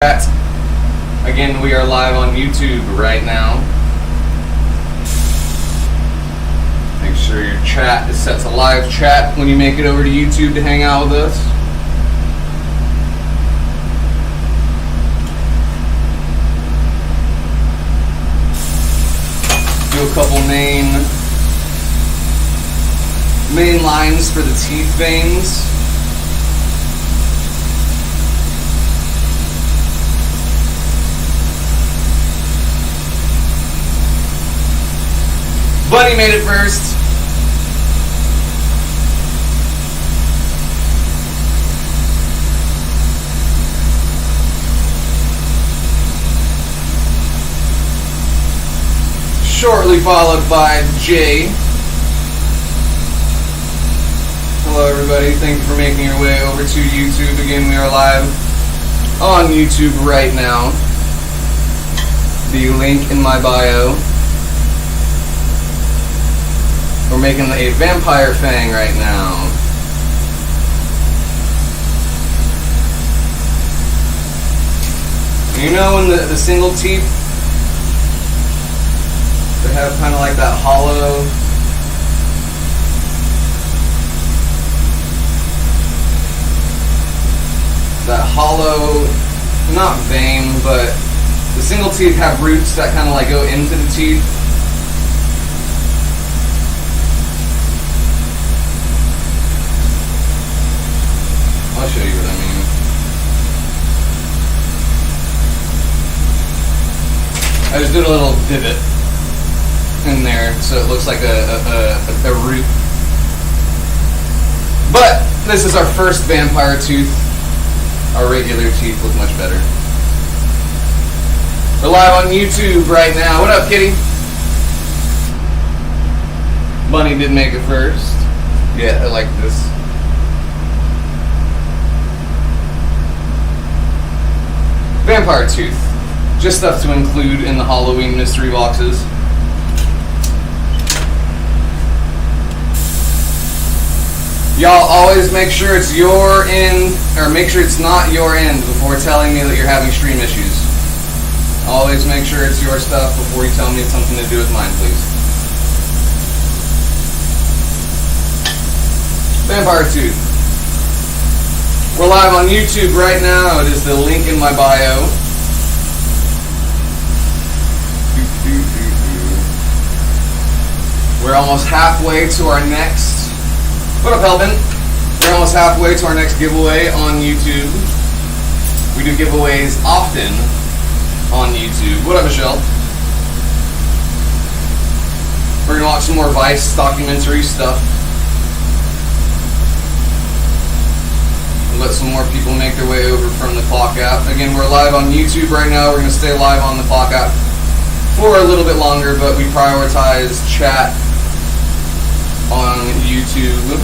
Again, we are live on YouTube right now. Make sure your chat is set to live chat when you make it over to YouTube to hang out with us. Do a couple main lines for the teeth veins. Buddy made it first. Shortly followed by Jay. Hello everybody, thank you for making your way over to YouTube. Again, we are live on YouTube right now. The link in my bio. We're making a vampire fang right now. You know when the single teeth, they have kind of like that hollow, not vein, but the single teeth have roots that kind of like go into the teeth. I'll show you what I mean. I just did a little divot in there so it looks like a root. But this is our first vampire tooth. Our regular teeth look much better. We're live on YouTube right now. What up, kitty? Bunny did make it first. Yeah, I like this. Vampire tooth. Just stuff to include in the Halloween mystery boxes. Y'all always make sure it's your end, or make sure it's not your end before telling me that you're having stream issues. Always make sure it's your stuff before you tell me it's something to do with mine, please. Vampire tooth. We're live on YouTube right now. It is the link in my bio. We're almost halfway to our next... What up, Helvin? We're almost halfway to our next giveaway on YouTube. We do giveaways often on YouTube. What up, Michelle? We're going to watch some more Vice documentary stuff. Let some more people make their way over from the clock app. Again, we're live on YouTube right now. We're going to stay live on the clock app for a little bit longer, but we prioritize chat on YouTube.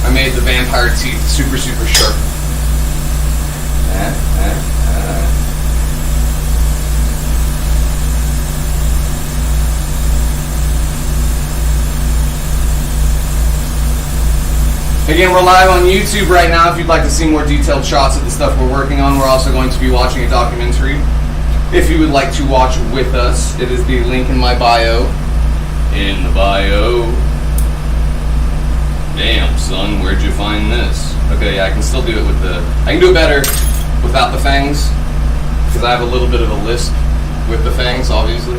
I made the vampire teeth super, super sharp. Again, we're live on YouTube right now. If you'd like to see more detailed shots of the stuff we're working on, we're also going to be watching a documentary. If you would like to watch with us, it is the link in my bio. In the bio. Damn, son, where'd you find this? Okay, yeah, I can still do it with the... I can do it better without the fangs, because I have a little bit of a lisp with the fangs, obviously.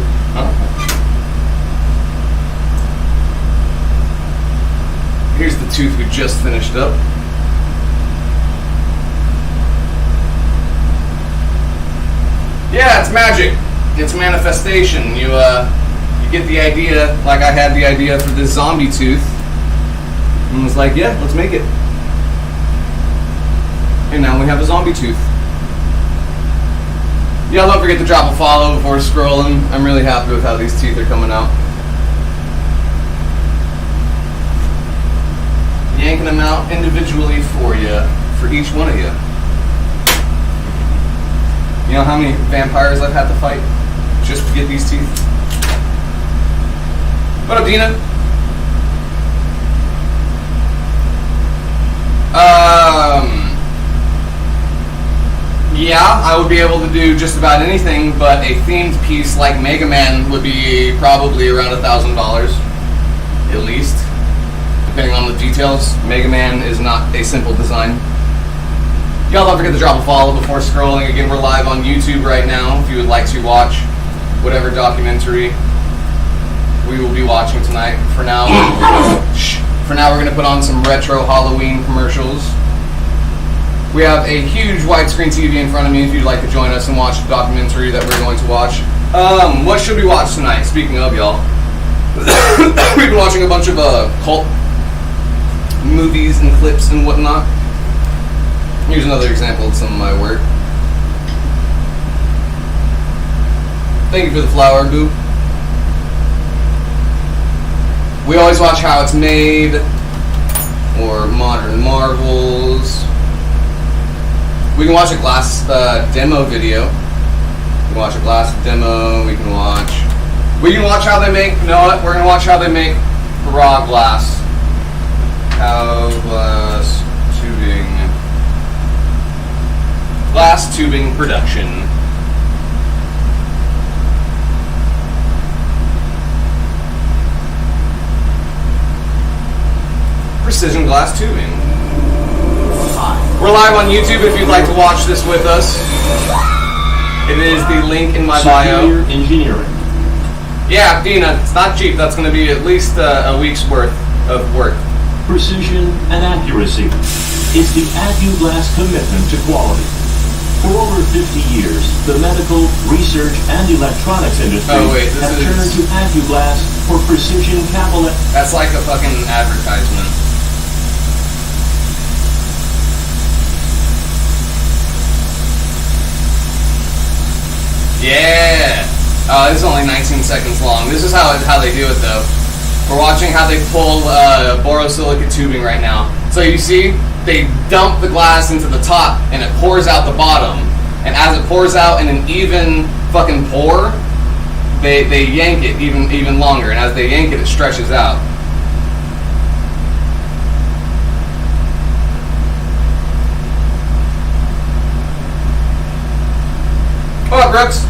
Here's the tooth we just finished up. Yeah, it's magic. It's manifestation. You get the idea, like I had the idea for this zombie tooth, and was like, yeah, let's make it. And now we have a zombie tooth. Yeah, don't forget to drop a follow before scrolling. I'm really happy with how these teeth are coming out. Yanking them out individually for you, for each one of you. You know how many vampires I've had to fight just to get these teeth? What up, Dina? Yeah, I would be able to do just about anything, but a themed piece like Mega Man would be probably around $1,000, at least. Depending on the details, Mega Man is not a simple design. Y'all don't forget to drop a follow before scrolling. Again, we're live on YouTube right now. If you would like to watch whatever documentary we will be watching tonight. For now, we're going to put on some retro Halloween commercials. We have a huge widescreen TV in front of me if you'd like to join us and watch the documentary that we're going to watch. What should we watch tonight? Speaking of, y'all. We've been watching a bunch of cult movies and clips and whatnot. Here's another example of some of my work. Thank you for the flower, Boo. We always watch How It's Made or Modern Marvels. We can watch a glass demo video. We can watch a glass demo. We can watch how they make. You know what? We're gonna watch how they make raw glass. How glass tubing production. Precision glass tubing. We're live on YouTube if you'd like to watch this with us. It is the link in my bio. Engineering. Yeah, Dina, it's not cheap. That's going to be at least a week's worth of work. Precision and accuracy is the AccuGlass commitment to quality. For over 50 years, the medical, research, and electronics industry have turned to AccuGlass for precision capital. That's like a fucking advertisement. Yeah. This is only 19 seconds long. This is how they do it, though. We're watching how they pull borosilicate tubing right now. So you see, they dump the glass into the top, and it pours out the bottom. And as it pours out in an even fucking pour, they yank it even longer. And as they yank it, it stretches out. What up, Brooks?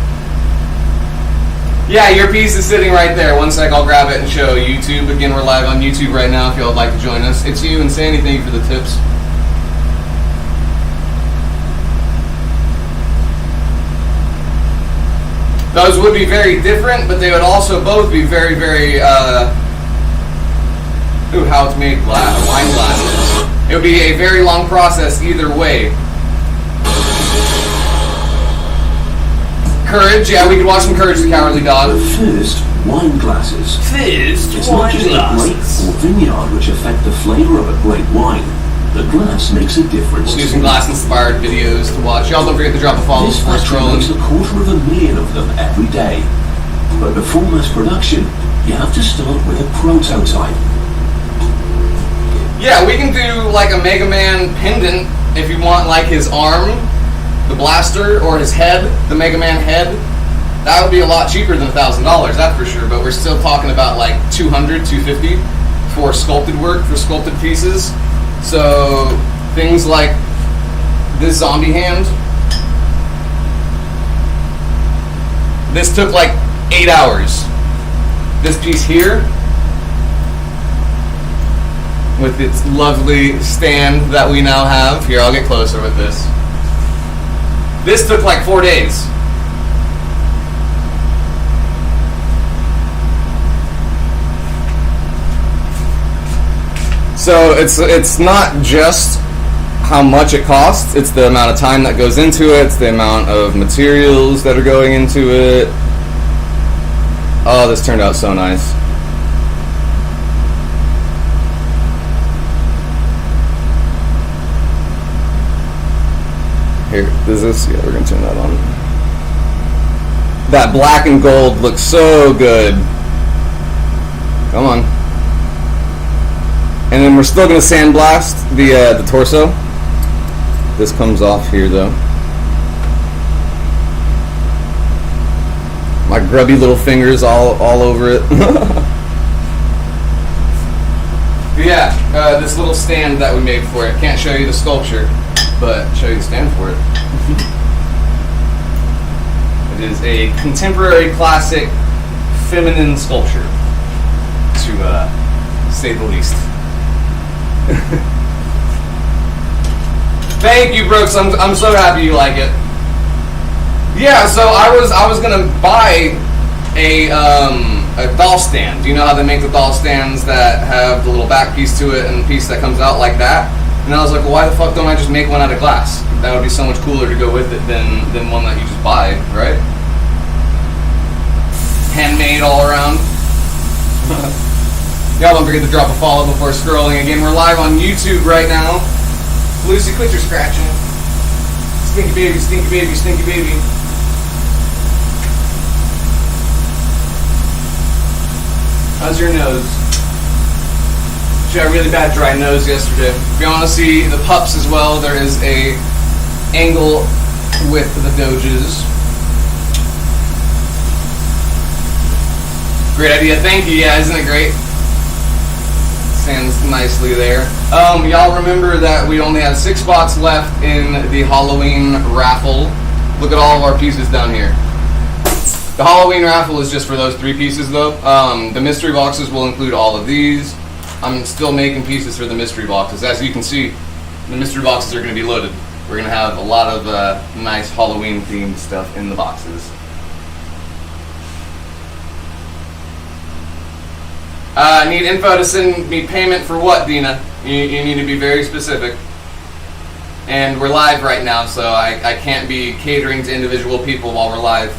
Yeah, your piece is sitting right there. One sec, I'll grab it and show YouTube. Again, we're live on YouTube right now if y'all would like to join us. It's you and Sandy, thank you for the tips. Those would be very different, but they would also both be very, very, how it's made wine glasses. It would be a very long process either way. Courage, yeah, we could watch some Courage the Cowardly Dog. The first wine glasses. It's not just a grape or vineyard which affect the flavor of a great wine. The glass makes a difference. We'll do some glass-inspired videos to watch. Y'all don't forget to drop a follow before scrolling. This factory makes 250,000 of them every day. But before mass production, you have to start with a prototype. Yeah, we can do like a Mega Man pendant if you want, like his arm, the blaster, or his head, the Mega Man head. That would be a lot cheaper than $1,000, that's for sure. But we're still talking about like $200, $250 for sculpted work, for sculpted pieces. So things like this zombie hand. This took like 8 hours. This piece here, with its lovely stand that we now have. Here, I'll get closer with this. This took like 4 days. So it's not just how much it costs, it's the amount of time that goes into it, it's the amount of materials that are going into it. Oh, this turned out so nice. Here, is this? Yeah, we're gonna turn that on. That black and gold looks so good. Come on. And then we're still going to sandblast the torso. This comes off here though. My grubby little fingers all over it. Yeah, this little stand that we made for it. Can't show you the sculpture, but show you the stand for it. It is a contemporary classic feminine sculpture, to say the least. Thank you, Brooks. I'm so happy you like it. Yeah, so I was gonna buy a doll stand. Do you know how they make the doll stands that have the little back piece to it and the piece that comes out like that? And I was like, well, why the fuck don't I just make one out of glass? That would be so much cooler to go with it than one that you just buy, right? Handmade all around. Y'all don't forget to drop a follow before scrolling. Again, we're live on YouTube right now. Lucy, quit your scratching. Stinky baby, stinky baby, stinky baby. How's your nose? She had a really bad dry nose yesterday. If you want to see the pups as well, there is a angle with the Doges. Great idea, thank you. Yeah, isn't it great? Stands nicely there. Y'all remember that we only have 6 spots left in the Halloween raffle. Look at all of our pieces down here. The Halloween raffle is just for those 3 pieces though. The mystery boxes will include all of these. I'm still making pieces for the mystery boxes. As you can see, the mystery boxes are going to be loaded. We're going to have a lot of nice Halloween themed stuff in the boxes. Need info to send me payment for what, Dina? You need to be very specific. And we're live right now, so I can't be catering to individual people while we're live.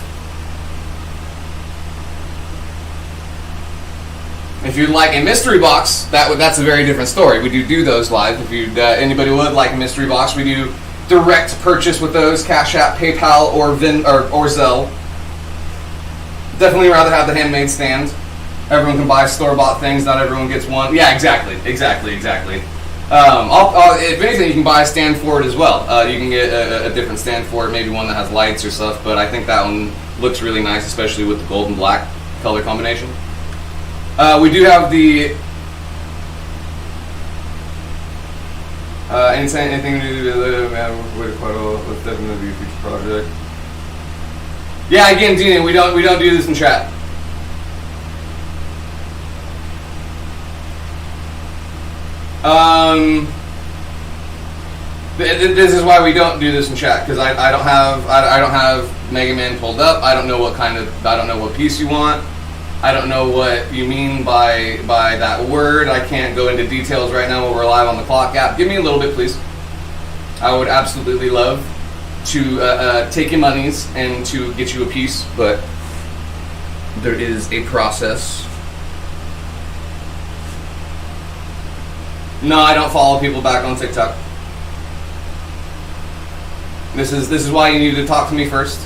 If you'd like a mystery box, that's a very different story. We do those live. If anybody would like a mystery box, we do direct purchase with those, Cash App, PayPal, or Zelle. Definitely rather have the handmade stand. Everyone can buy store-bought things. Not everyone gets one. Yeah, exactly. If anything, you can buy a stand for it as well. You can get a different stand for it, maybe one that has lights or stuff. But I think that one looks really nice, especially with the gold and black color combination. We do have the anything to do with what's definitely a future project. Yeah, again, Dina, we don't do this in chat. This is why we don't do this in chat, because I don't have Mega Man pulled up. I don't know what piece you want. I don't know what you mean by that word. I can't go into details right now when we're live on the clock app. Give me a little bit, please. I would absolutely love to take your monies and to get you a piece, but there is a process. No, I don't follow people back on TikTok. This is why you need to talk to me first.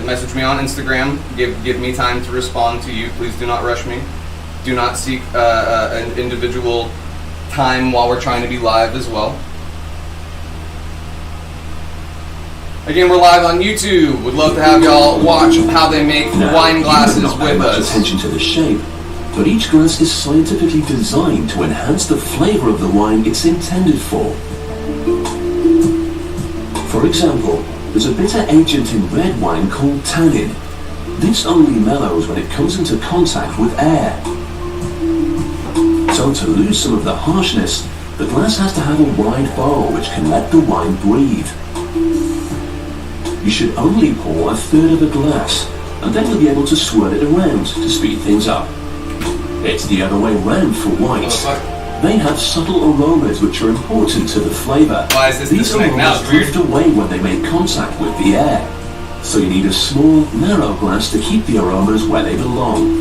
Message me on Instagram. Give me time to respond to you. Please do not rush me. Do not seek an individual time while we're trying to be live as well. Again, we're live on YouTube. Would love to have y'all watch how they make wine glasses with us. Attention to the shape, but each glass is scientifically designed to enhance the flavor of the wine it's intended for. For example, there's a bitter agent in red wine called tannin. This only mellows when it comes into contact with air. So to lose some of the harshness, the glass has to have a wide bowl which can let the wine breathe. You should only pour 1/3 of a glass, and then you'll be able to swirl it around to speed things up. It's the other way round for whites. They have subtle aromas which are important to the flavor. Why is this These aromas drift away when they make contact with the air. So you need a small, narrow glass to keep the aromas where they belong.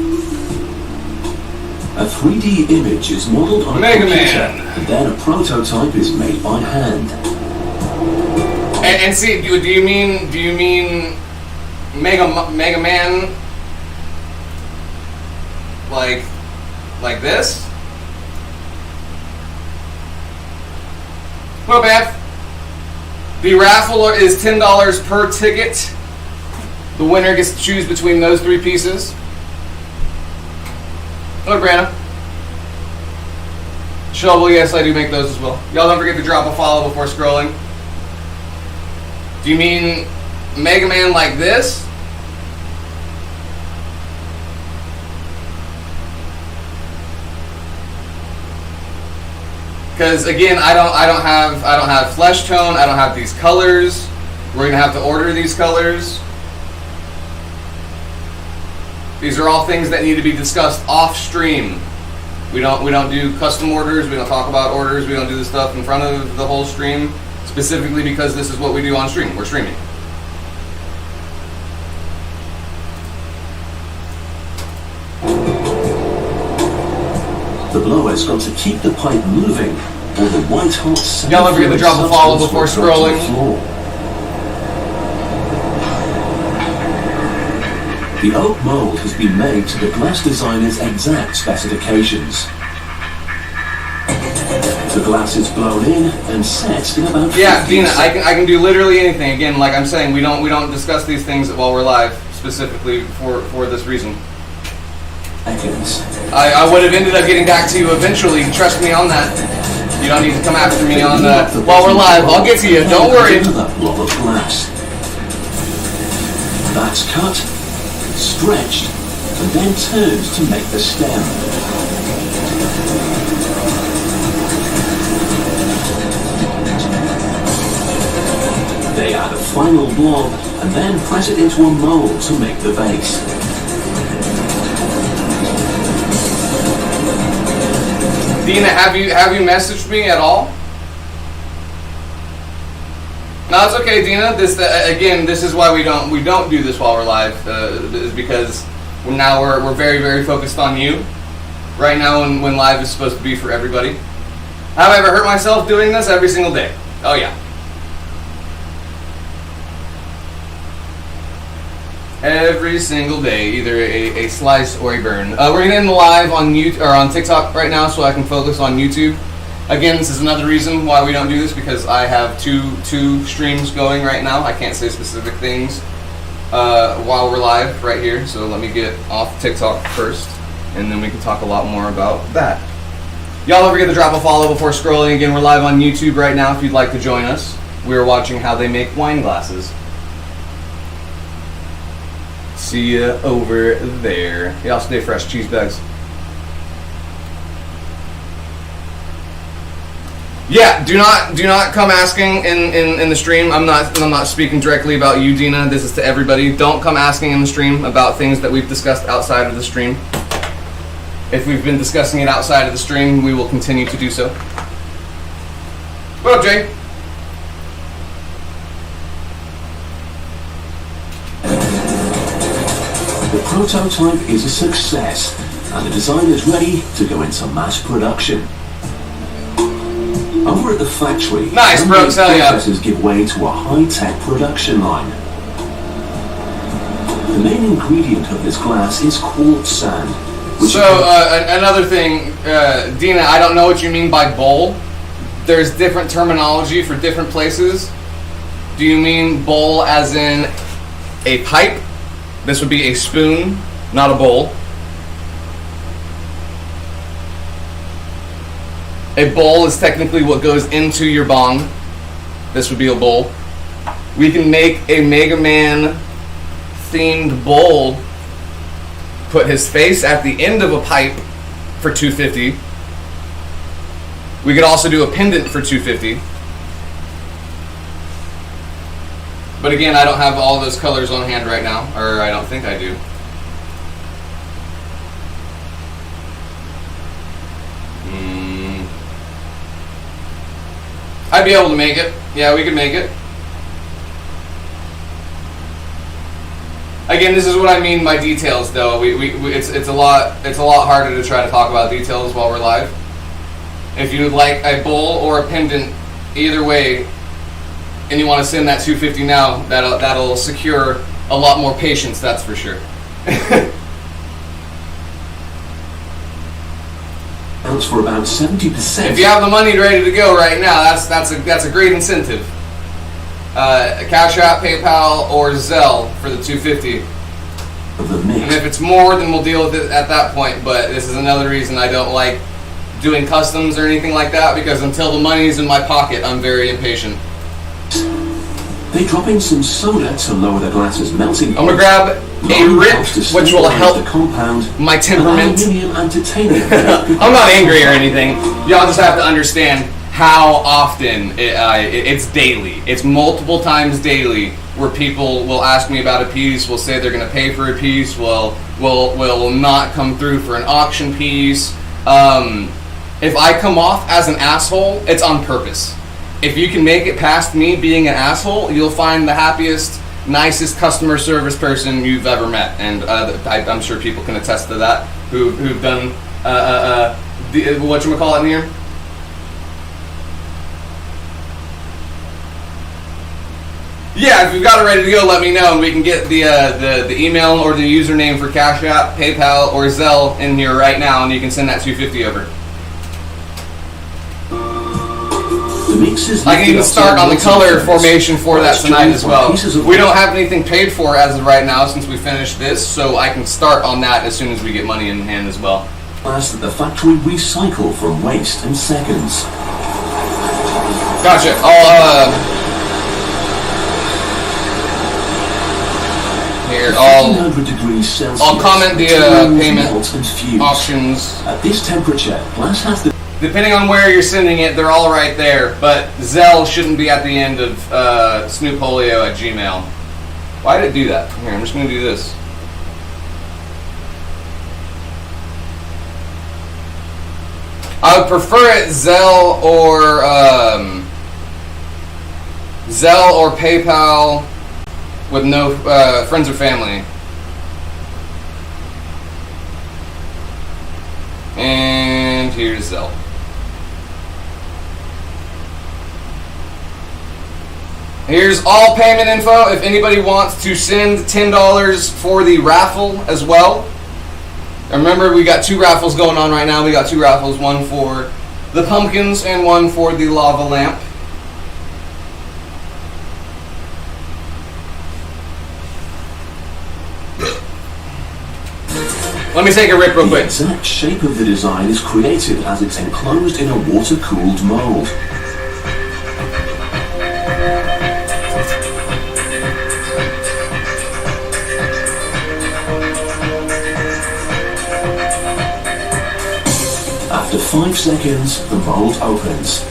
A 3D image is modeled on a computer, and then a prototype is made by hand. And see, do you mean Mega Man like this? Well, Beth, the raffle is $10 per ticket. The winner gets to choose between those 3 pieces. Hello, Brianna. Shovel, yes, I do make those as well. Y'all don't forget to drop a follow before scrolling. Do you mean Mega Man like this? Because again, I don't have flesh tone. I don't have these colors. We're gonna have to order these colors. These are all things that need to be discussed off stream. We don't do custom orders. We don't talk about orders. We don't do this stuff in front of the whole stream, specifically because this is what we do on stream. We're streaming. The blower's got to keep the pipe moving, or the white hot sand. Y'all don't forget to drop a follow before scrolling. The oak mold has been made to the glass designer's exact specifications. The glass is blown in and set in about. Yeah, Dina, I can do literally anything. Again, like I'm saying, we don't discuss these things while we're live specifically for this reason. I would have ended up getting back to you eventually. Trust me on that. You don't need to come after me on while we're live. I'll get to you. Don't worry. Block of glass. That's cut, stretched, and then turned to make the stem. They add a final blob and then press it into a mold to make the base. Dina, have you messaged me at all? No, it's okay, Dina. This is why we don't do this while we're live. Is because now we're very, very focused on you. Right now, when live is supposed to be for everybody. Have I ever hurt myself doing this every single day? Oh yeah. Every single day, either a slice or a burn. We're gonna end the live on on TikTok right now, so I can focus on YouTube. Again, this is another reason why we don't do this, because I have two streams going right now. I can't say specific things while we're live right here. So let me get off TikTok first, and then we can talk a lot more about that. Y'all don't forget to drop a follow before scrolling. Again, we're live on YouTube right now. If you'd like to join us, we're watching how they make wine glasses. See ya over there. Y'all stay fresh, cheese bags. Yeah, do not come asking in the stream. I'm not speaking directly about you, Dina. This is to everybody. Don't come asking in the stream about things that we've discussed outside of the stream. If we've been discussing it outside of the stream, we will continue to do so. What up, Jay? The prototype is a success, and the design is ready to go into mass production. Over at the factory, nice, bro. Processes give way to a high-tech production line. The main ingredient of this glass is quartz sand. Another thing, Dina, I don't know what you mean by bowl. There's different terminology for different places. Do you mean bowl as in a pipe? This would be a spoon, not a bowl. A bowl is technically what goes into your bong. This would be a bowl. We can make a Mega Man themed bowl, put his face at the end of a pipe for $250. We could also do a pendant for $250. But again, I don't have all those colors on hand right now, or I don't think I do. I'd be able to make it. Yeah, we could make it. Again, this is what I mean by details, though. It's a lot harder to try to talk about details while we're live. If you would like a bowl or a pendant, either way, and you want to send that $250 now, that'll secure a lot more patience. That's for sure. Counts for about 70%. If you have the money ready to go right now, that's a great incentive. Cash App, PayPal, or Zelle for the $250. And if it's more, then we'll deal with it at that point. But this is another reason I don't like doing customs or anything like that, because until the money's in my pocket, I'm very impatient. They drop in some soda to lower the glass's melting point. I'm gonna grab a rip, which will help the compound, my temperament. Aluminium and titanium. I'm not angry or anything. Y'all just have to understand how often it's daily. It's multiple times daily where people will ask me about a piece, will say they're going to pay for a piece, will not come through for an auction piece. If I come off as an asshole, it's on purpose. If you can make it past me being an asshole, you'll find the happiest, nicest customer service person you've ever met, and I'm sure people can attest to that who've done whatchamacallit in here. Yeah, if you've got it ready to go, let me know, and we can get the email or the username for Cash App, PayPal, or Zelle in here right now, and you can send that $250 over. I can even start on the color formation for that tonight as well. We don't have anything paid for as of right now since we finished this, so I can start on that as soon as we get money in hand as well. Glass that the factory recycle from waste in seconds. Gotcha. I'll comment the payment options. At this temperature, glass has the... Depending on where you're sending it, they're all right there, but Zelle shouldn't be at the end of snoopolio@gmail. Why did it do that? Here, I'm just going to do this. I would prefer it Zelle or PayPal with no friends or family. And here's Zelle. Here's all payment info if anybody wants to send $10 for the raffle as well. Remember, we got 2 raffles going on right now. We got 2 raffles, one for the pumpkins and one for the lava lamp. Let me take a rip real quick. The exact shape of the design is created as it's enclosed in a water-cooled mold. After 5 seconds, the mold opens.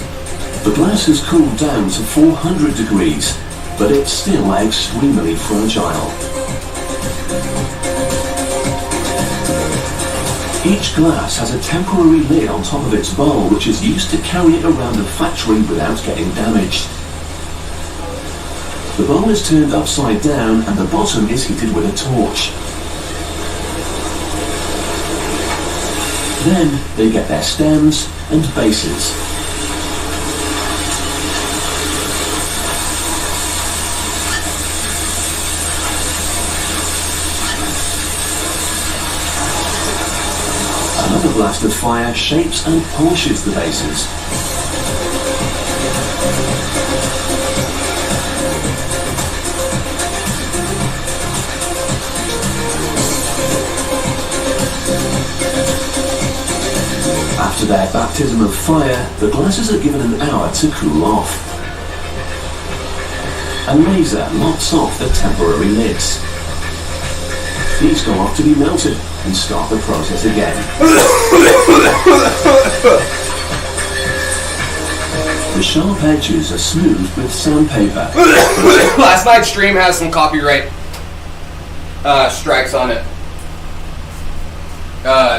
The glass has cooled down to 400 degrees, but it's still extremely fragile. Each glass has a temporary lid on top of its bowl, which is used to carry it around the factory without getting damaged. The bowl is turned upside down and the bottom is heated with a torch. Then they get their stems and bases. Another blast of fire shapes and polishes the bases. After their baptism of fire, the glasses are given an hour to cool off. A laser locks off the temporary lids. These go off to be melted and start the process again. The sharp edges are smoothed with sandpaper. Last night's stream has some copyright strikes on it.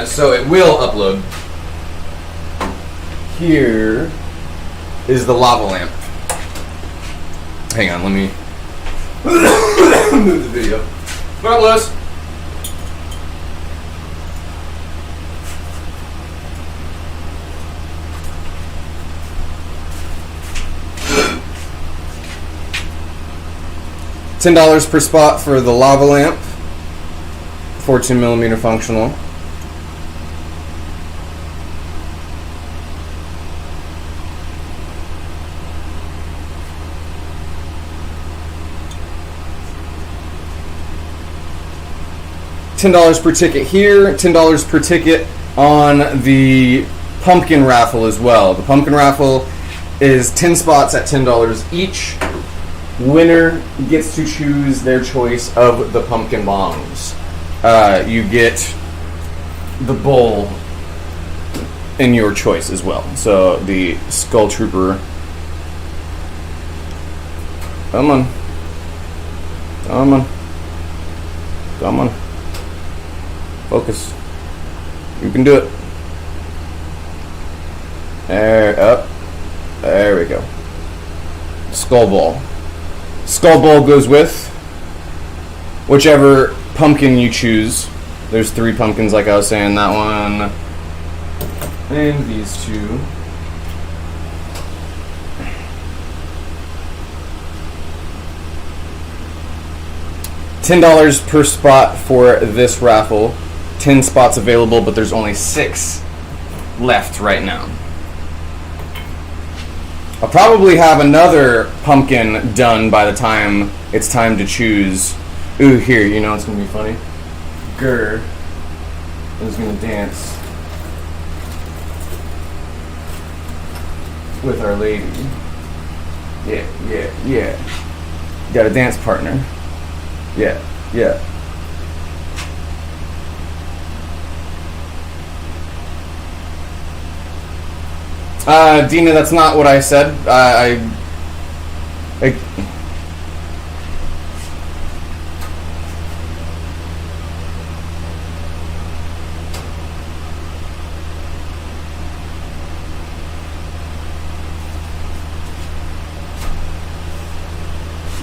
So it will upload. Here is the lava lamp. Hang on, let me move the video. What up, Liz? $10 per spot for the lava lamp, 14mm functional. $10 per ticket here, $10 per ticket on the pumpkin raffle as well. The pumpkin raffle is 10 spots at $10 each. Winner gets to choose their choice of the pumpkin bombs. You get the bowl in your choice as well. So the Skull Trooper. Come on. Come on. Come on. Focus. You can do it. There, up. There we go. Skull Ball. Skull Ball goes with whichever pumpkin you choose. There's 3 pumpkins, like I was saying. That one and these 2. $10 per spot for this raffle. 10 spots available, but there's only 6 left right now. I'll probably have another pumpkin done by the time it's time to choose. Ooh, here, you know it's gonna be funny? Grr is gonna dance with Our Lady. Yeah, yeah, yeah. Got a dance partner. Yeah, yeah. Dina, that's not what I said.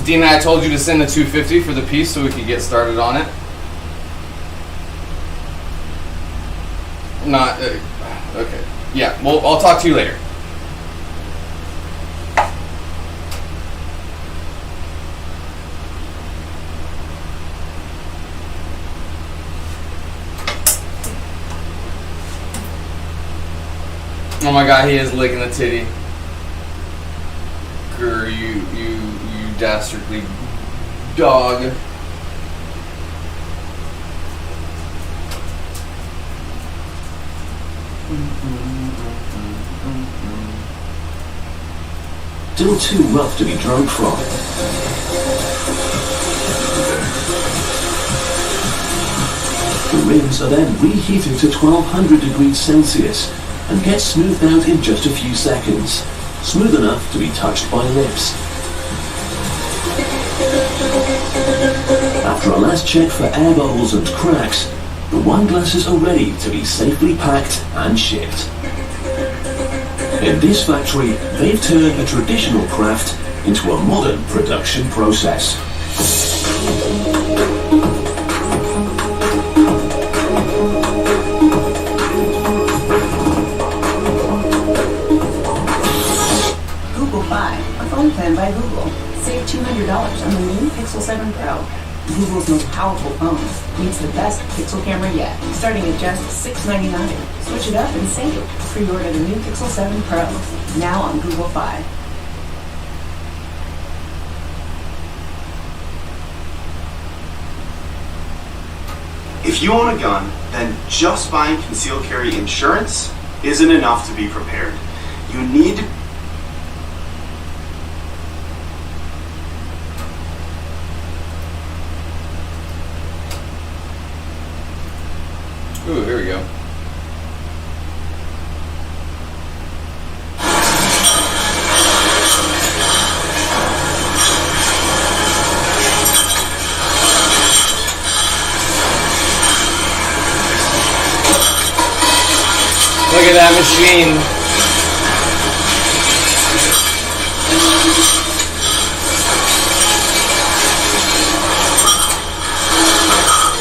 Dina, I told you to send the $250 for the piece so we could get started on it. Not okay. Yeah, well, I'll talk to you later. Oh my God, he is licking the titty. Grr, you dastardly dog. Still too rough to be drunk from. The rims are then reheated to 1200 degrees Celsius and get smoothed out in just a few seconds, smooth enough to be touched by lips. After a last check for air bubbles and cracks, the wine glasses are ready to be safely packed and shipped. In this factory, they've turned a traditional craft into a modern production process. Google Fi, a phone plan by Google. Save $200 on the new Pixel 7 Pro. Google's most powerful phone meets the best Pixel camera yet, starting at just $699. Switch it up and save. Pre-order the new Pixel 7 Pro, now on Google Fi. If you own a gun, then just buying concealed carry insurance isn't enough to be prepared. You need to Ooh, here we go. Look at that machine.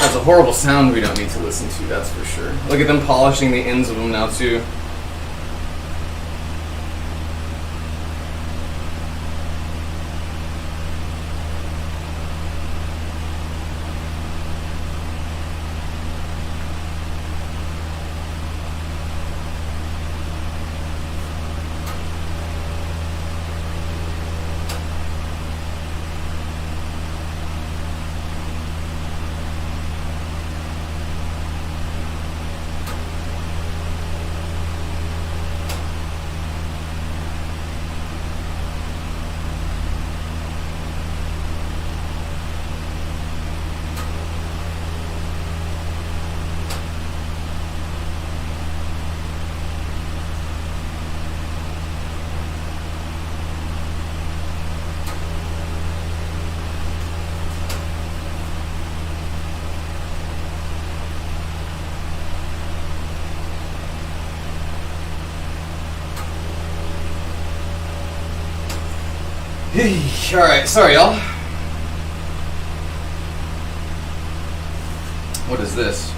That's a horrible sound we don't need to listen to, that's for sure. Look at them polishing the ends of them now, too. Alright, sorry y'all. What is this?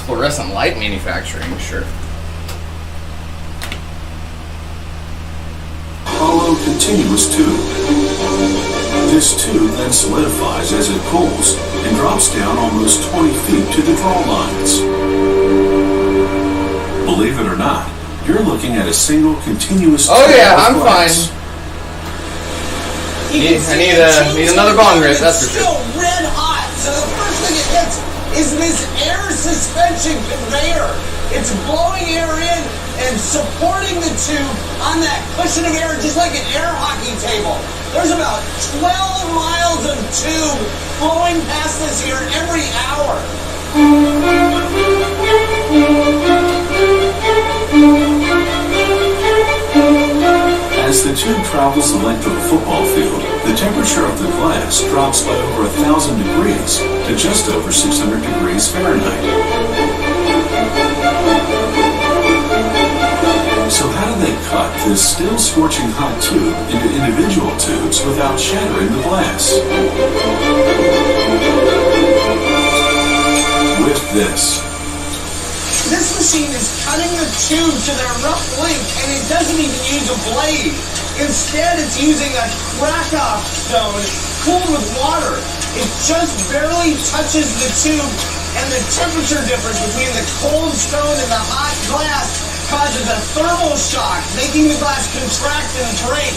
Fluorescent light manufacturing, sure. Hollow continuous tube. This tube then solidifies as it cools and drops down almost 20 feet to the draw lines. Believe it or not, you're looking at a single continuous tube. Oh yeah, of I'm glass. fine. I need another bong rip, that's for sure. It's still red hot, so the first thing it hits is this air suspension conveyor. It's blowing air in and supporting the tube on that cushion of air, just like an air hockey table. There's about 12 miles of tube flowing past this here every hour. As the tube travels the length of a football field, the temperature of the glass drops by over 1,000 degrees to just over 600 degrees Fahrenheit. So how do they cut this still scorching hot tube into individual tubes without shattering the glass? With this. This machine is cutting the tube to their rough length, and it doesn't even use a blade. Instead, it's using a crack-off stone cooled with water. It just barely touches the tube, and the temperature difference between the cold stone and the hot glass causes a thermal shock, making the glass contract and break.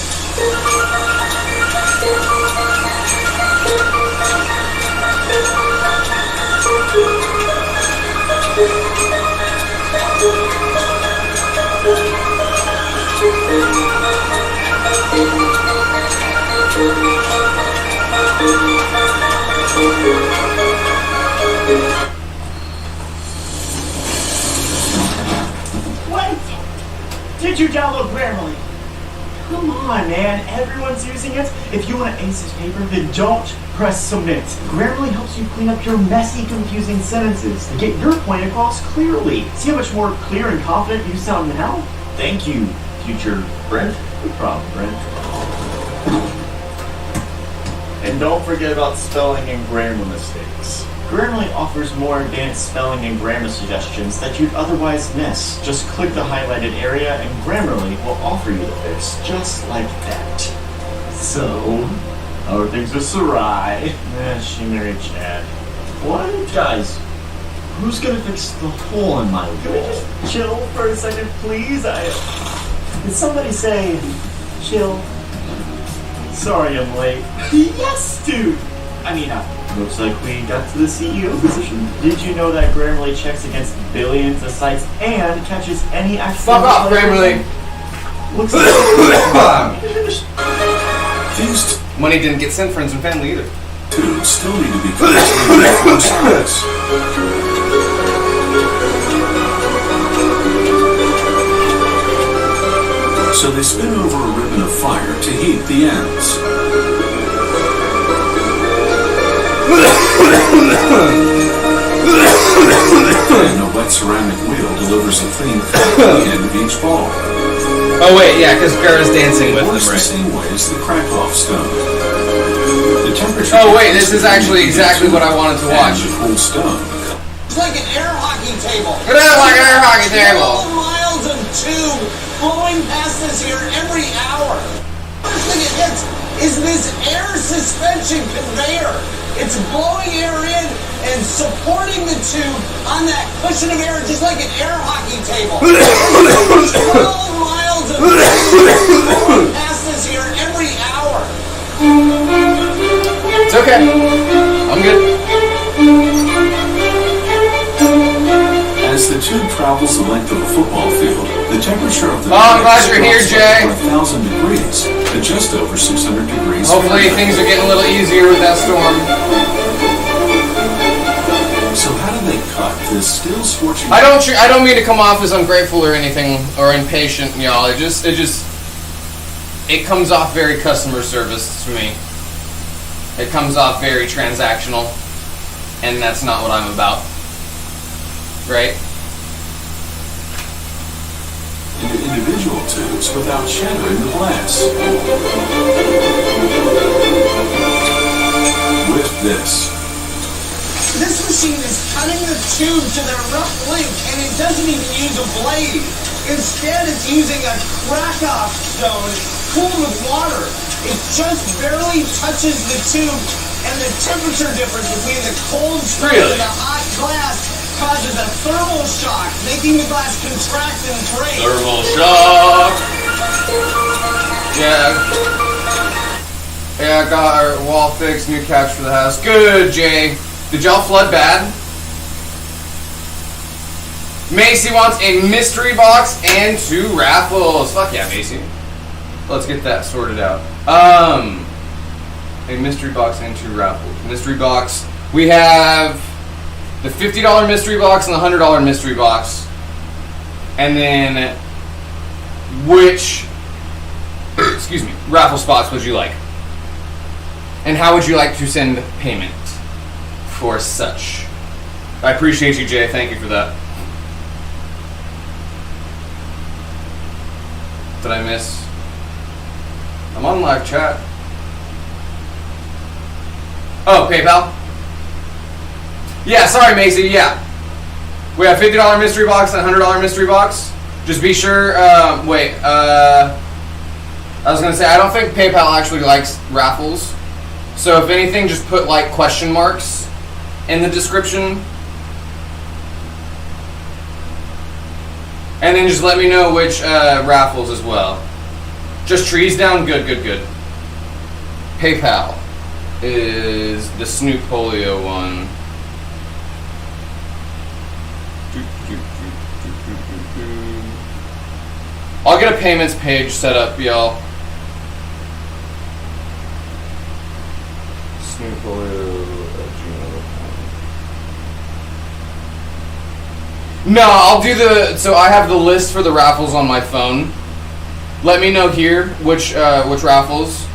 What? Did you download Grammarly? Come on, man. Everyone's using it. If you want to ace this paper, then don't press submit. Grammarly helps you clean up your messy, confusing sentences and get your point across clearly. See how much more clear and confident you sound now? Thank you, future Brent. No problem, Brent. And don't forget about spelling and grammar mistakes. Grammarly offers more advanced spelling and grammar suggestions that you'd otherwise miss. Just click the highlighted area and Grammarly will offer you the fix just like that. So, how are things with Sarai? She married Chad. What? Guys, who's gonna fix the hole in my wheel? Can we just chill for a second, please? Did somebody say, chill? Sorry I'm late. Yes, dude! Looks like we got to the CEO position. Did you know that Grammarly checks against billions of sites and catches any accidental... Fuck off, Grammarly! Looks like... These Money didn't get sent friends and family either. tubes still need to be closed size. So they spin over a ribbon of fire to heat the ends. And a wet ceramic wheel delivers a clean cut at the end of each ball. Oh wait, yeah, because Garra's dancing with them, Works the right? same way as the crack-off stone. The temperature. Oh wait, this is actually exactly what I wanted to watch. And the cool stone. It's like an air hockey table. It is like an air hockey table. 12 miles of tube flowing past this here every hour. First thing it hits is this air suspension conveyor. It's blowing air in and supporting the tube on that cushion of air, just like an air hockey table. 12 miles of tube flowing past this here every hour. It's okay. I'm good. As the tube travels the length of a football field, the temperature of the I'm glad you're here, drops Jay. by 1,000 degrees to just over 600 degrees. Hopefully things are getting a little easier with that storm. So how do they cut this still scorching? I don't mean to come off as ungrateful or anything or impatient, y'all. It comes off very customer service to me. It comes off very transactional, and that's not what I'm about. Right? Into individual tubes without shattering the glass. With this machine is cutting the tube to their rough length, and it doesn't even use a blade. Instead, it's using a crack-off stone cooled with water. It just barely touches the tube, and the temperature difference between the cold stone and the hot glass causes a thermal shock, making the glass contract and break. Thermal shock! Yeah, I got our wall fixed, new couch for the house. Good, Jay. Did y'all flood bad? Macy wants a mystery box and 2 raffles. Fuck yeah, Macy. Let's get that sorted out. A mystery box and 2 raffles. Mystery box. We have the $50 mystery box and the $100 mystery box. And then which, excuse me, raffle spots would you like? And how would you like to send payment for such? I appreciate you, Jay. Thank you for that. Did I miss? I'm on live chat. Oh, PayPal? Yeah, sorry, Macy. Yeah. We have $50 mystery box and $100 mystery box. Just be sure. I was going to say, I don't think PayPal actually likes raffles. So if anything, just put like question marks in the description. And then just let me know which raffles as well. Just trees down? Good, good, good. PayPal is the Snoop Polio one. I'll get a payments page set up, y'all. Snoop Polio at gmail.com. No, I'll do the. So I have the list for the raffles on my phone. Let me know here which raffles.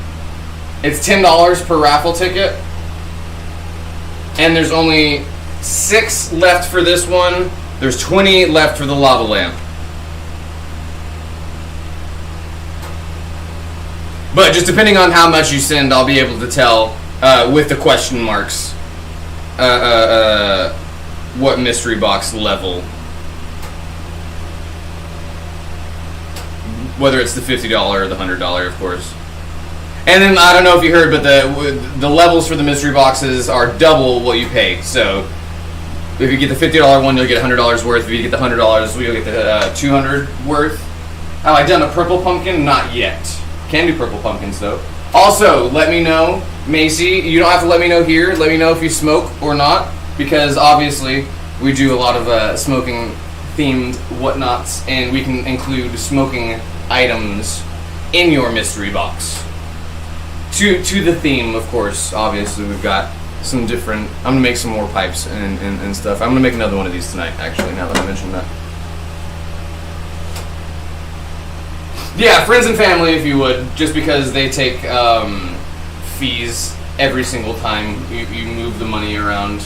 It's $10 per raffle ticket, and there's only 6 left for this one. There's 20 left for the lava lamp. But just depending on how much you send, I'll be able to tell with the question marks what mystery box level. Whether it's the $50 or the $100, of course. And then, I don't know if you heard, but the levels for the mystery boxes are double what you pay. So, if you get the $50 one, you'll get $100 worth. If you get the $100, you'll get the $200 worth. Have I done a purple pumpkin? Not yet. Can do purple pumpkins, though. Also, let me know, Macy, you don't have to let me know here. Let me know if you smoke or not. Because, obviously, we do a lot of smoking-themed whatnots. And we can include smoking items in your mystery box. To the theme, of course. Obviously, we've got some different. I'm gonna make some more pipes and stuff. I'm gonna make another one of these tonight. Actually, now that I mentioned that. Yeah, friends and family, if you would, just because they take fees every single time you move the money around.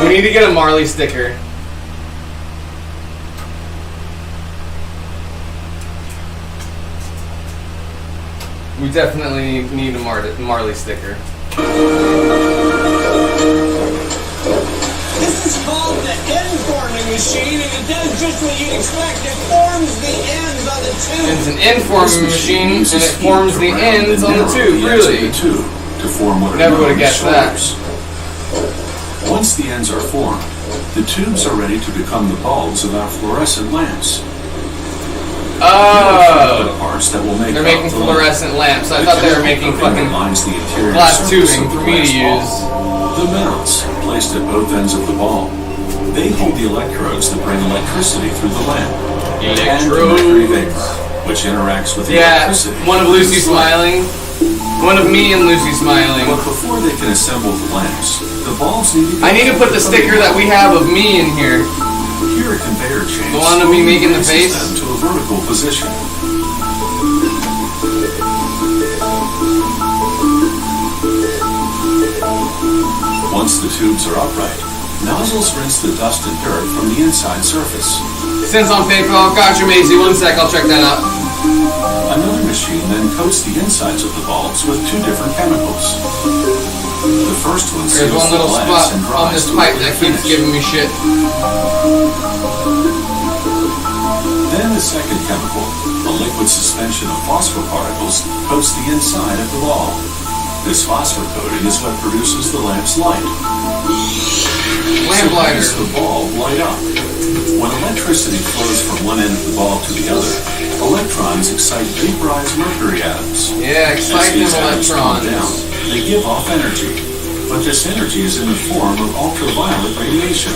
We need to get a Marley sticker. We definitely need a Marley sticker. This is called the end forming machine, and it does just what you'd expect. It forms the ends on the tube. It's an end forming machine, and it forms the ends on the tube. Really? To form what never would have guessed that. Once the ends are formed, the tubes are ready to become the bulbs of our fluorescent lamps. Oh, parts that will make they're making fluorescent lamps. I thought they were making fucking glass tubing for me to use. The metals placed at both ends of the bulb. They hold the electrodes that bring electricity through the lamp. And the mercury vapor, which interacts with the electricity. Yeah, one of Lucy smiling. One of me and Lucy smiling. But before they can assemble the lamps, the bulbs need to be... I need to put the sticker that we have of me in here. Here a conveyor chain. The one of me making the face? Them to a vertical position. Once the tubes are upright, nozzles rinse the dust and dirt from the inside surface. Since on PayPal, gotcha, Macy. 1 sec, I'll check that out. Another machine then coats the insides of the bulbs with 2 different chemicals. The first one There's seals one the little glass spot and on dries this the pipe liquid that keeps finish. giving me shit. Then the second chemical, a liquid suspension of phosphor particles, coats the inside of the bulb. This phosphor coating is what produces the lamp's light. Lamp lighter. So how does the bulb light up? When electricity flows from one end of the bulb to the other, electrons excite vaporized mercury atoms. Yeah, As excite them these atoms calm electrons. down, they give off energy. But this energy is in the form of ultraviolet radiation,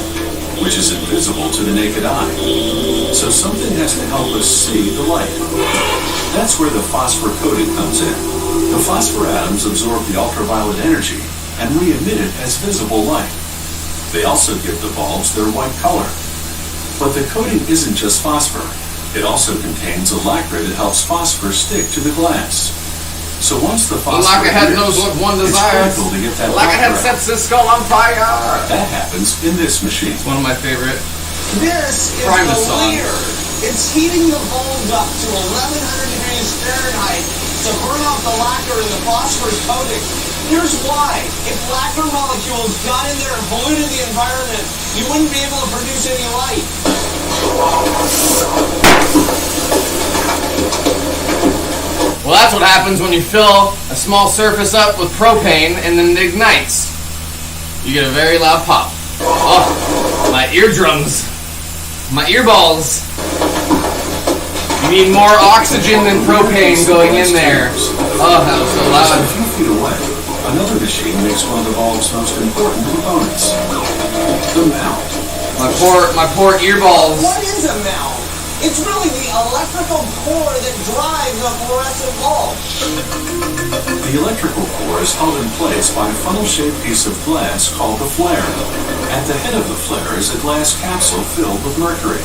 which is invisible to the naked eye. So something has to help us see the light. That's where the phosphor coating comes in. The phosphor atoms absorb the ultraviolet energy and re-emit it as visible light. They also give the bulbs their white color. But the coating isn't just phosphor. It also contains a lacquer that helps phosphor stick to the glass. So once the phosphor Lacquerhead appears, knows what one it's desires. critical to get that Lacquerhead lacquer out. sets his skull on fire. That happens in this machine. One of my favorite. This is Prime the the song. leer. It's heating the bulbs up to 1100 degrees Fahrenheit to burn off the lacquer in the phosphorus coating. Here's why. If lacquer molecules got in there and polluted the environment, you wouldn't be able to produce any light. Well, that's what happens when you fill a small surface up with propane and then it ignites. You get a very loud pop. Oh, my eardrums. My earballs. You need more oxygen than propane going in there. Oh, that was so Just a loud. few feet away, another machine makes one of the bulb's most important components, the mount. My poor earballs. What is a mount? It's really the electrical core that drives a fluorescent bulb. The electrical core is held in place by a funnel-shaped piece of glass called the flare. At the head of the flare is a glass capsule filled with mercury.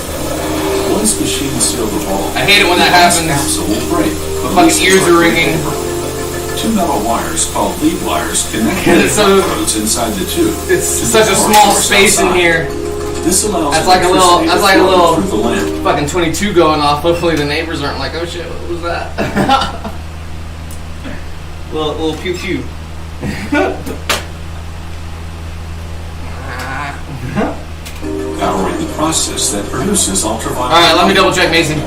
Once machines seal the bulb, I hate it when the that glass happens. capsule will break. My fucking ears are ringing. 2 metal wires called lead wires connect the It's so- electrodes inside the tube. It's to the such a power small source space in outside. here. This allows That's like a little- electricity that's to like a flow little- through the lamp. Fucking 22 going off. Hopefully the neighbors aren't like, oh shit, what was that? little pew pew. Powering the process that produces ultraviolet Alright, let me light. double check, Mason.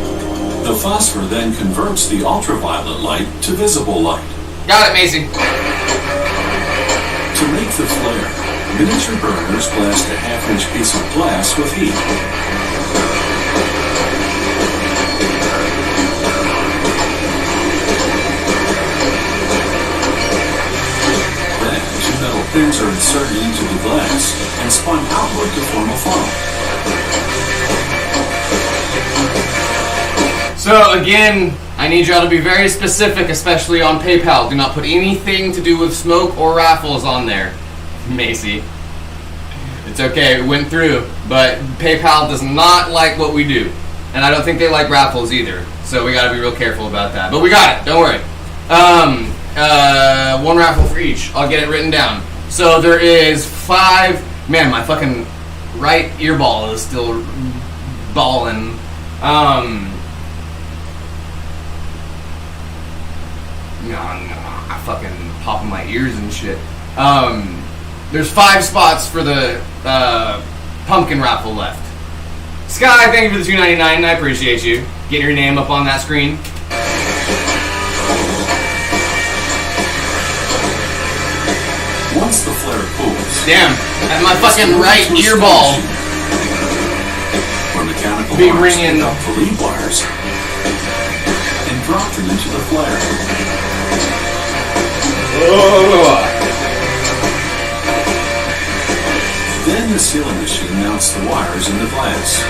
The phosphor then converts the ultraviolet light to visible light. Got it, Mason. To make the flare, miniature burners blast a half-inch piece of glass with heat. Then, 2 metal pins are inserted into the glass and spun outward to form a funnel. So again, I need y'all to be very specific, especially on PayPal. Do not put anything to do with smoke or raffles on there, Macy. It's okay, it went through, but PayPal does not like what we do. And I don't think they like raffles either. So we gotta be real careful about that. But we got it, don't worry. 1 raffle for each. I'll get it written down. So there is 5, man, my fucking right earball is still balling. No, I fucking popping my ears and shit. There's 5 spots for the pumpkin raffle left. Sky, thank you for the $2.99. I appreciate you. Getting your name up on that screen. Once the flare cools, Damn, at my it's fucking converted right to a ear spin ball. machine, where mechanical Be wires ringing. pick up the lead wires and drop them into the flare. Then the sealing machine mounts the wires in the glass.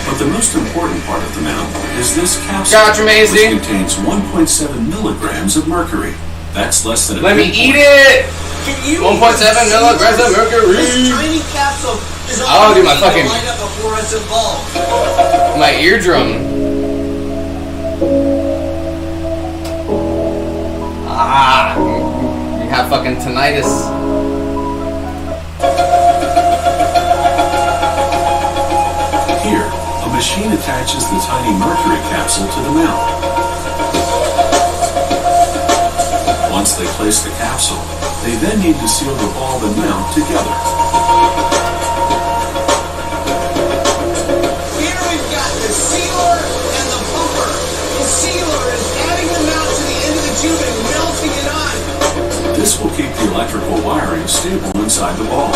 But the most important part of the mount is this capsule, Gotcha, Maisie. which contains 1.7 milligrams of mercury. That's less than a Let me pinpoint. eat it! Can you 1.7 milligrams of mercury. This tiny capsule is I'll do my all fucking- to light up a fluorescent bulb. My eardrum. You have fucking tinnitus. Here, a machine attaches the tiny mercury capsule to the mount. Once they place the capsule, they then need to seal the bulb and mount together. Here we've got the sealer and the bumper. The sealer is adding the mount to the end of the tube and melting it on. This will keep the electrical wiring stable inside the bulb.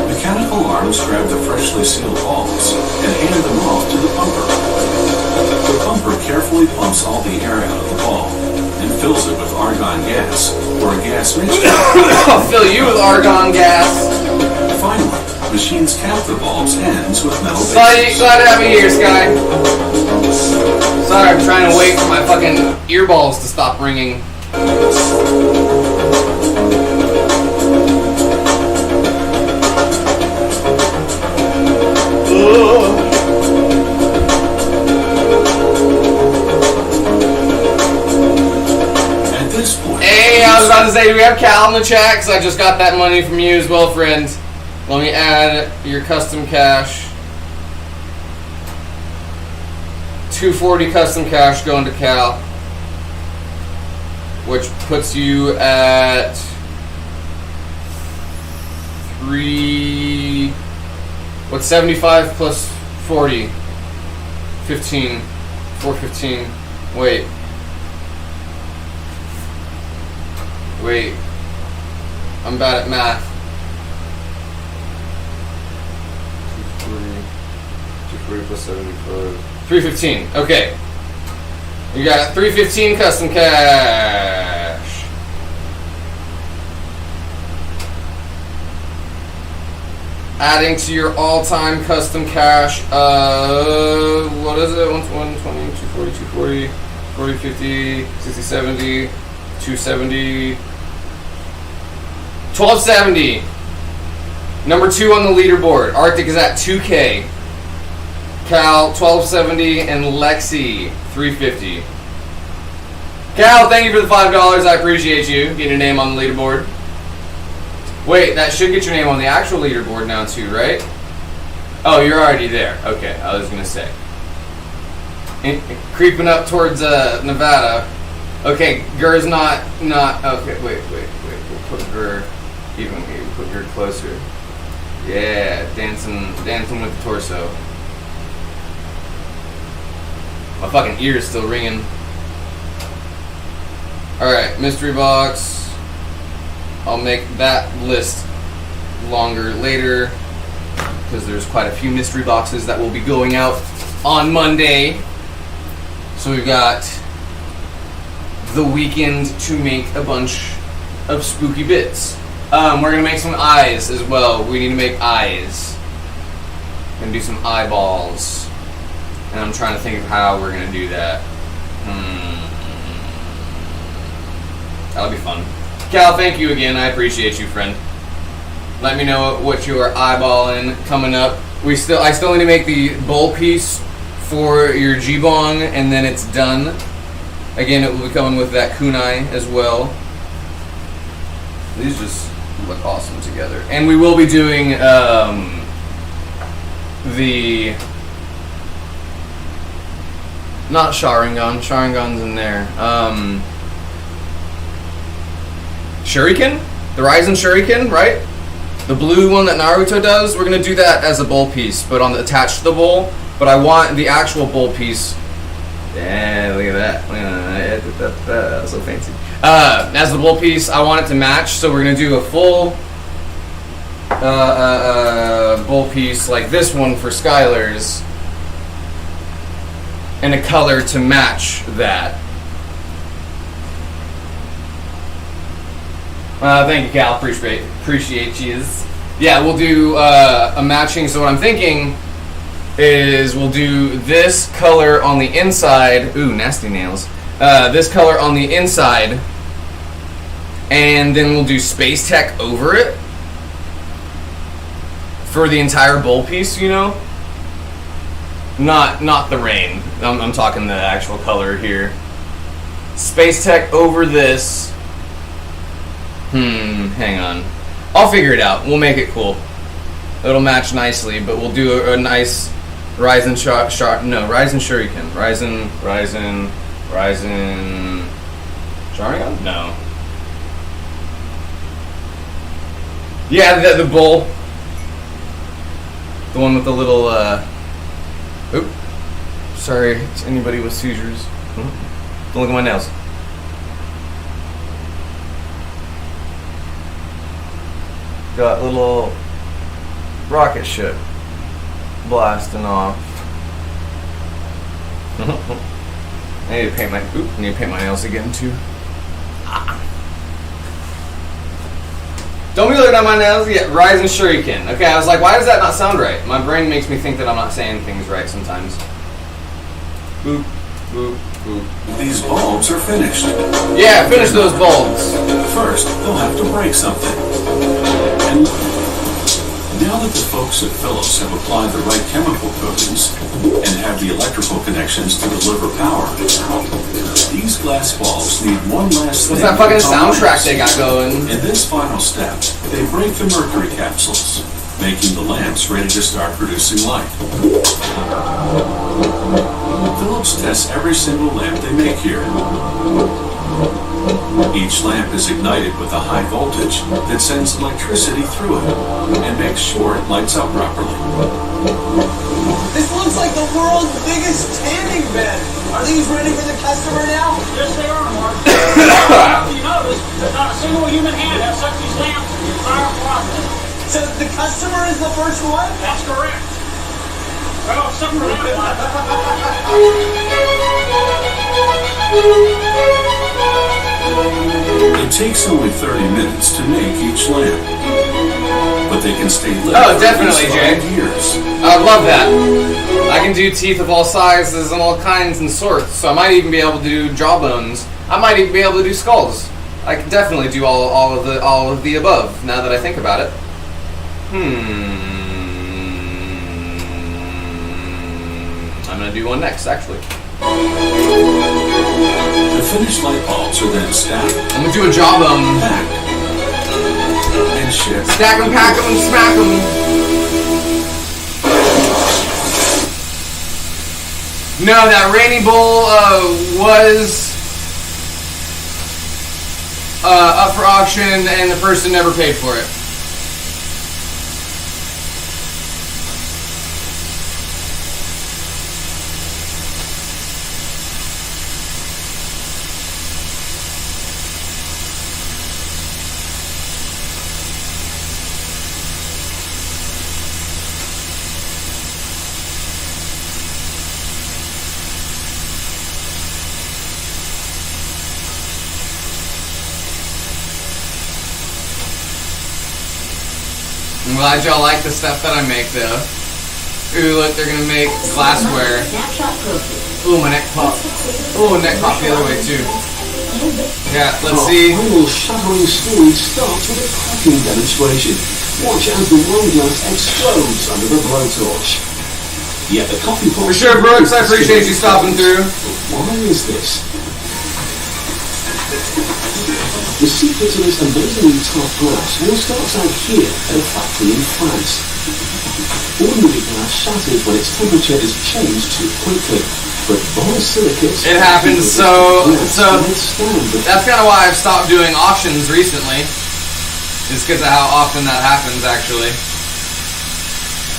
Mechanical arms grab the freshly sealed bulbs and hand them off to the pumper. The pumper carefully pumps all the air out of the bulb and fills it with argon gas, or a gas mixture. I'll fill you with argon gas. Finally, machines cap the bulb's ends with metal Glad bases. to have you here, Sky. Sorry, I'm trying to wait for my fucking earballs to stop ringing. At this point, Hey, I was about to say, do we have Cal in the chat? Because I just got that money from you as well, friend. Let me add your custom cash. 240 custom cash going to Cal. Which puts you at 75 plus 40? 15. 415. Wait. I'm bad at math. 240 plus 75. 315. Okay. You got 315 custom cash. Adding to your all-time custom cash. What is it? 120, 240, 240, 40, 50, 60, 70, 270, 1270. Number 2 on the leaderboard. Arctic is at 2K. Cal 1270 and Lexi 350. Cal, thank you for the $5. I appreciate you. Get your name on the leaderboard. Wait, that should get your name on the actual leaderboard now too, right? Oh, you're already there. Okay, I was gonna say. Creeping up towards Nevada. Okay, Gur's not. Okay, wait. We'll put Gur even. We'll put Gur closer. Yeah, dancing with the torso. My fucking ear's still ringing. Alright, mystery box. I'll make that list longer later because there's quite a few mystery boxes that will be going out on Monday. So we've got the weekend to make a bunch of spooky bits. We're going to make some eyes as well. We need to make eyes. We're going to do some eyeballs. And I'm trying to think of how we're going to do that. That'll be fun. Cal, thank you again. I appreciate you, friend. Let me know what you are eyeballing coming up. I still need to make the bowl piece for your G-bong, and then it's done. Again, it will be coming with that kunai as well. These just look awesome together. And we will be doing the... Not Sharingan. Sharingan's in there. Shuriken? The Ryzen Shuriken, right? The blue one that Naruto does. We're going to do that as a bowl piece, but attached to the bowl. But I want the actual bowl piece. Yeah, look at that. That's so fancy. As the bowl piece, I want it to match, so we're going to do a full bowl piece like this one for Skylar's. And a color to match that. Thank you, Cal. Appreciate you. Yeah, we'll do a matching. So what I'm thinking is we'll do this color on the inside. Ooh, nasty nails. This color on the inside. And then we'll do Space Tech over it. For the entire bowl piece, you know? Not the rain. I'm talking the actual color here. Space Tech over this. Hang on. I'll figure it out. We'll make it cool. It'll match nicely, but we'll do a nice Ryzen Ryzen Shuriken. Ryzen Sharingan? No. Yeah, the bull. The one with the little, oop. Sorry to anybody with seizures. Don't look at my nails. Got little rocket ship blasting off. I need to paint my nails again too. Don't be looking at my nails yet. Ryzen Shuriken. Okay, I was like, why does that not sound right? My brain makes me think that I'm not saying things right sometimes. Boop, boop, boop. These bulbs are finished. Yeah, finish those bulbs. First, they'll have to break something. And now that the folks at Philips have applied the right chemical coatings and have the electrical connections to deliver power, these glass balls need one last thing. What's that fucking soundtrack they got going? In this final step, they break the mercury capsules, making the lamps ready to start producing light. Philips tests every single lamp they make here. Each lamp is ignited with a high voltage that sends electricity through it and makes sure it lights up properly. This looks like the world's biggest tanning bed. Are these ready for the customer now? Yes, they are, Mark. If you notice, there's not a single human hand has touched these lamps in the entire process. So the customer is the first one? That's correct. Well, except for that one. It takes only 30 minutes to make each lamp, but they can stay lit Oh, for definitely, at least 5 Jay. years. I love that. I can do teeth of all sizes and all kinds and sorts, so I might even be able to do jawbones. I might even be able to do skulls. I can definitely do all of the above, now that I think about it. I'm gonna do one next, actually. The finished light bulbs are then stacked, I'm gonna do a jawbone. packed, and shipped. Stack 'em, pack 'em, and smack 'em. No, that Rainy Bowl was up for auction, and the person never paid for it. I'm glad y'all like the stuff that I make, though. Ooh, look, they're gonna make glassware. Ooh, my neck popped. Ooh, my neck popped the other way, too. Yeah, let's see. Our final shuddering story starts with a cracking demonstration. Watch as the wine glass explodes under the blowtorch. Yet the coffee pot... For sure, Brooks, I appreciate you stopping through. But why is this? The secret to this amazingly tough glass all starts out here at a factory in France. Ordinary glass shatters when its temperature is changed too quickly, but borosilicate... It happens, so that's kind of why I've stopped doing auctions recently. It's because of how often that happens, actually.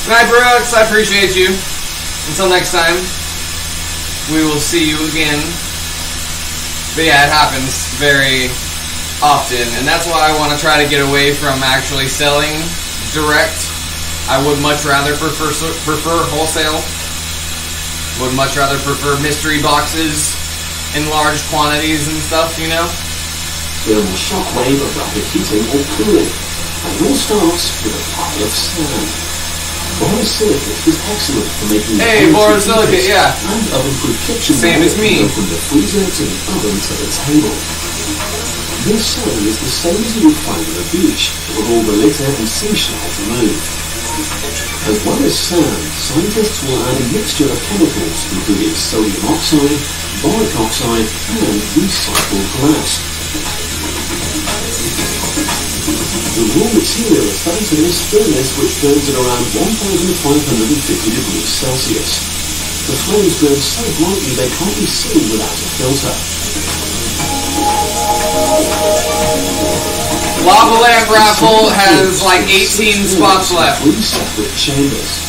Good night, Brooks, I appreciate you. Until next time, we will see you again. But yeah, it happens very often, and that's why I want to try to get away from actually selling direct. I would much rather prefer wholesale. Would much rather prefer mystery boxes in large quantities and stuff, you know? Feel a shockwave of rapid heating or cooling, and it all starts with a pile of sand. Borosilicate is excellent for making... Hey, borosilicate, yeah. And oven-proof kitchen... Same as me. From the freezer to the oven to the table. This sand is the same as you would find on the beach, with all the litter and seashells removed. As well as sand, scientists will add a mixture of chemicals including sodium oxide, boric oxide, and recycled glass. The raw material is fed into this furnace, which burns at around 1,550 degrees Celsius. The flames burn so brightly they can't be seen without a filter. Lava Lamp Raffle has like 18 spots left. 3 separate chambers.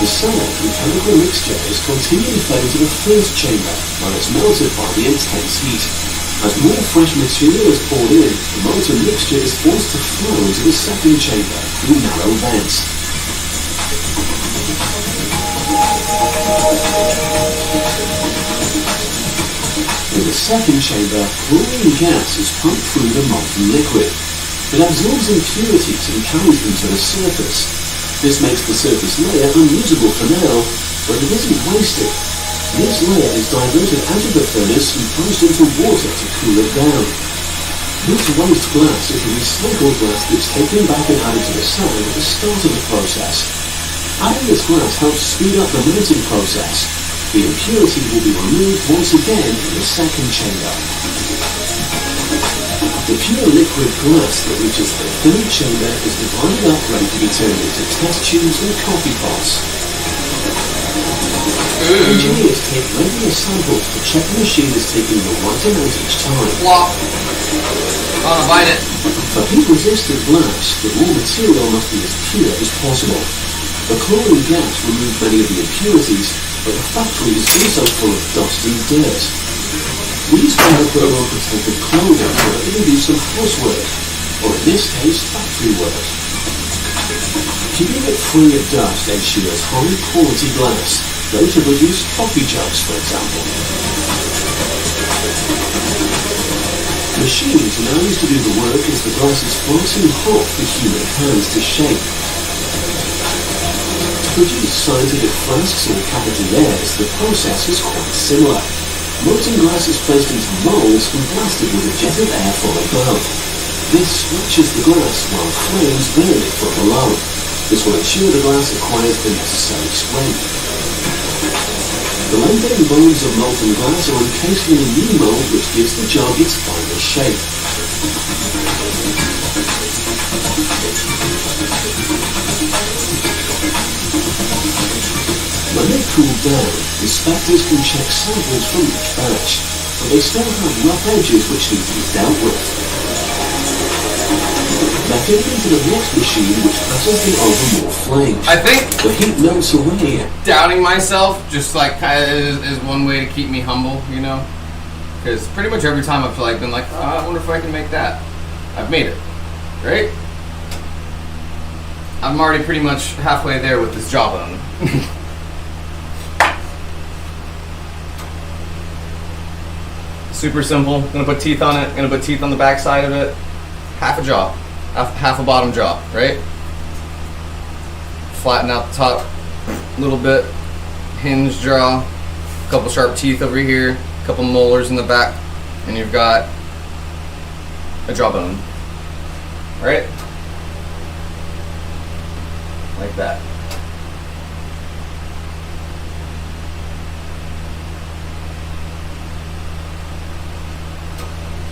The solid and chemical mixture is continually fed into the first chamber, where it's melted by the intense heat. As more fresh material is poured in, the molten mixture is forced to flow into the second chamber through narrow vents. In the second chamber, chlorine gas is pumped through the molten liquid. It absorbs impurities and carries them to the surface. This makes the surface layer unusable for now, but it isn't wasted. This layer is diverted out of the furnace and plunged into water to cool it down. This waste glass is the recycled glass that's taken back and added to the sand at the start of the process. Adding this glass helps speed up the melting process. The impurity will be removed once again in the second chamber. The pure liquid glass that reaches the third chamber is divided up ready to be turned into test tubes and coffee pots. Engineers take regular samples to check the machine is taking the right amount each time. Flop. Oh, no, bite it. For heat-resistant glass, the raw material must be as pure as possible. The chlorine gas removes many of the impurities, but the factory is also full of dust and dirt. These guys put on protective clothing so that they can do some housework, or in this case, factory work. Keeping it free of dust ensures high-quality glass, ready to produce coffee jugs, for example. Machines are now used to do the work as the glass is far too hot for human hands to shape. To produce scientific flasks or cafetières, the process is quite similar. Molten glass is placed into molds and blasted with a jet of air from above. This stretches the glass while flames burn it from below. This will ensure the glass acquires the necessary strength. The lengthening bones of molten glass are encased in a new mold which gives the jug its final shape. When they cool down, inspectors can check samples from each batch, but they still have rough edges which need to be dealt with. They're fitted into the next machine which passes the over more flames. I think the heat melts away. Doubting myself just like kind of is one way to keep me humble, you know? Because pretty much every time I've like been like, oh, I wonder if I can make that. I've made it, right? I'm already pretty much halfway there with this jawbone. Super simple. Gonna put teeth on it. Gonna put teeth on the back side of it. Half a jaw. Half a bottom jaw, right? Flatten out the top a little bit. Hinge jaw. A couple sharp teeth over here. A couple molars in the back. And you've got a jawbone. Right? Like that.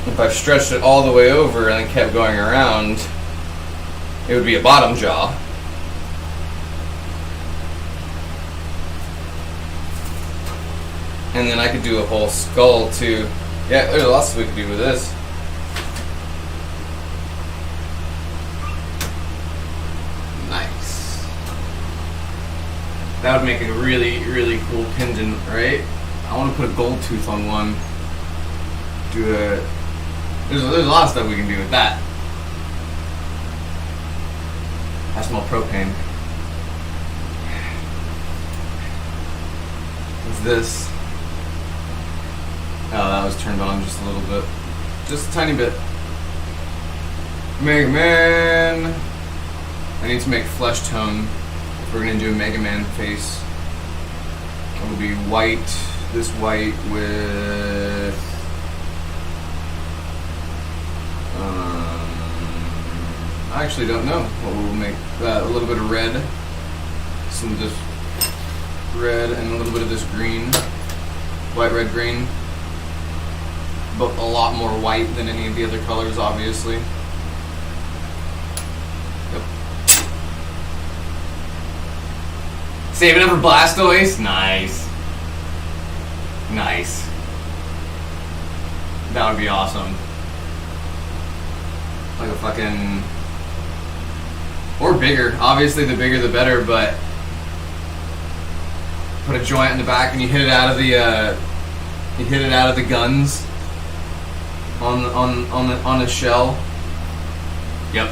If I stretched it all the way over and then kept going around, it would be a bottom jaw. And then I could do a whole skull too. Yeah, there's lots we could do with this. Nice. That would make a really, really cool pendant, right? I want to put a gold tooth on one. Do a... There's a lot of stuff we can do with that. I smell propane. What's this? Oh, that was turned on just a little bit. Just a tiny bit. Mega Man! I need to make flesh tone if we're going to do a Mega Man face. It will be white, this white with... I actually don't know what we'll make. A little bit of red, some of this red, and a little bit of this green, white, red, green. But a lot more white than any of the other colors, obviously. Yep. Saving up for Blastoise? Nice. Nice. That would be awesome. Like a fucking... Or bigger. Obviously the bigger the better, but... Put a joint in the back and you hit it out of the, you hit it out of the guns. On the shell. Yep.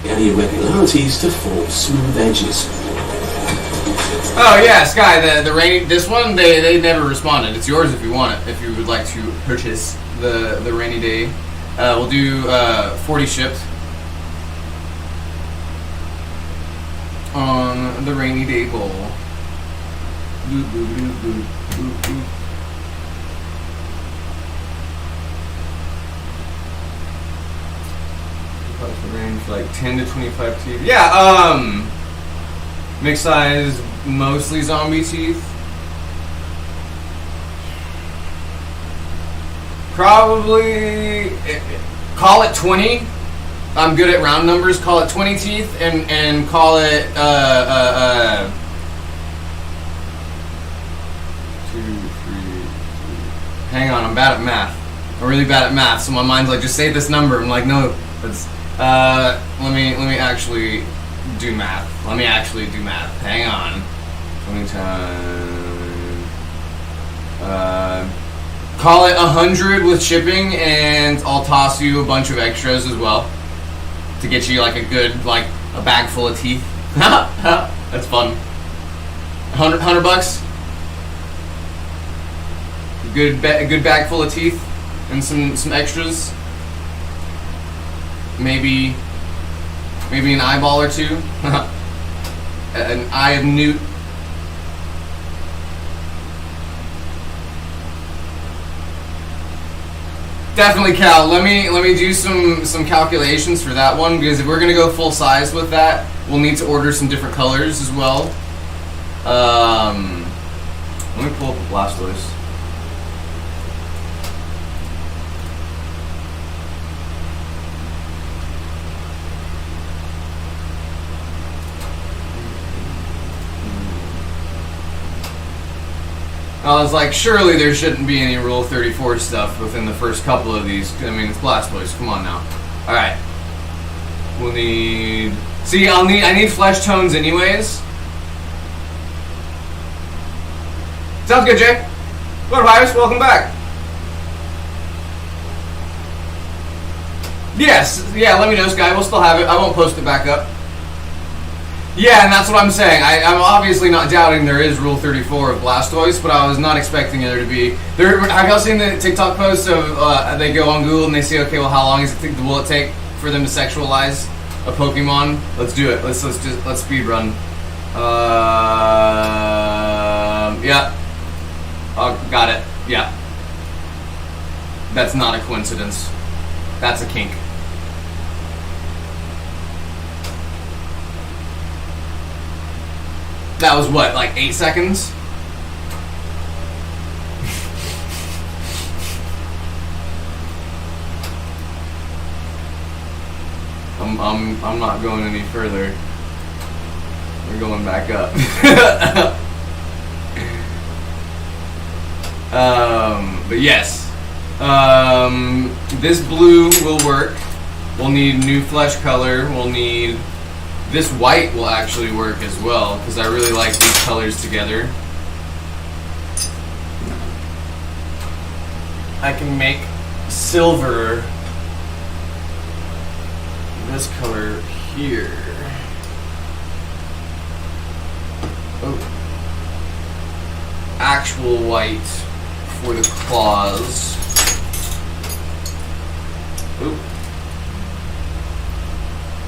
Any irregularities to form smooth edges. Oh yeah, Sky. The rainy. This one they never responded. It's yours if you want it. If you would like to purchase the rainy day, we'll do 40 shipped on the rainy day bowl. Boop, boop, boop, boop, boop, boop. Range like 10 to 25 teeth. Yeah, mixed size, mostly zombie teeth. Probably call it 20. I'm good at round numbers. Call it 20 teeth and call it 2, 3. Hang on, I'm bad at math. I'm really bad at math, so my mind's like, just say this number. I'm like, no, that's let me actually do math. Let me actually do math. Hang on. 20 times. Call it 100 with shipping, and I'll toss you a bunch of extras as well to get you like a good, like a bag full of teeth. That's fun. 100 bucks. A good bag full of teeth and some extras. Maybe an eyeball or two. An eye of newt. Definitely, Cal. Let me do some calculations for that one, because if we're gonna go full size with that, we'll need to order some different colors as well. Let me pull up the Blastoise. I was like, surely there shouldn't be any Rule 34 stuff within the first couple of these. I mean, it's Blastoise. Come on now. All right. We'll need. See, I need flesh tones anyways. Sounds good, Jay. What up, Iris? Welcome back. Yes. Yeah. Let me know, Sky. We'll still have it. I won't post it back up. Yeah, and that's what I'm saying. I'm obviously not doubting there is Rule 34 of Blastoise, but I was not expecting there to be. Have y'all seen the TikTok posts of they go on Google and they say, okay, well, how long will it take for them to sexualize a Pokemon? Let's do it. Let's speed run. Yeah. Oh, got it. Yeah. That's not a coincidence. That's a kink. That was what, like 8 seconds? I'm not going any further. We're going back up. But yes. This blue will work. We'll need new flesh color. We'll need... This white will actually work as well, because I really like these colors together. I can make silver this color here. Oh. Actual white for the claws. Oh.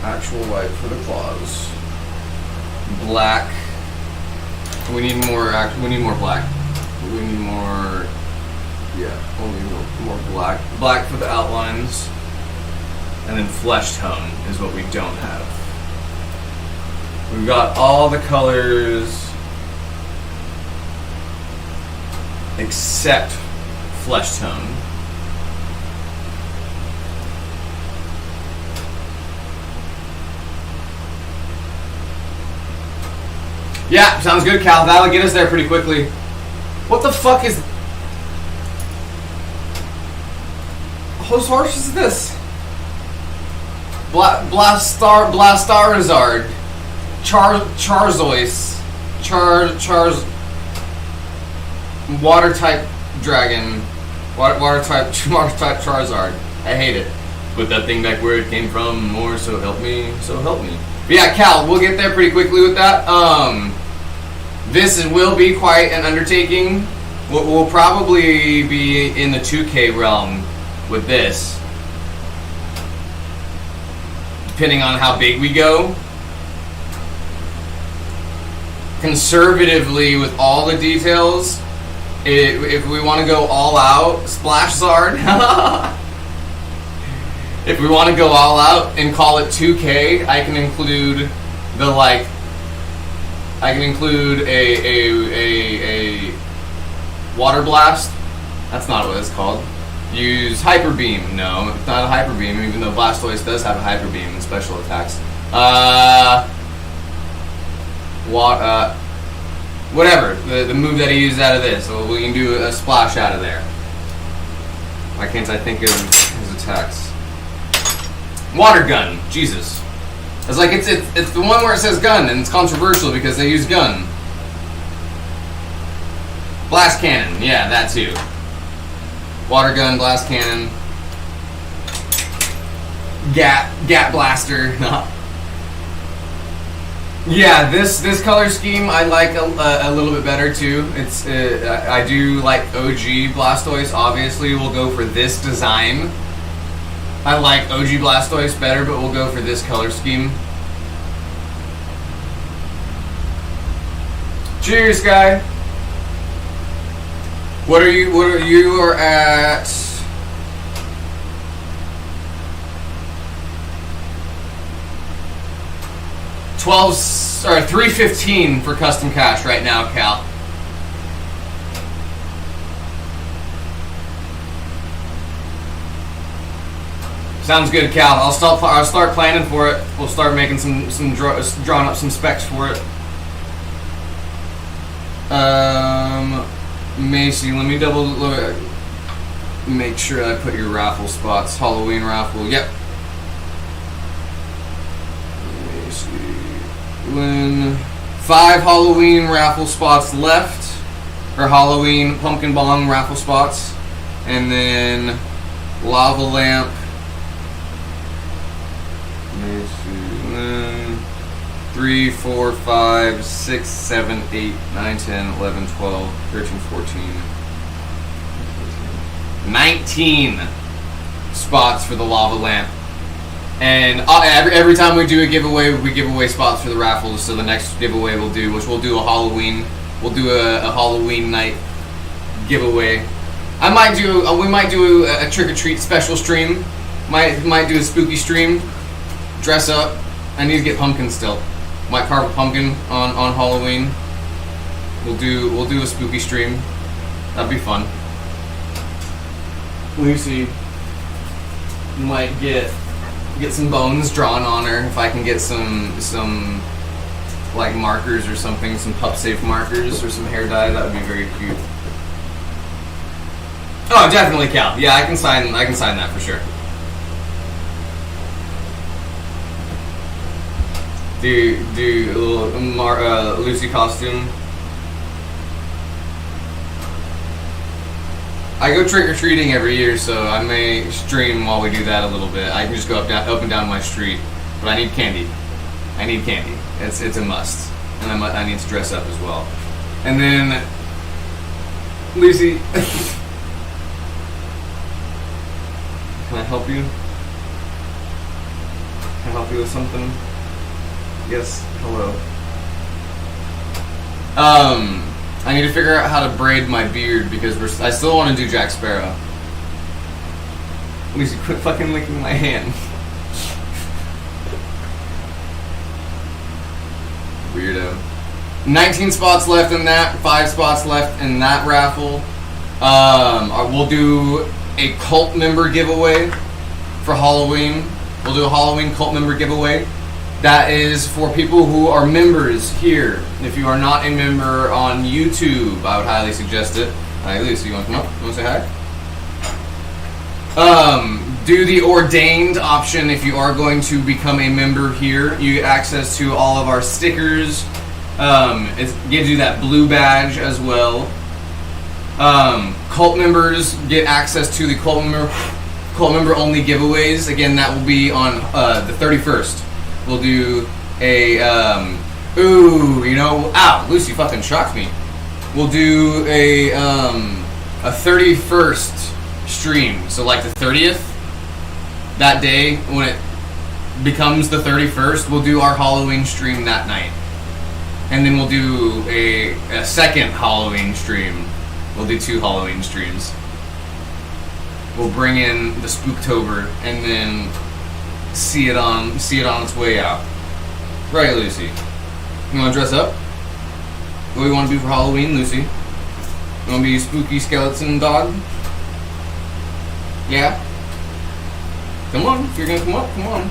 Actual white for the claws. Black. We need more. We need more black. We need more. Yeah, we'll need more black. Black for the outlines. And then flesh tone is what we don't have. We've got all the colors except flesh tone. Yeah, sounds good, Cal. That'll get us there pretty quickly. What the fuck is... Whose horse is this? Blastarizard. Charzois. Char's... Water type dragon. Water type Charizard. I hate it. Put that thing back where it came from, or so help me, so help me. But yeah, Cal, we'll get there pretty quickly with that. This will be quite an undertaking. We'll probably be in the 2K realm with this, depending on how big we go. Conservatively, with all the details, if we want to go all out, Splash Zard. If we want to go all out and call it 2K, I can include the I can include a water blast. That's not what it's called. Use hyper beam. No, it's not a hyper beam, even though Blastoise does have a hyper beam in special attacks. Whatever the move that he used out of this, so we can do a splash out of there. Why can't I think of his attacks? Water gun. Jesus. It's like it's the one where it says gun, and it's controversial because they use gun. Blast cannon. Yeah, that too. Water gun, blast cannon. Gat blaster. Yeah, this color scheme I like a little bit better too. It's I do like OG Blastoise. Obviously, we'll go for this design. I like OG Blastoise better, but we'll go for this color scheme. Cheers, guy. What are you are at 3:15 for custom cash right now, Cal. Sounds good, Cal. I'll start planning for it. We'll start making drawing up some specs for it. Macy, let me make sure I put your raffle spots. Halloween raffle. Yep. Macy, Lynn. 5 Halloween raffle spots left, or Halloween pumpkin bong raffle spots, and then lava lamp. 3, 4, 5, 6, 7, 8, 9, 10, 11, 12, 13, 14, 19 spots for the lava lamp. And every time we do a giveaway, we give away spots for the raffles. So the next giveaway we'll do, which we'll do a Halloween night giveaway. We might do a trick or treat special stream. Might do a spooky stream. Dress up. I need to get pumpkins still. Might carve a pumpkin on Halloween. We'll do a spooky stream. That'd be fun. Lucy might get some bones drawn on her if I can get some like markers or something, some pup safe markers or some hair dye. That would be very cute. Oh, definitely, Cal. Yeah, I can sign that for sure. Do a little Lucy costume. I go trick-or-treating every year, so I may stream while we do that a little bit. I can just go up and down my street, but I need candy. It's a must, and I need to dress up as well. And then Lucy, can I help you? Can I help you with something? Yes, hello. I need to figure out how to braid my beard because I still want to do Jack Sparrow. Lucy, quit fucking licking my hand. Weirdo. 19 spots left in that. 5 spots left in that raffle. We'll do a cult member giveaway for Halloween. We'll do a Halloween cult member giveaway. That is for people who are members here. If you are not a member on YouTube, I would highly suggest it. Hi, Lucy, you want to come up? You want to say hi? Do the ordained option if you are going to become a member here. You get access to all of our stickers. It gives you that blue badge as well. Cult members get access to the cult member only giveaways. Again, that will be on the 31st. We'll do a ow, Lucy fucking shocked me. We'll do a 31st stream. So like the 30th, that day when it becomes the 31st, we'll do our Halloween stream that night. And then we'll do a second Halloween stream. We'll do 2 Halloween streams. We'll bring in the Spooktober and then see it on its way out. Right, Lucy? You want to dress up? What do you want to do for Halloween, Lucy? You want to be a spooky skeleton dog? Yeah? Come on, if you're gonna come up, come on.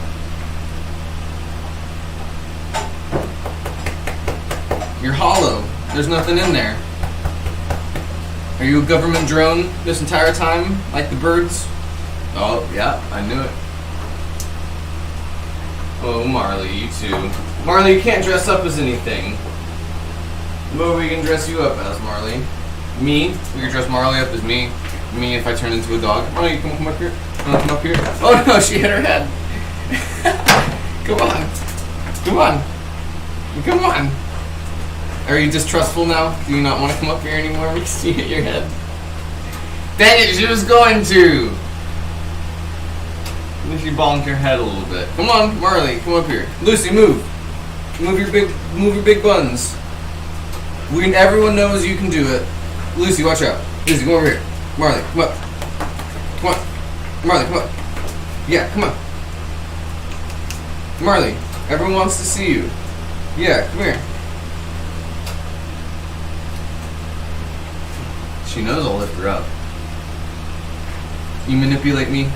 You're hollow. There's nothing in there. Are you a government drone this entire time, like the birds? Oh, yeah, I knew it. Oh, Marley, you too. Marley, you can't dress up as anything. What are we gonna dress you up as, Marley? Me? We could dress Marley up as me. Me if I turn into a dog. Marley, you come up here. Come up here. Oh no, she hit her head. Come on. Come on. Come on. Are you distrustful now? Do you not want to come up here anymore because you hit your head? Dang it, she was going to! If you bonked your head a little bit. Come on, Marley, come up here. Lucy, move. Move your big buns. Everyone knows you can do it. Lucy, watch out. Lucy, come over here. Marley, come up. Come on. Marley, come up. Yeah, come on. Marley, everyone wants to see you. Yeah, come here. She knows I'll lift her up. You manipulate me?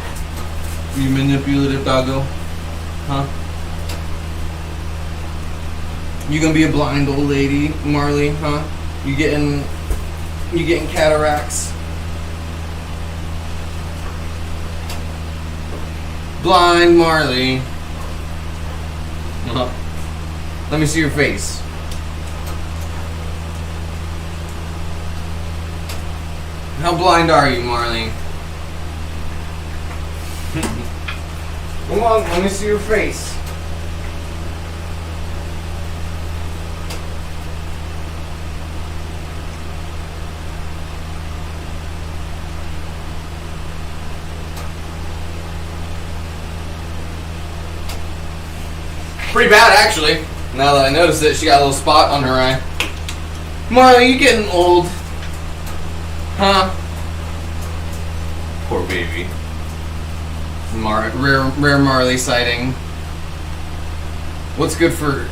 You manipulative doggo? Huh? You gonna be a blind old lady, Marley, huh? You getting cataracts? Blind Marley. Uh-huh. Let me see your face. How blind are you, Marley? Come on, let me see your face. Pretty bad, actually. Now that I notice it, she got a little spot on her eye. Marley, you getting old. Huh? Poor baby. Rare Marley sighting. What's good for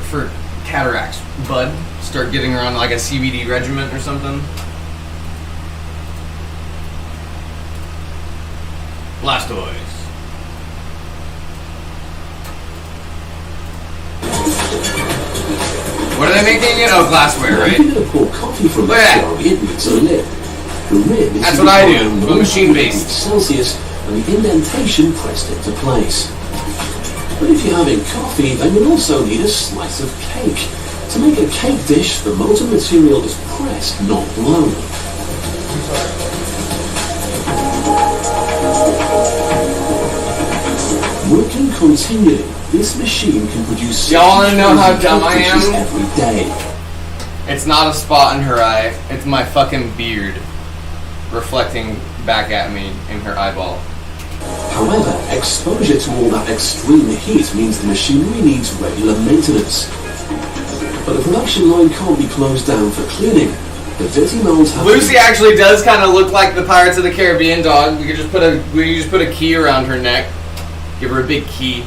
cataracts, bud? Start getting her on like a CBD regimen or something? Blastoise. What are they making it? Oh, glassware, right? You're going to pour coffee from the show, it needs a lid. The lid is That's what I do. Machine-based. Celsius, and the indentation pressed into place. But if you're having coffee, then you'll also need a slice of cake. To make a cake dish, the molten material is pressed, not blown. Working continually, this machine can produce. Y'all wanna know how dumb I am? Every day. It's not a spot in her eye. It's my fucking beard reflecting back at me in her eyeball. However, exposure to all that extreme heat means the machinery needs regular maintenance. But the production line can't be closed down for cleaning. The dirty molds have. Lucy actually does kind of look like the Pirates of the Caribbean dog. We could just put a key around her neck. Give her a big key.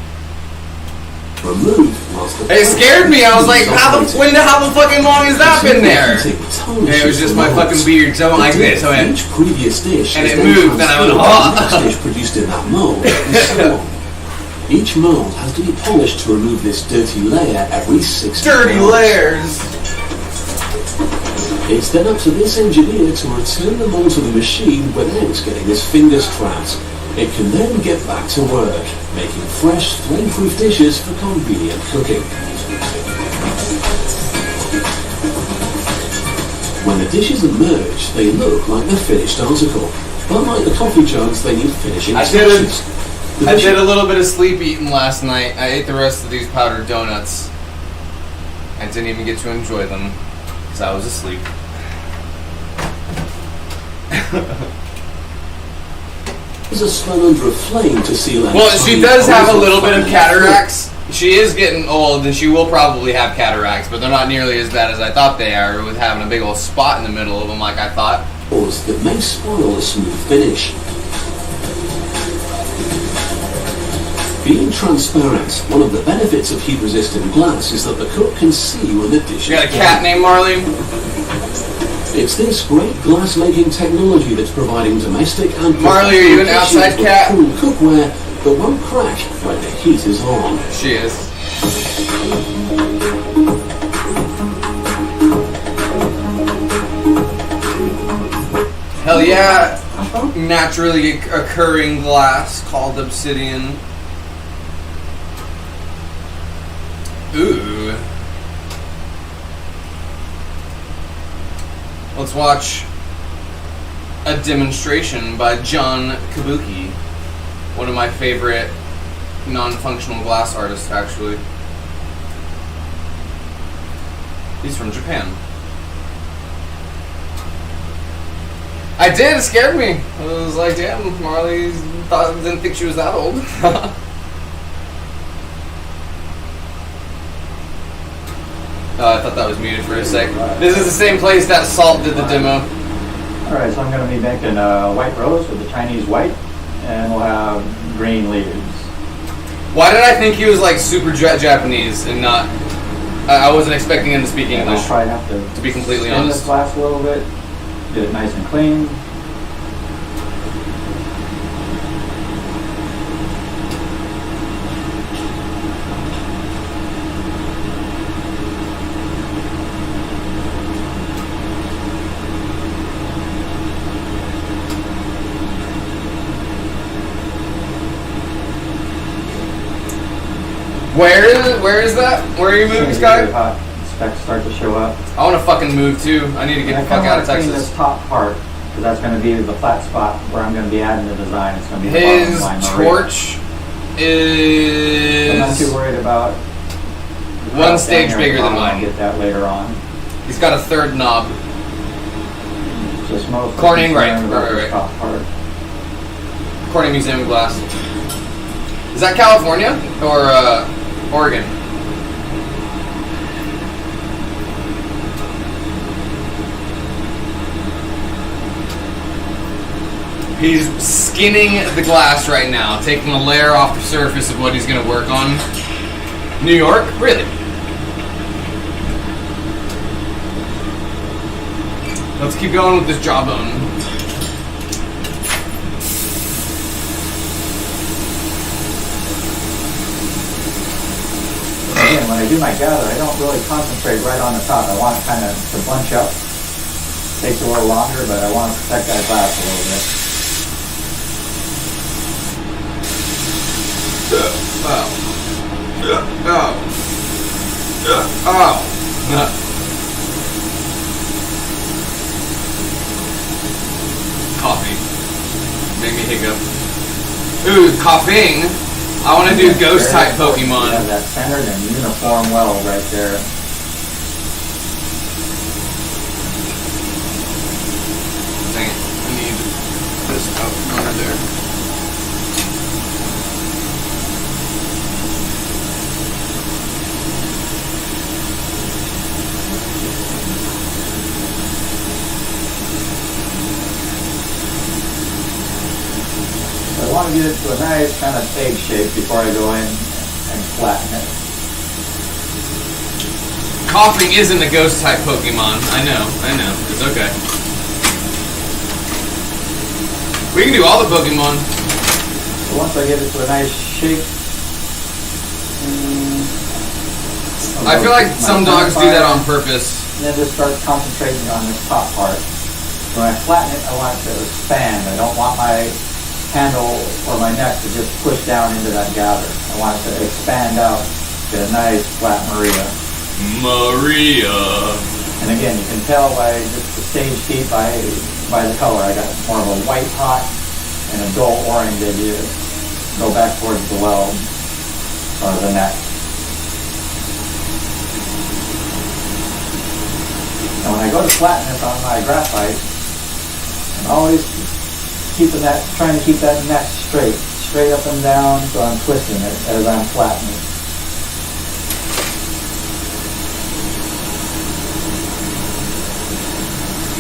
removed whilst the It scared me. I was like, how the fucking long has that been there? It was just my fucking beard. So I went like this. I went, each previous dish and is it then moved, and I went, transferred to the next dish produced in that mold, and so on. Each mold has to be polished to remove this dirty layer every 6 dirty hours. layers. It's then up to this engineer to return the mold to the machine without getting his fingers trapped. It can then get back to work, making fresh, flame-proof dishes for convenient cooking. When the dishes emerge, they look like the finished article. But like the coffee jugs, they need finishing touches. I did a little bit of sleep eating last night. I ate the rest of these powdered donuts. I didn't even get to enjoy them because I was asleep. Is a spun under a flame to seal out. Well, she does have a little bit of cataracts. She is getting old, and she will probably have cataracts, but they're not nearly as bad as I thought they are, with having a big old spot in the middle of them like I thought. That may spoil a smooth finish. Being transparent, one of the benefits of heat-resistant glass is that the cook can see when the dish You got a cat named Marley? It's this great glass-making technology that's providing domestic and Marley, are you an outside cat? Cool cookware that won't crack when the heat is on. She is. Hell yeah! Naturally occurring glass called obsidian. Ooh. Let's watch a demonstration by John Kabuki, one of my favorite non-functional glass artists, actually. He's from Japan. I did, it scared me. I was like, damn, Marley didn't think she was that old. I thought that was muted for a sec. This is the same place that Salt did the demo. Alright, so I'm going to be making a white rose with the Chinese white, and we'll have green leaves. Why did I think he was like super Japanese and not... I wasn't expecting him to speak English, I'll probably have to be completely spin honest. this glass a little bit, get it nice and clean. Where is that? Where are you moving, Sky? Specks start to show up. I want to fucking move too. I need to get the fuck out of Clean Texas. this top part, because that's going to be the flat spot where I'm going to be adding the design. It's going to be the His bottom line torch is... I'm not too worried about one stage bigger than I'll mine. get that later on. He's got a third knob. Just most Corning, right. Top part. Corning Museum of Glass. Is that California or Oregon? He's skinning the glass right now, taking a layer off the surface of what he's going to work on. New York? Really? Let's keep going with this jawbone. Again, when I do my gather, I don't really concentrate right on the top. I want it kind of to bunch up. Takes a little longer, but I want to protect that glass a little bit. Coffee. Made me hiccup. Ooh, coughing. I want to do ghost type Pokemon. You have that centered and uniform well right there. Dang it. I need this up under there. I want to get it to a nice kind of egg shape before I go in and flatten it. coughing isn't a ghost type Pokemon. I know. It's okay. We can do all the Pokemon. So once I get it to a nice shape, I feel like some dogs do that on purpose. And then just start concentrating on this top part. When I flatten it, I want it to expand. I don't want my handle or my neck to just push down into that gather. I want it to expand out, get a nice flat Maria. And again, you can tell by just the stage heat by the color. I got more of a white hot and a dull orange as you go back towards the weld or the neck. And when I go to flatten this on my graphite, I'm always trying to keep that neck straight up and down, so I'm twisting it as I'm flattening.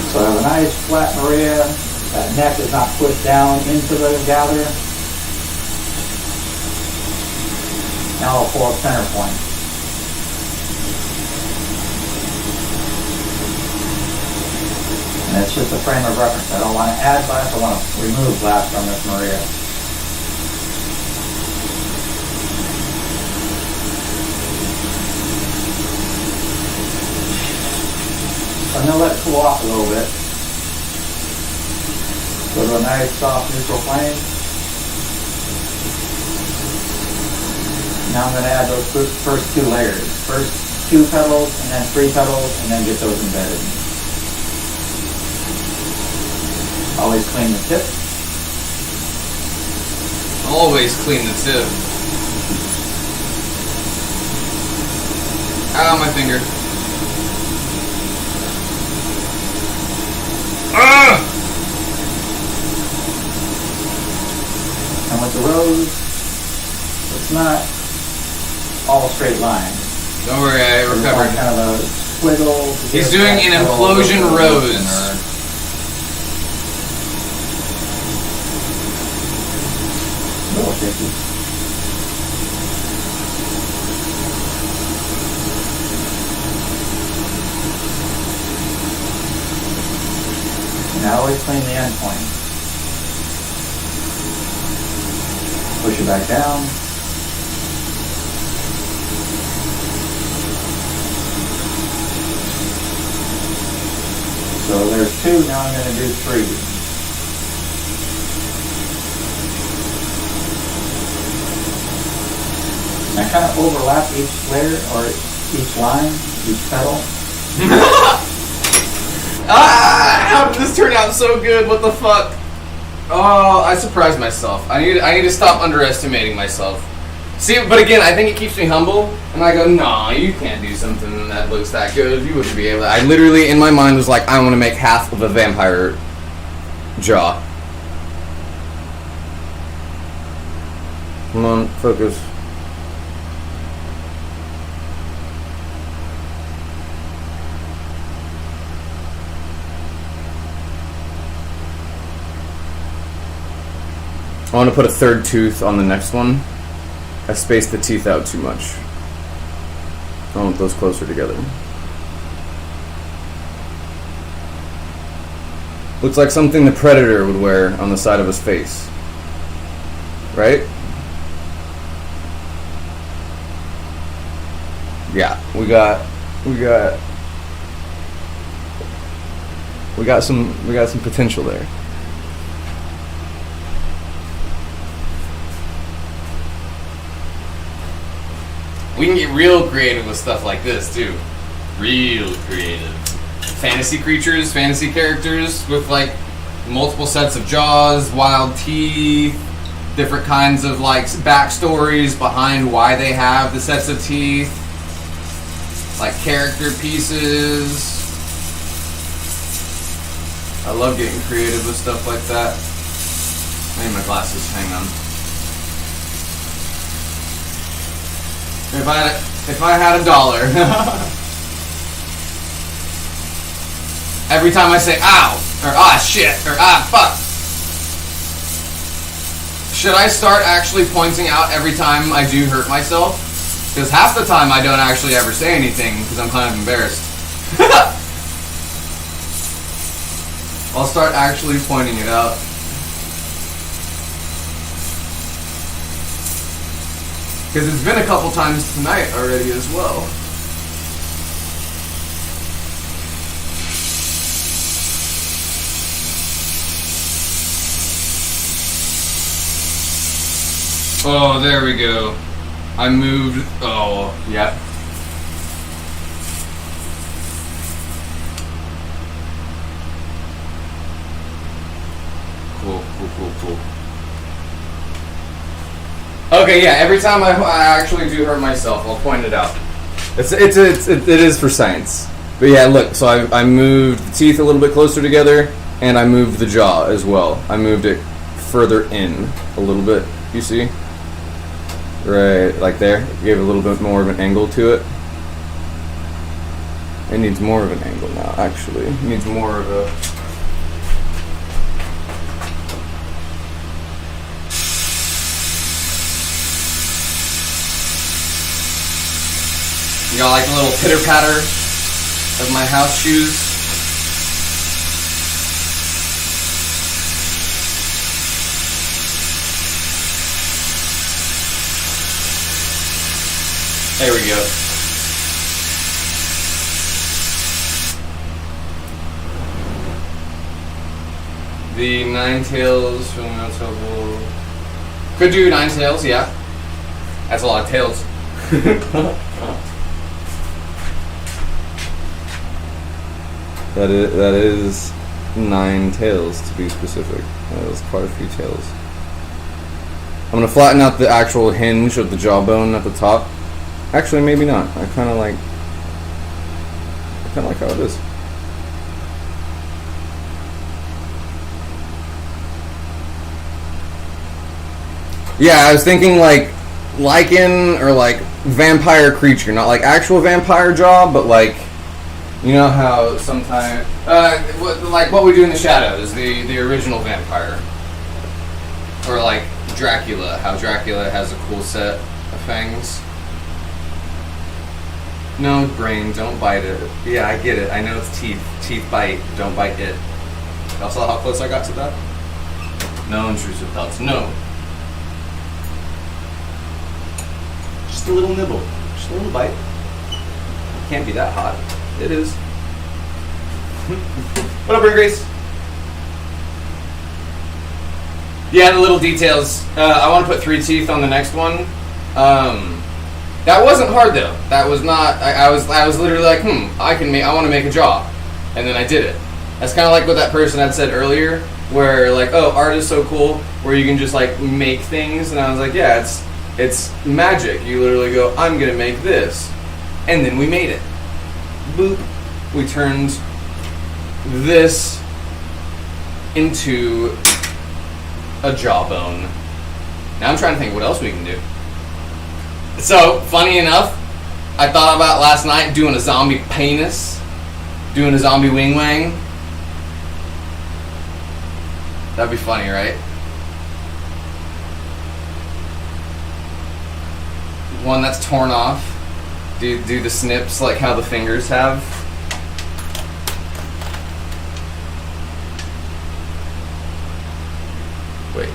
So I have a nice flat Maria. That neck is not pushed down into the gather. Now I'll pull a center point. And it's just a frame of reference. I don't want to add glass, I want to remove glass from this Maria. So I'm going to let it cool off a little bit. Go to a nice soft neutral flame. Now I'm going to add those first two layers. First 2 petals and then 3 petals and then get those embedded. Always clean the tip. Always clean the tip. Ow, my finger. Ah! And with the rose, it's not all straight lines. Don't worry, I recovered. Kind of a squiggle. He's doing an implosion rose. Little shaky. Now always clean the end point. Push it back down. So there's 2, now I'm going to do 3. I kind of overlap each layer or each line, each petal. How did this turn out so good? What the fuck? Oh, I surprised myself. I need to stop underestimating myself. See, but again, I think it keeps me humble, and I go, nah, you can't do something that looks that good. You wouldn't be able to. I literally, in my mind, was like, I want to make half of a vampire jaw. Come on, focus. I want to put a 3rd tooth on the next one. I spaced the teeth out too much. I want those closer together. Looks like something the Predator would wear on the side of his face. Right? Yeah, we got some potential there. We can get real creative with stuff like this, too. Real creative. Fantasy creatures, fantasy characters with, like, multiple sets of jaws, wild teeth, different kinds of, like, backstories behind why they have the sets of teeth. Like, character pieces. I love getting creative with stuff like that. I need my glasses, hang on. If I had $1, every time I say ow, or ah shit, or ah fuck, should I start actually pointing out every time I do hurt myself? Because half the time I don't actually ever say anything because I'm kind of embarrassed. I'll start actually pointing it out. Because it's been a couple times tonight already as well. Oh, there we go. I moved. Oh, yeah. Cool. Okay, yeah. Every time I actually do hurt myself, I'll point it out. It is for science. But yeah, look. So I moved the teeth a little bit closer together, and I moved the jaw as well. I moved it further in a little bit. You see? Right, like there. Gave a little bit more of an angle to it. It needs more of an angle now, actually. It needs more of a... You got like a little pitter-patter of my house shoes. There we go. The 9 tails from the table. Could do 9 tails, yeah. That's a lot of tails. That is 9 tails to be specific. That was quite a few tails. I'm gonna flatten out the actual hinge of the jawbone at the top. Actually, maybe not. I kind of like how it is. Yeah, I was thinking like lichen or like vampire creature, not like actual vampire jaw, but like, you know how sometimes like what we do in the shadows, the original vampire, or like Dracula, how Dracula has a cool set of fangs. No, brain, don't bite it. Yeah, I get it. I know it's teeth. Teeth bite. Don't bite it. Y'all saw how close I got to that? No intrusive thoughts. No. Just a little nibble. Just a little bite. Can't be that hot. It is. What up, Grace? Yeah, the little details. I want to put 3 teeth on the next one. That wasn't hard though. That was not. I was literally like, I want to make a jaw, and then I did it. That's kind of like what that person had said earlier, where like, oh, art is so cool, where you can just like make things, and I was like, yeah, it's magic. You literally go, I'm gonna make this, and then we made it. Boop. We turned this into a jawbone. Now I'm trying to think what else we can do. So, funny enough, I thought about last night doing a zombie penis, doing a zombie wing wang. That'd be funny, right? One that's torn off. Do the snips like how the fingers have. Wait.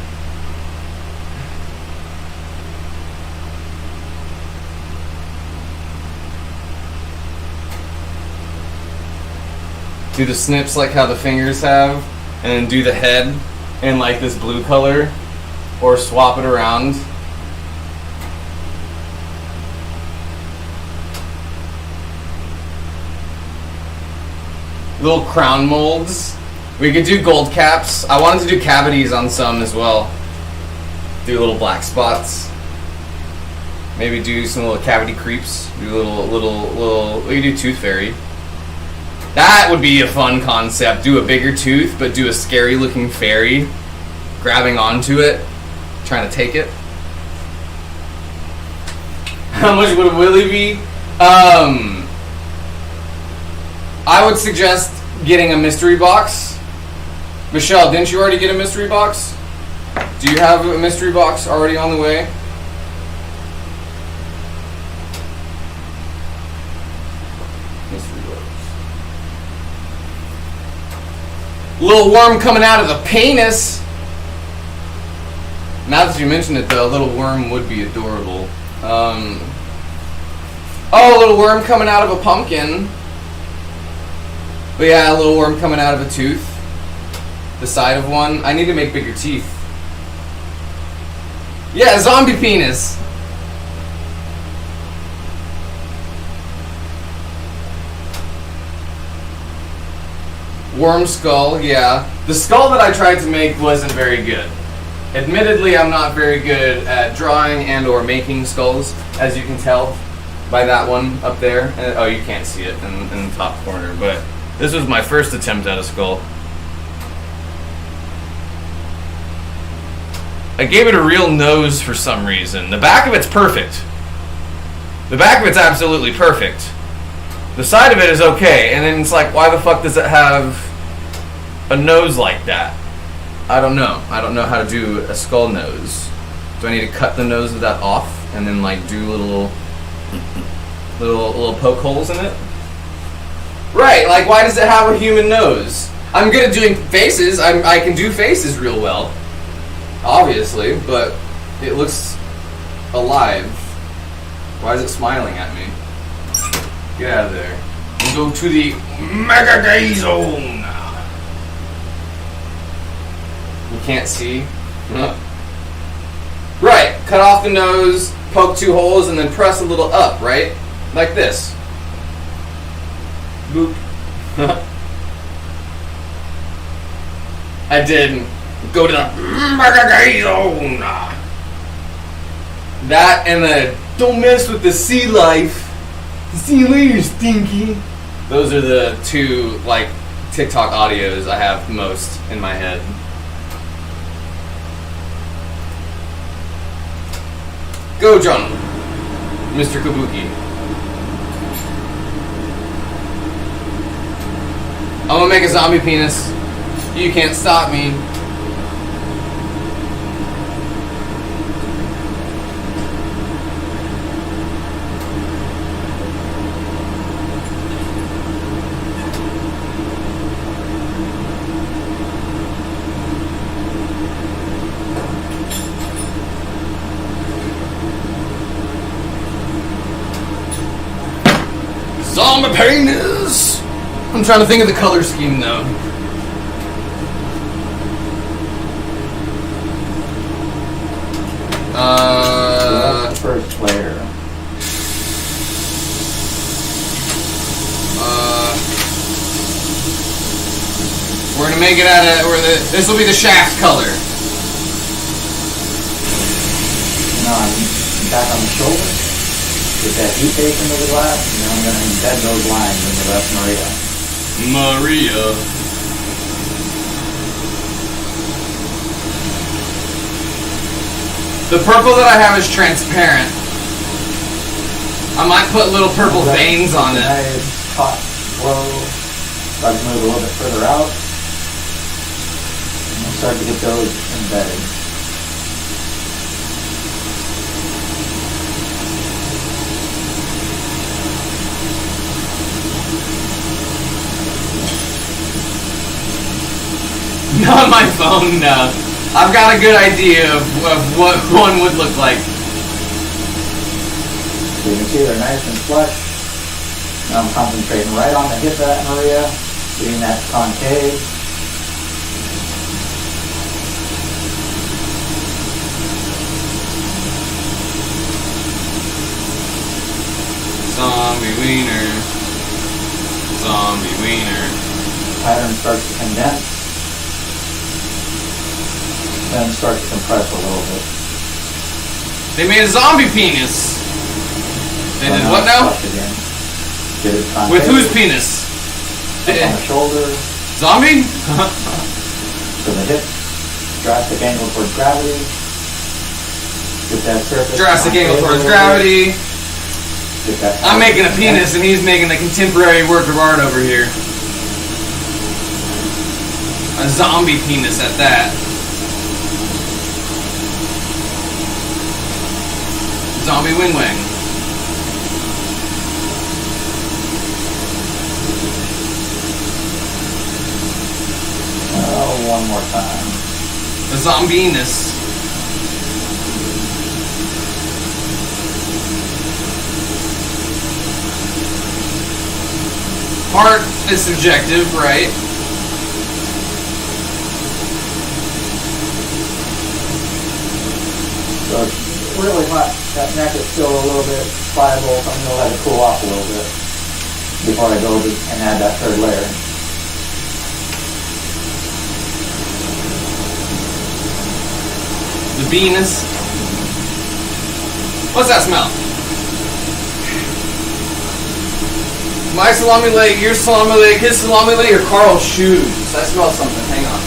Do the snips like how the fingers have, and then do the head in like this blue color, or swap it around. Little crown molds. We could do gold caps. I wanted to do cavities on some as well. Do little black spots. Maybe do some little cavity creeps. Do little. We could do tooth fairy. That would be a fun concept. Do a bigger tooth, but do a scary looking fairy grabbing onto it, trying to take it. How much would a Willy be? I would suggest getting a mystery box. Michelle, didn't you already get a mystery box? Do you have a mystery box already on the way? Little worm coming out of the penis. Now that you mention it, though, a little worm would be adorable. Oh, a little worm coming out of a pumpkin. But yeah, a little worm coming out of a tooth. The side of one. I need to make bigger teeth. Yeah, zombie penis. Worm skull, yeah. The skull that I tried to make wasn't very good. Admittedly, I'm not very good at drawing and or making skulls, as you can tell by that one up there. Oh, you can't see it in the top corner, but this was my first attempt at a skull. I gave it a real nose for some reason. The back of it's perfect. The back of it's absolutely perfect. The side of it is okay, and then it's like, why the fuck does it have a nose like that? I don't know. I don't know how to do a skull nose. Do I need to cut the nose of that off and then like do little poke holes in it? Right, like why does it have a human nose? I'm good at doing faces. I can do faces real well. Obviously, but it looks alive. Why is it smiling at me? Get out of there. And go to the Mega Gay Zone. You can't see? Right, cut off the nose, poke 2 holes, and then press a little up, right? Like this. Boop. I did go to the Mega Gay Zone. That and the don't mess with the sea life. See you later, Stinky. Those are the 2 like TikTok audios I have most in my head. Go, John, Mr. Kabuki. I'm gonna make a zombie penis. You can't stop me. Zombie penis! I'm trying to think of the color scheme though. That's the first layer. We're gonna make it out of this will be the shaft color. Now I'm back on the shoulder. Get that heat bake into the glass, and then I'm going to embed those lines in the rest Maria. Maria. The purple that I have is transparent. I might put little purple veins on it. Nice, hot, slow. Start to move a little bit further out. And we'll start to get those embedded. Not my phone, no. I've got a good idea of what one would look like. So you can see they're nice and flush. Now I'm concentrating right on the hip of that Maria, getting that concave. Zombie wiener. Zombie wiener. Pattern starts to condense. Then start to compress a little bit. They made a zombie penis. They did what now? With whose penis? Up on the shoulder. Zombie? To the hip. Drastic angle towards gravity. Get that surface. Drastic angle towards gravity. Get that. I'm making a penis and he's making a contemporary work of art over here. A zombie penis at that. Zombie wing wang. One more time. The zombiness. Art is subjective, right? So it's really hot. That neck is still a little bit pliable, so I'm going to let it cool off a little bit before I go and add that third layer. The Venus. What's that smell? My salami leg, your salami leg, his salami leg, or Carl's shoes? I smell something. Hang on.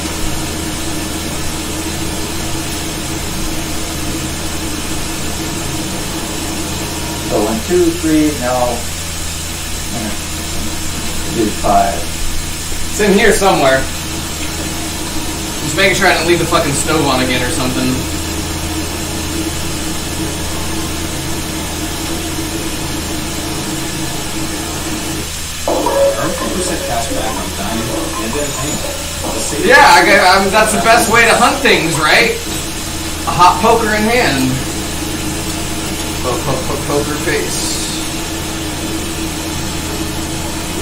So 1, 2, 3, now do 5. It's in here somewhere. Just making sure I didn't leave the fucking stove on again or something. Yeah, that's the best way to hunt things, right? A hot poker in hand. Poker face.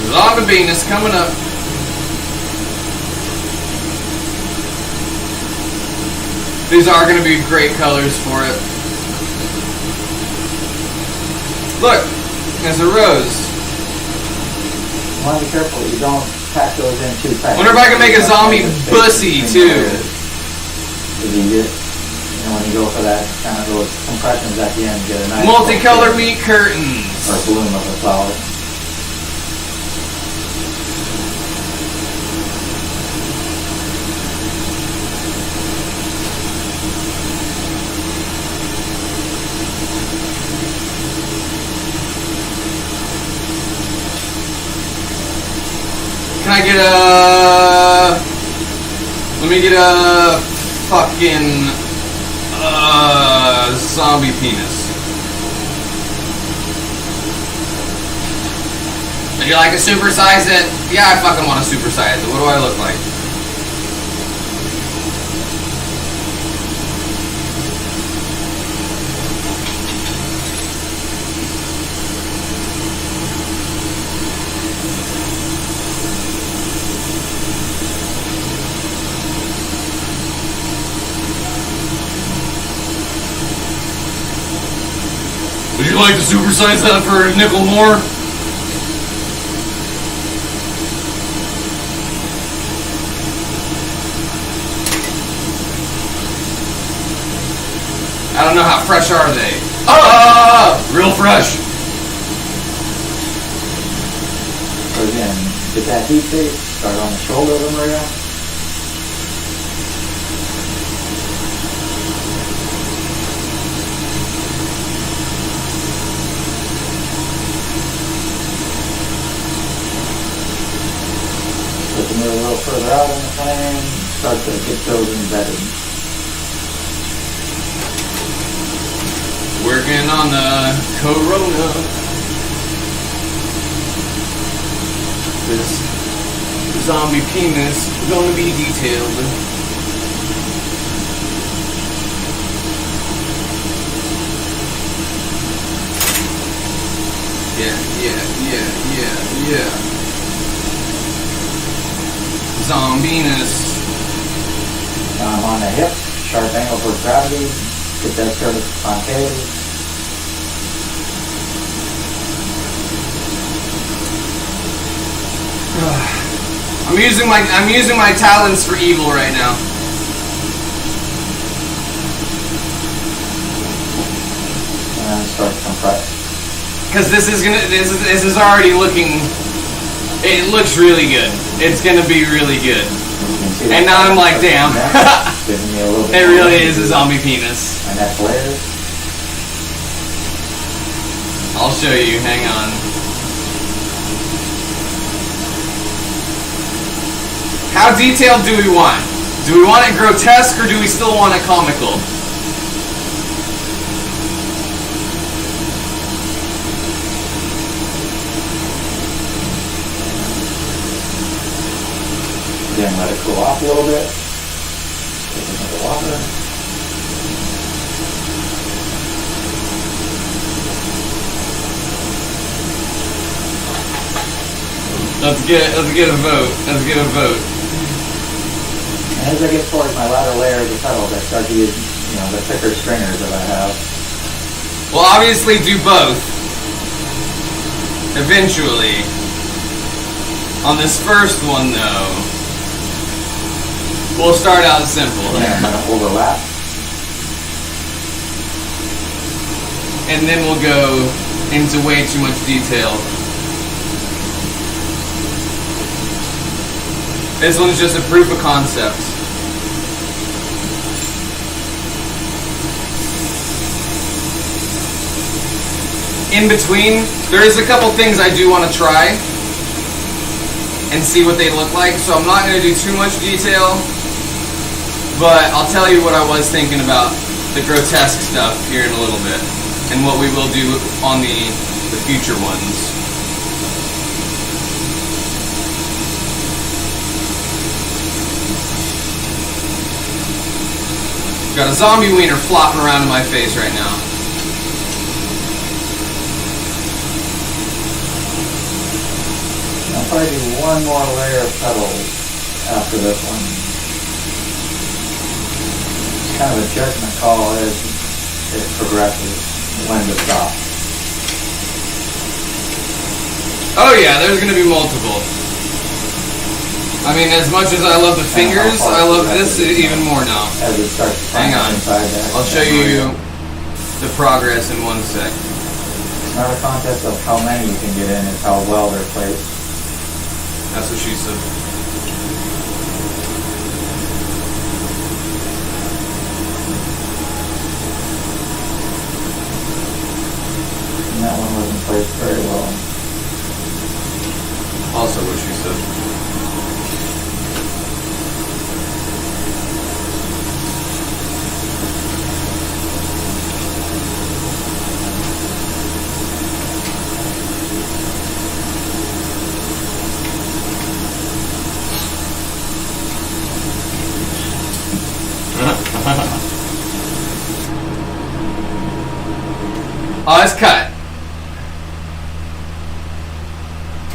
Zombie Venus coming up. These are going to be great colors for it. Look, there's a rose. You want to be careful you don't pack those in too tight. Wonder if I can make a zombie bussy too. When you go for that kind of those compressions at the end, you get a nice multicolor meat curtains. Or bloom of a flower. Can I get a... Let me get a fucking zombie penis. Would you like to supersize it? Yeah, I fucking want to supersize it. What do I look like? Would you like to supersize that for a nickel more? I don't know, how fresh are they? Real fresh. So again, get that heat base, start on the shoulder of them right. Move a little further out in the flame, start to get those embedded. Working on the Corona. This zombie penis gonna be detailed. Yeah. Zombiness. Now I'm on the hip, sharp angle towards gravity, get that sort of concave. I'm using my talents for evil right now. And start to compress. Because this is already looking. It looks really good. It's gonna be really good. And now I'm like, damn. It really is a zombie penis. And that's layers. I'll show you. Hang on. How detailed do we want? Do we want it grotesque or do we still want it comical? Again, let it cool off a little bit. Take another water. Let's get a vote. Let's get a vote. And as I get towards my latter layers of petals, I start to use, the thicker stringers that I have. We'll obviously do both. Eventually. On this first one, though, we'll start out simple. Yeah, I'm gonna overlap. And then we'll go into way too much detail. This one's just a proof of concept. In between, there is a couple things I do want to try and see what they look like, so I'm not going to do too much detail, but I'll tell you what I was thinking about the grotesque stuff here in a little bit, and what we will do on the future ones. Got a zombie wiener flopping around in my face right now. I'll probably do one more layer of petals after this one. It's kind of a judgment call as it progresses, when to stop. Oh yeah, there's going to be multiple. I mean, as much as I love the fingers, I love this even more now. As it starts to hang on, inside that. I'll show you the progress in 1 sec. It's not a contest of how many you can get in, it's how well they're placed. That's what she said. And that one wasn't placed very well. Also what she said. Oh, it's cut.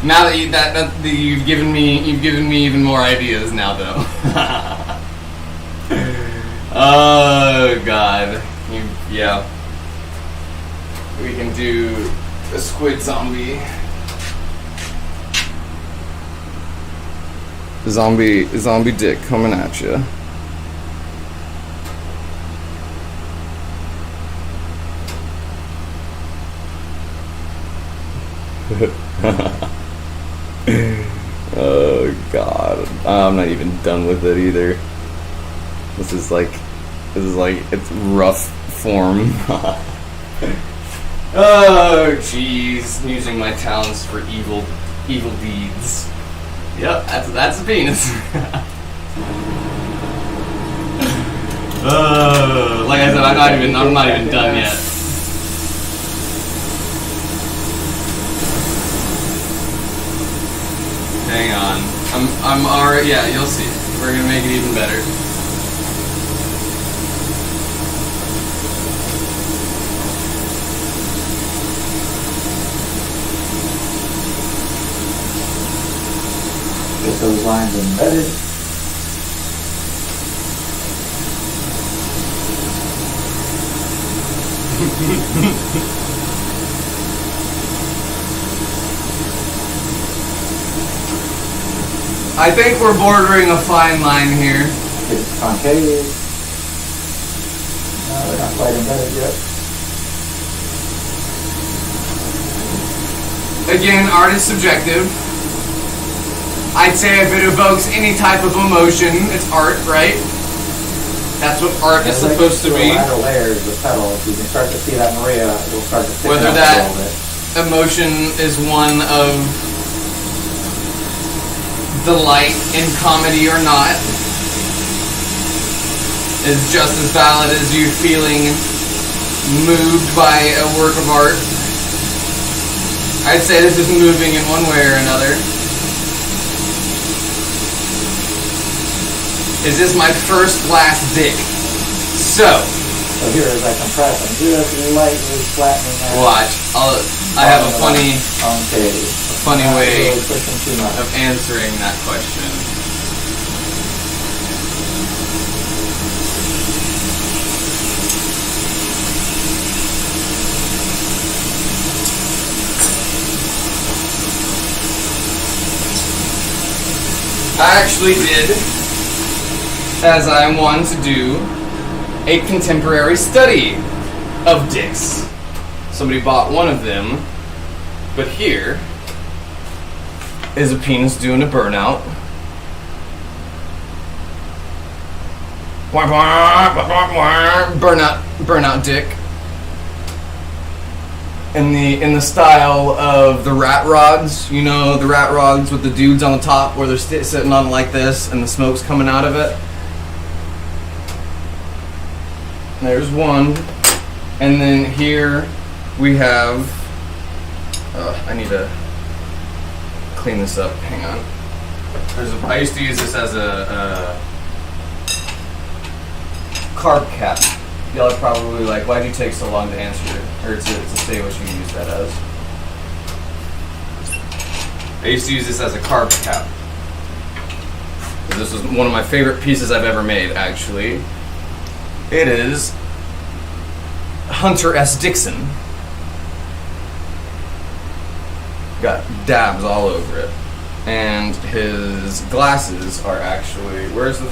Now that you've given me even more ideas now, though. Oh God, yeah. We can do a squid zombie. Zombie dick coming at you. Oh God, I'm not even done with it either. This is like it's rough form. Oh jeez, using my talents for evil deeds. Yep, that's a penis. Like I said, I'm not even done yet. Hang on. I'm already, yeah, you'll see. We're gonna make it even better. Get those lines embedded. I think we're bordering a fine line here. It's concave. No, they're not quite embedded yet. Again, art is subjective. I'd say if it evokes any type of emotion, it's art, right? That's what art is supposed to be. Latter layers of petals, you can start to see that Maria will start to thicken whether up that a little bit. Emotion is one of delight in comedy or not, is just as valid as you feeling moved by a work of art. I'd say this is moving in one way or another. is this my first glass dick. So here, as I compress, I'm just lightly flattening that. watch. I have a funny way really pushing too much. of answering that question. I actually did, as I am one to do, a contemporary study of dicks. Somebody bought one of them, but here is a penis doing a burnout. Burnout dick. In the style of the rat rods, you know, the rat rods with the dudes on the top where they're sitting on like this and the smoke's coming out of it. There's one. And then here we have, I need to clean this up, hang on. I used to use this as a carb cap. Y'all are probably like, why'd you take so long to answer or to say what you use that as? I used to use this as a carb cap. This is one of my favorite pieces I've ever made, actually. It is Hunter S. Dixon. Got dabs all over it. And his glasses are actually, where's the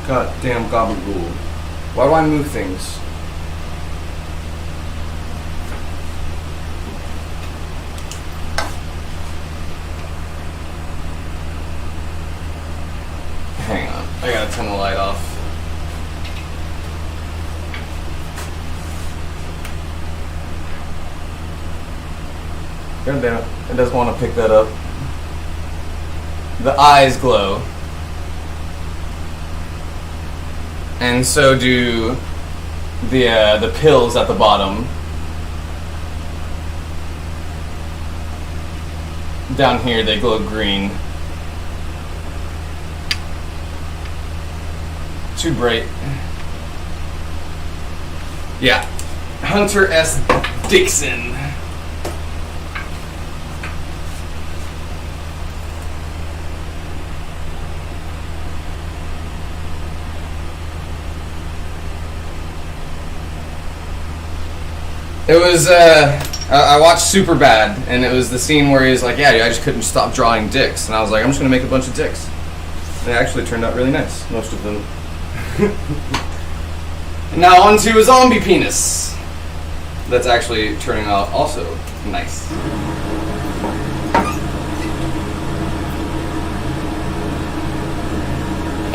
goddamn gabagool? Why do I move things? Hang on, I gotta turn the light off. God damn it, it doesn't want to pick that up. The eyes glow. And so do the pills at the bottom. Down here they glow green. Too bright. Yeah. Hunter S. Dixon. It was, I watched Superbad, and it was the scene where he's like, yeah, I just couldn't stop drawing dicks. And I was like, I'm just going to make a bunch of dicks. And it actually turned out really nice, most of them. Now on to a zombie penis. That's actually turning out also nice.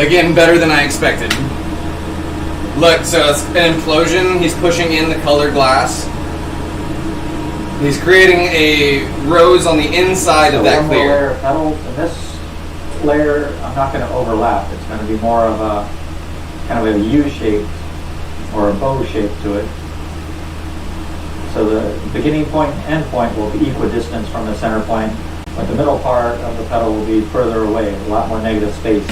Again, better than I expected. Look, so it's an implosion. He's pushing in the colored glass. He's creating a rose on the inside of that clear. Layer of petals, and this layer I'm not going to overlap. It's going to be more of a kind of a U shape or a bow shape to it. So the beginning point and end point will be equidistant from the center point, but the middle part of the petal will be further away, a lot more negative space.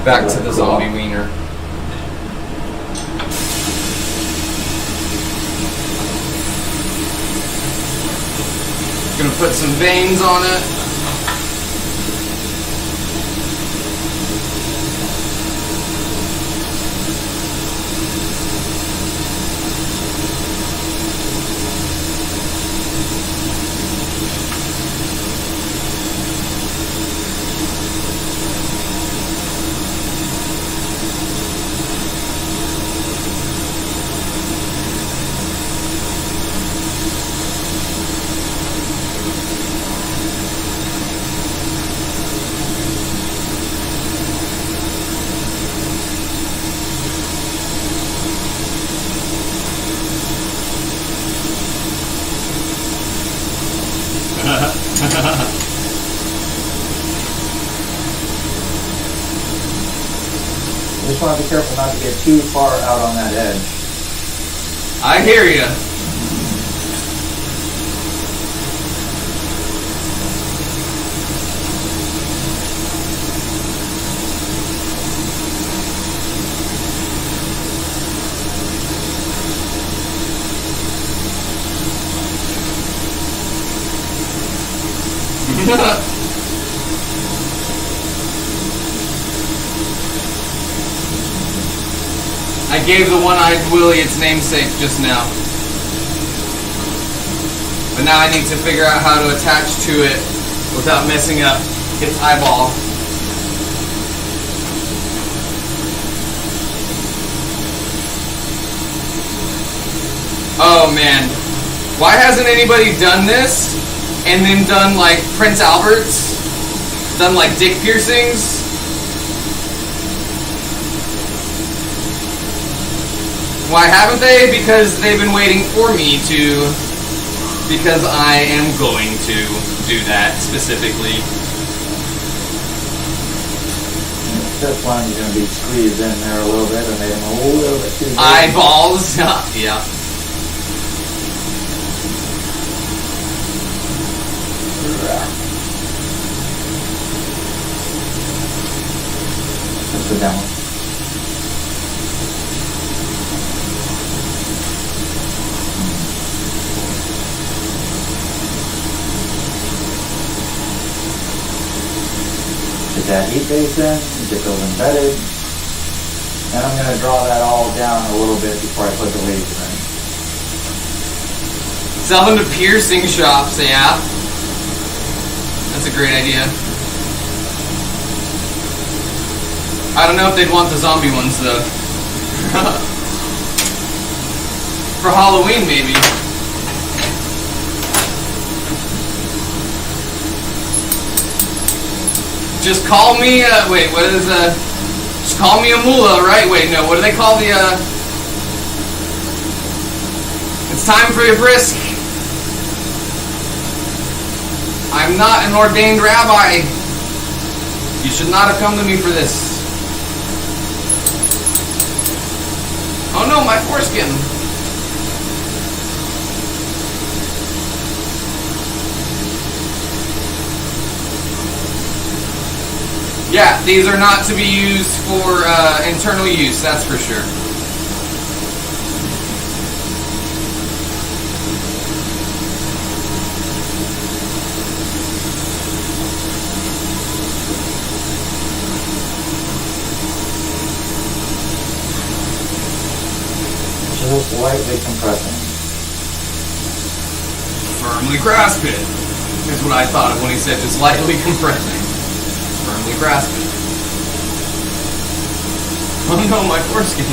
Back to the zombie wiener. Gonna put some veins on it. Just want to be careful not to get too far out on that edge. I hear you. I gave the one-eyed Willy its namesake just now. But now I need to figure out how to attach to it without messing up its eyeball. Oh man. Why hasn't anybody done this and then done like Prince Albert's? Done like dick piercings? Why haven't they? Because they've been waiting for me to. Because I am going to do that specifically. This one's going to be squeezed in there a little bit and made them a little bit too big. Eyeballs? Yeah. That's the demo. Get that heat base in, get those embedded. And I'm going to draw that all down a little bit before I put the laser in. Sell them to piercing shops, yeah. That's a great idea. I don't know if they'd want the zombie ones though. For Halloween maybe. Just call me, wait, what is, just call me a mullah, right? Wait, no, what do they call the, it's time for your brisk. I'm not an ordained rabbi. You should not have come to me for this. Oh no, my foreskin. Yeah, these are not to be used for internal use, that's for sure. Just lightly compressing. Firmly grasp it, is what I thought of when he said just lightly compressing. Firmly grasp it. Oh no, my foreskin.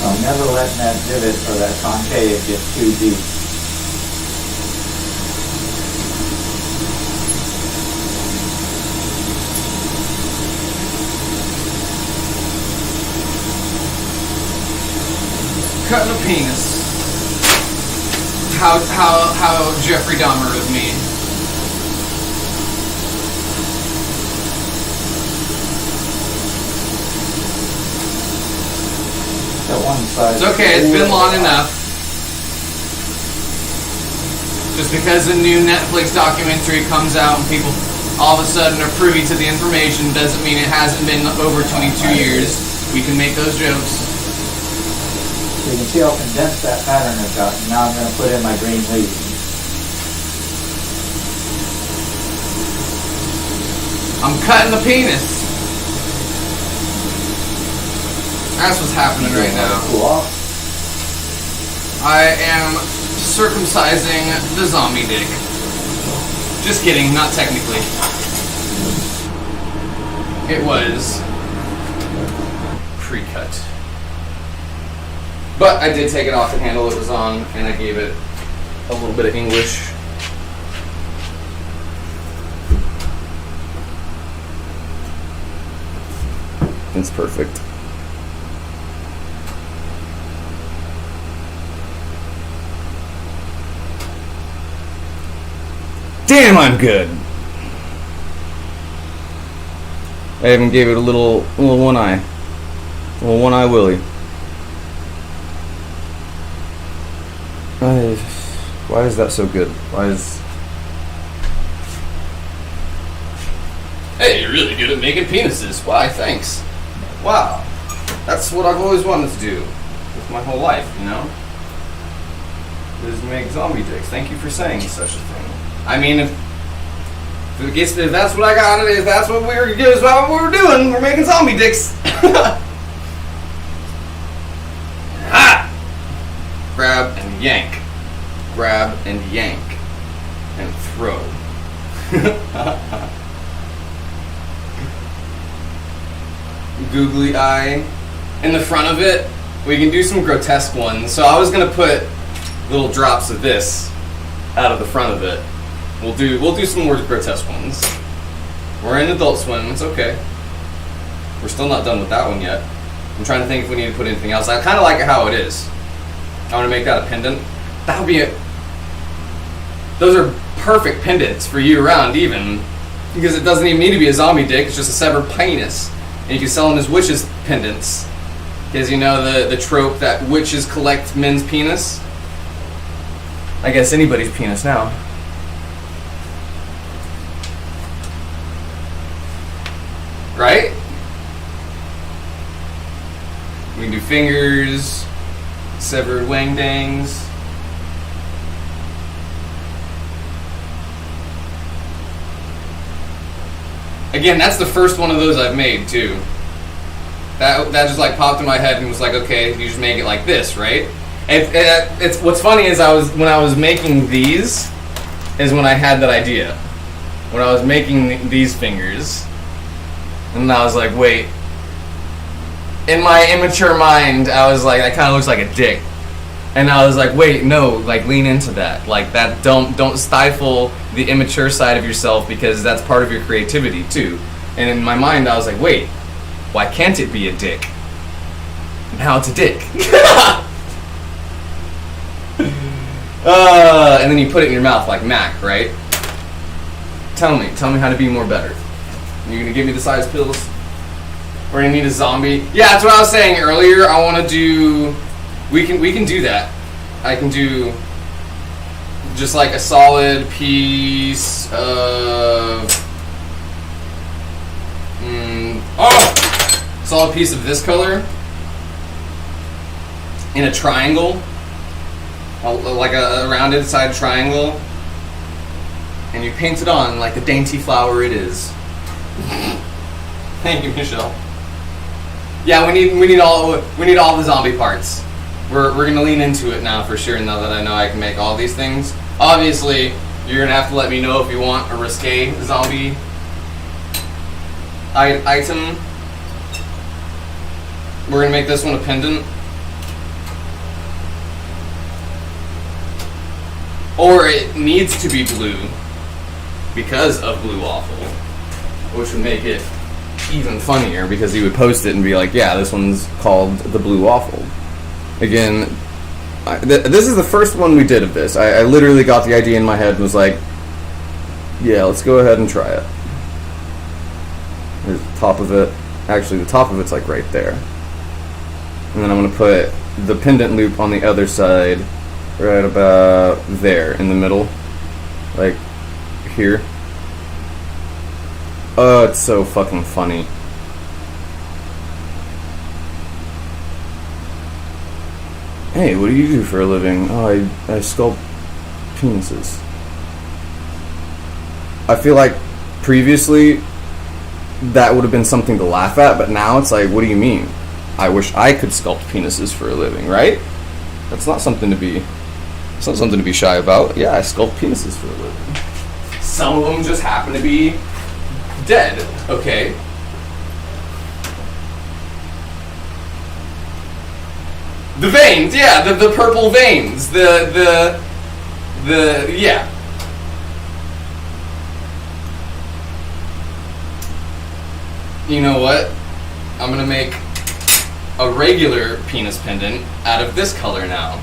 I'm never letting that divot or that concave get too deep. Cutting a penis. How Jeffrey Dahmer of me. One side. It's okay, it's been long enough. Just because a new Netflix documentary comes out and people all of a sudden are privy to the information doesn't mean it hasn't been over 22 years. We can make those jokes. So you can see how condensed that pattern has gotten. Now I'm going to put in my green leaf. I'm cutting the penis. That's what's happening right now. I am circumcising the zombie dick. Just kidding, not technically. It was pre-cut. But I did take it off the handle it was on, and I gave it a little bit of English. It's perfect. Damn, I'm good. I even gave it a little one eye. Little one eye Willie. Why is that so good? Hey, you're really good at making penises. Why, thanks. Wow. That's what I've always wanted to do with my whole life, you know? Is make zombie dicks. Thank you for saying such a thing. I mean, if that's what I got, if that's what we were doing, we're making zombie dicks. Ah! Grab and yank. Grab and yank. And throw. Googly eye. In the front of it, we can do some grotesque ones. So I was gonna put little drops of this out of the front of it. We'll do some more grotesque ones. We're in Adult Swim, it's okay. We're still not done with that one yet. I'm trying to think if we need to put anything else. I kind of like it how it is. I want to make that a pendant. That would be it. Those are perfect pendants for year-round even, because it doesn't even need to be a zombie dick, it's just a severed penis. And you can sell them as witches pendants. Because you know the trope that witches collect men's penis? I guess anybody's penis now. Right? We can do fingers, severed wang dangs. Again, that's the first one of those I've made too. That just like popped in my head and was like, okay, you just make it like this, right? It's what's funny is when I was making these is when I had that idea. When I was making these fingers, and I was like, wait. In my immature mind, I was like, that kind of looks like a dick. And I was like, wait, no, like lean into that. Like that, don't stifle the immature side of yourself, because that's part of your creativity too. And in my mind, I was like, wait, why can't it be a dick? Now it's a dick. And then you put it in your mouth like Mac, right? Tell me how to be more better. You gonna give me the size pills? We're gonna need a zombie. Yeah, that's what I was saying earlier. I want to do. We can do that. I can do just like a solid piece of. Solid piece of this color in a triangle, like a rounded side triangle, and you paint it on like the dainty flower it is. Thank you, Michelle. Yeah, we need all the zombie parts. We're gonna lean into it now for sure. Now that I know I can make all these things, obviously you're gonna have to let me know if you want a risque zombie item. We're gonna make this one a pendant, or it needs to be blue because of Blue Waffle, which would make it even funnier because he would post it and be like, yeah, this one's called the Blue Waffle. Again, this is the first one we did of this. I literally got the idea in my head and was like, yeah, let's go ahead and try it. There's the top of it. Actually, the top of it's like right there. And then I'm going to put the pendant loop on the other side right about there in the middle. Like here. Oh, it's so fucking funny. Hey, what do you do for a living? Oh, I sculpt penises. I feel like previously that would have been something to laugh at, but now it's like, what do you mean? I wish I could sculpt penises for a living, right? That's not something to be. It's not something to be shy about. Yeah, I sculpt penises for a living. Some of them just happen to be dead. Okay. The veins, yeah, the purple veins, the yeah. You know what? I'm gonna make a regular penis pendant out of this color now.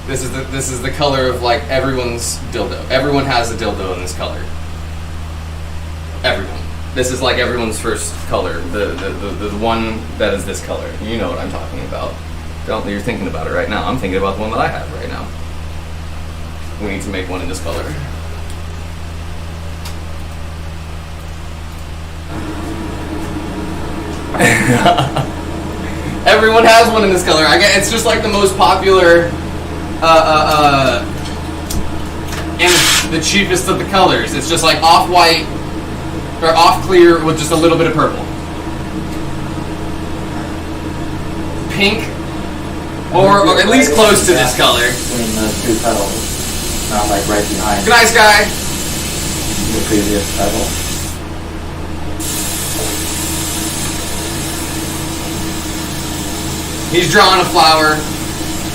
This is the color of like everyone's dildo. Everyone has a dildo in this color. Everyone. This is like everyone's first color. The one that is this color. You know what I'm talking about. You're thinking about it right now. I'm thinking about the one that I have right now. We need to make one in this color. Everyone has one in this color. It's just like the most popular and the cheapest of the colors. It's just like off-white or off-clear with just a little bit of purple. Pink, or at least close to this color. Between the two petals, not like right behind. Good night, Sky. The previous petal. He's drawing a flower.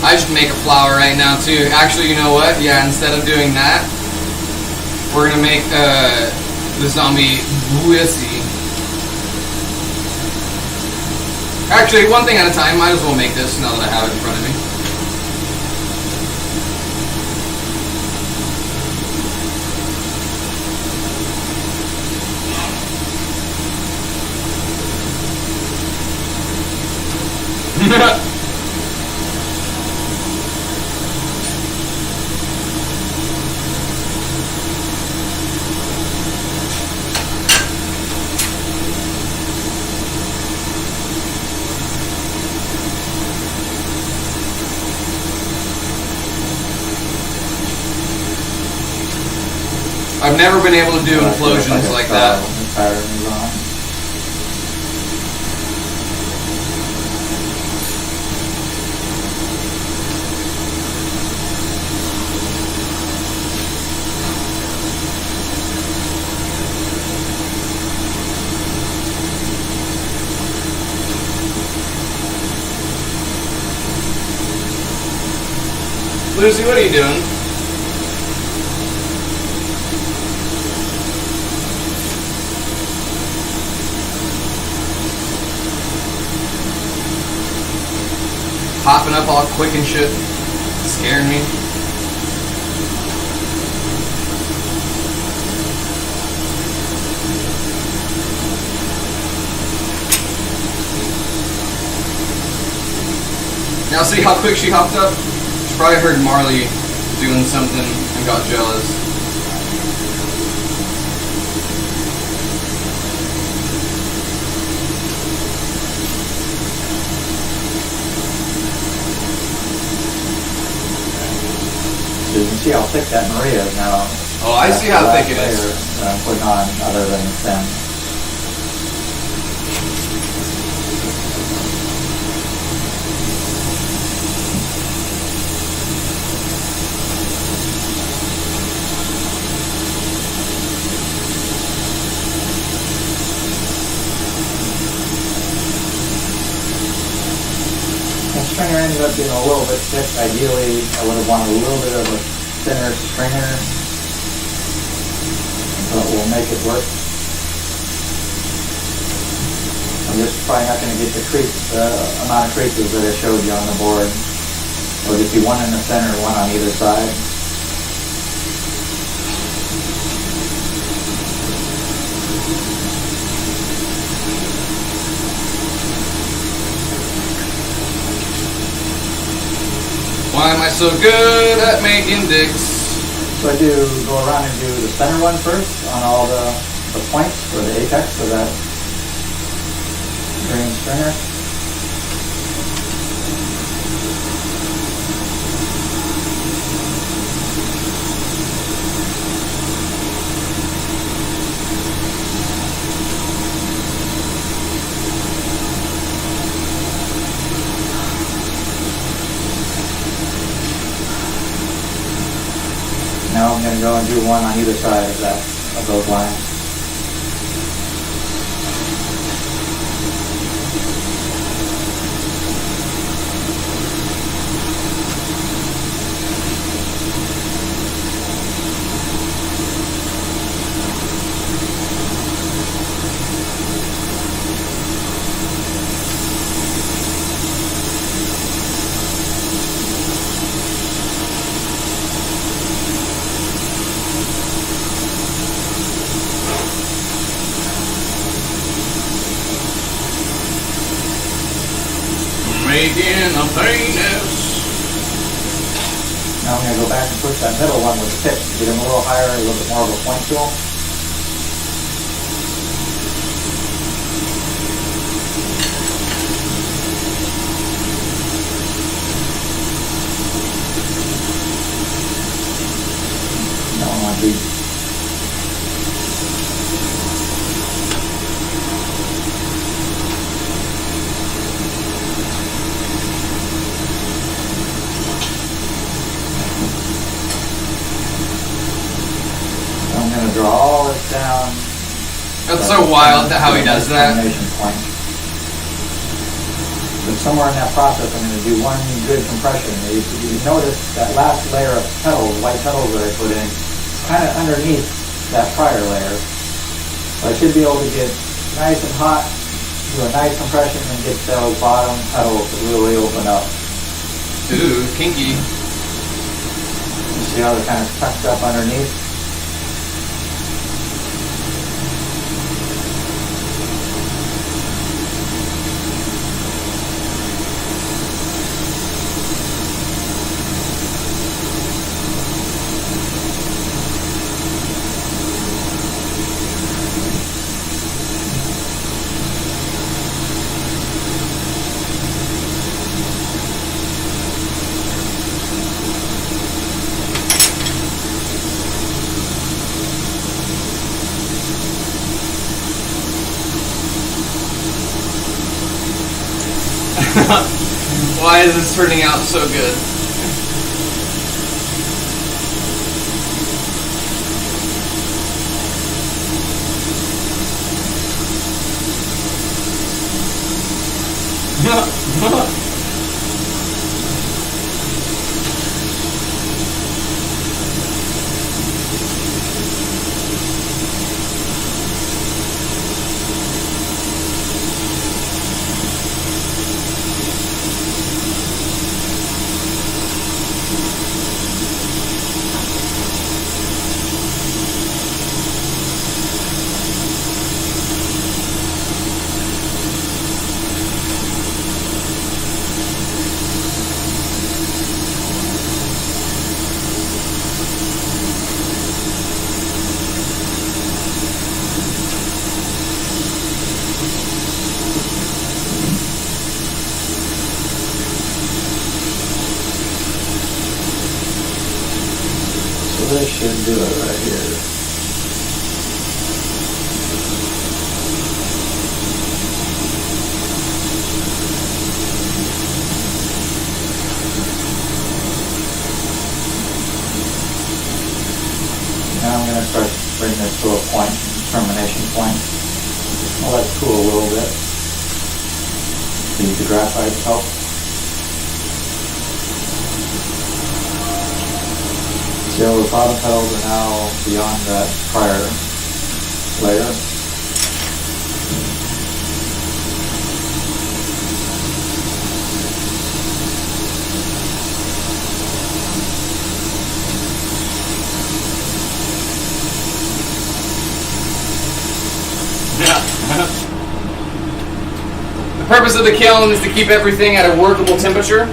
I should make a flower right now too. Actually, you know what? Yeah, instead of doing that, we're gonna make the zombie wussy. Actually, one thing at a time. Might as well make this now that I have it in front of me. I've never been able to do implosions like that. Lucy, what are you doing? Popping up all quick and shit. Scaring me. Now see how quick she hopped up? She probably heard Marley doing something and got jealous. So you can see how thick that Maria is now. Oh, I see how thick it is. That I'm putting on other than the stem. Stringer ended up being a little bit thick. Ideally, I would have wanted a little bit of a thinner stringer, but we'll make it work. I'm just probably not going to get the amount of creases that I showed you on the board. It'll just be one in the center, one on either side. Why am I so good at making dicks? So I do go around and do the center one first on all the points or the apex of that green stringer. Now I'm going to go and do one on either side of those lines. making a penis. Now I'm going to go back and push that middle one with the pick to get him a little higher, a little bit more of a point to him. Now I want to be draw all this down. That's so wild how he does that. Point. But somewhere in that process, I'm going to do one good compression. You notice that last layer of petals, white petals that I put in, kind of underneath that prior layer. So I should be able to get nice and hot, do a nice compression, and get those bottom petals to really open up. Ooh, kinky. You see how they're kind of tucked up underneath? Why is this turning out so good? This should do it right here. Now I'm going to start bringing this to a point, termination point. I'll let it cool a little bit. Use the graphite help. See how the bottom petals are now beyond that prior layer. The purpose of the kiln is to keep everything at a workable temperature.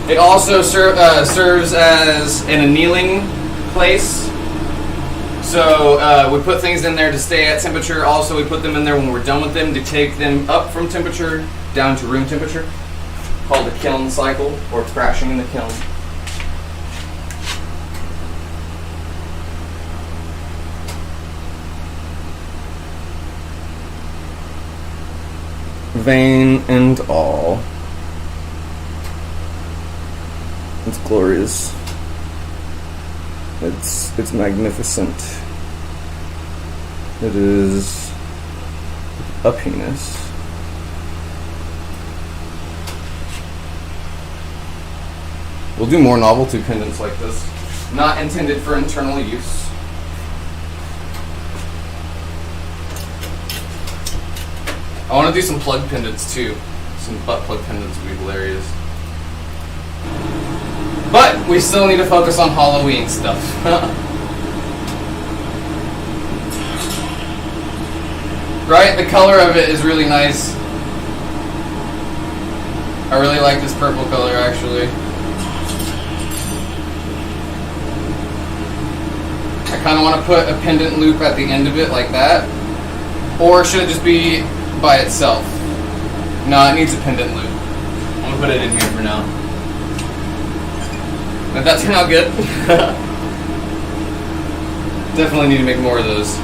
It also serves as an annealing place. So we put things in there to stay at temperature. Also, we put them in there when we're done with them to take them up from temperature down to room temperature, called the kiln cycle, or crashing in the kiln. Vein and all. It's glorious. It's magnificent. It is a penis. We'll do more novelty pendants like this. Not intended for internal use. I want to do some plug pendants too. Some butt plug pendants would be hilarious. But we still need to focus on Halloween stuff. Right? The color of it is really nice. I really like this purple color, actually. I kind of want to put a pendant loop at the end of it like that. Or should it just be by itself? No, it needs a pendant loop. I'm going to put it in here for now. If that turned out good. Definitely need to make more of those.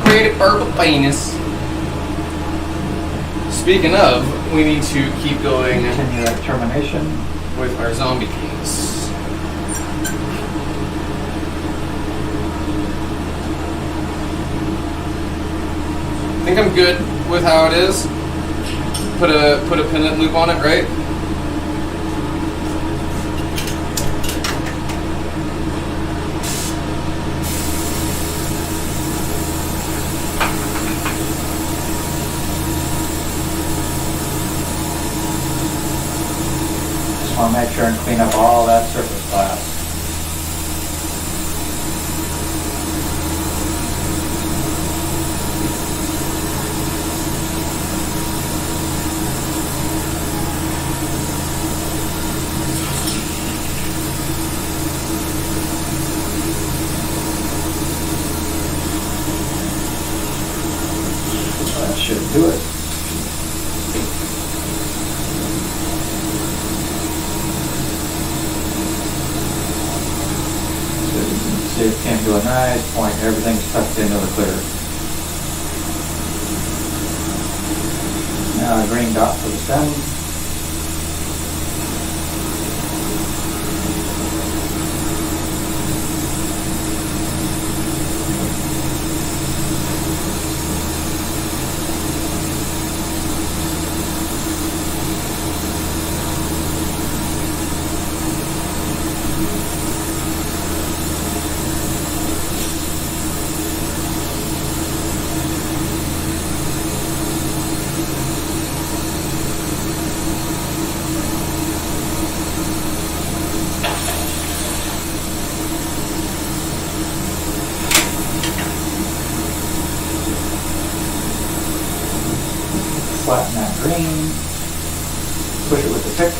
Create a purple penis. Speaking of, we need to keep going. Continue that termination with our zombie penis. I think I'm good with how it is. Put a pendant loop on it, right? Just want to make sure and clean up all that surface glass. That should do it. So you can see it came to a nice point. Everything's tucked into the clear. Now a green dot for the stem. Flatten that green, push it with the pick.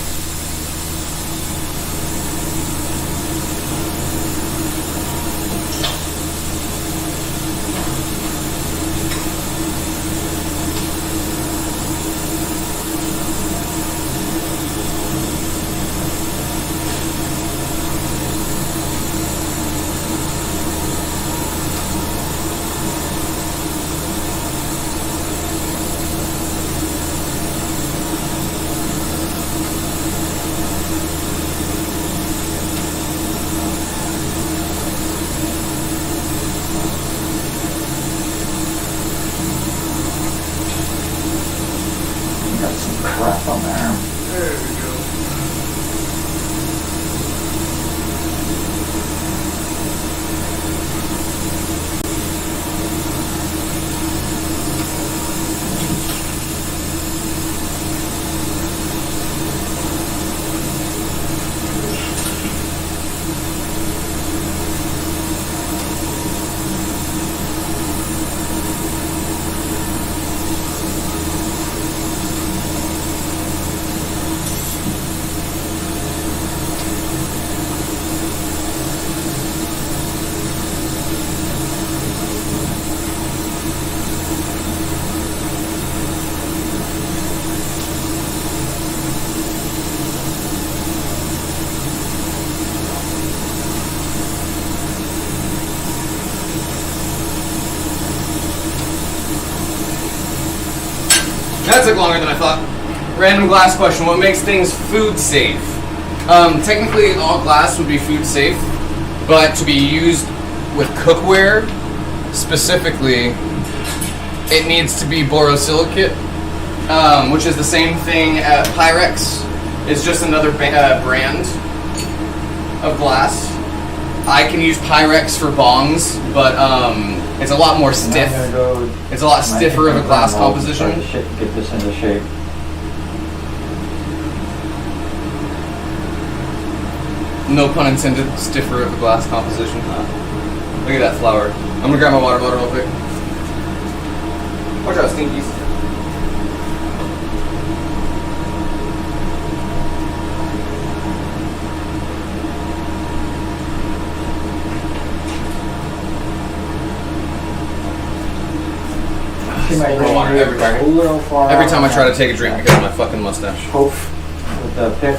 Got some crap on there. There we go. That took longer than I thought. Random glass question. What makes things food safe? Technically, all glass would be food safe, but to be used with cookware, specifically, it needs to be borosilicate, which is the same thing at Pyrex. It's just another brand of glass. I can use Pyrex for bongs, but it's a lot more stiff. It's a lot stiffer of a glass composition. Get this into shape. No pun intended, stiffer of a glass composition. Look at that flower. I'm gonna grab my water bottle real quick. Watch out, Stinkies. Every time I try to take a drink because of my fucking mustache. Poof with the pick,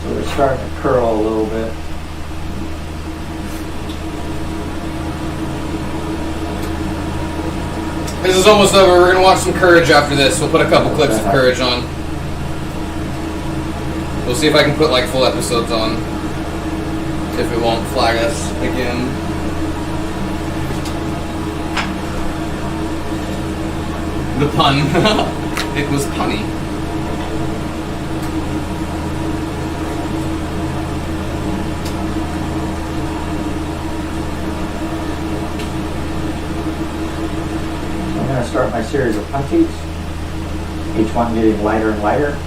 so they're starting to curl a little bit. This is almost over. We're gonna watch some Courage after this. We'll put a couple clips of Courage on. We'll see if I can put like full episodes on. If it won't flag us again. The pun. It was punny. I'm going to start my series of punchies, each one getting lighter and lighter.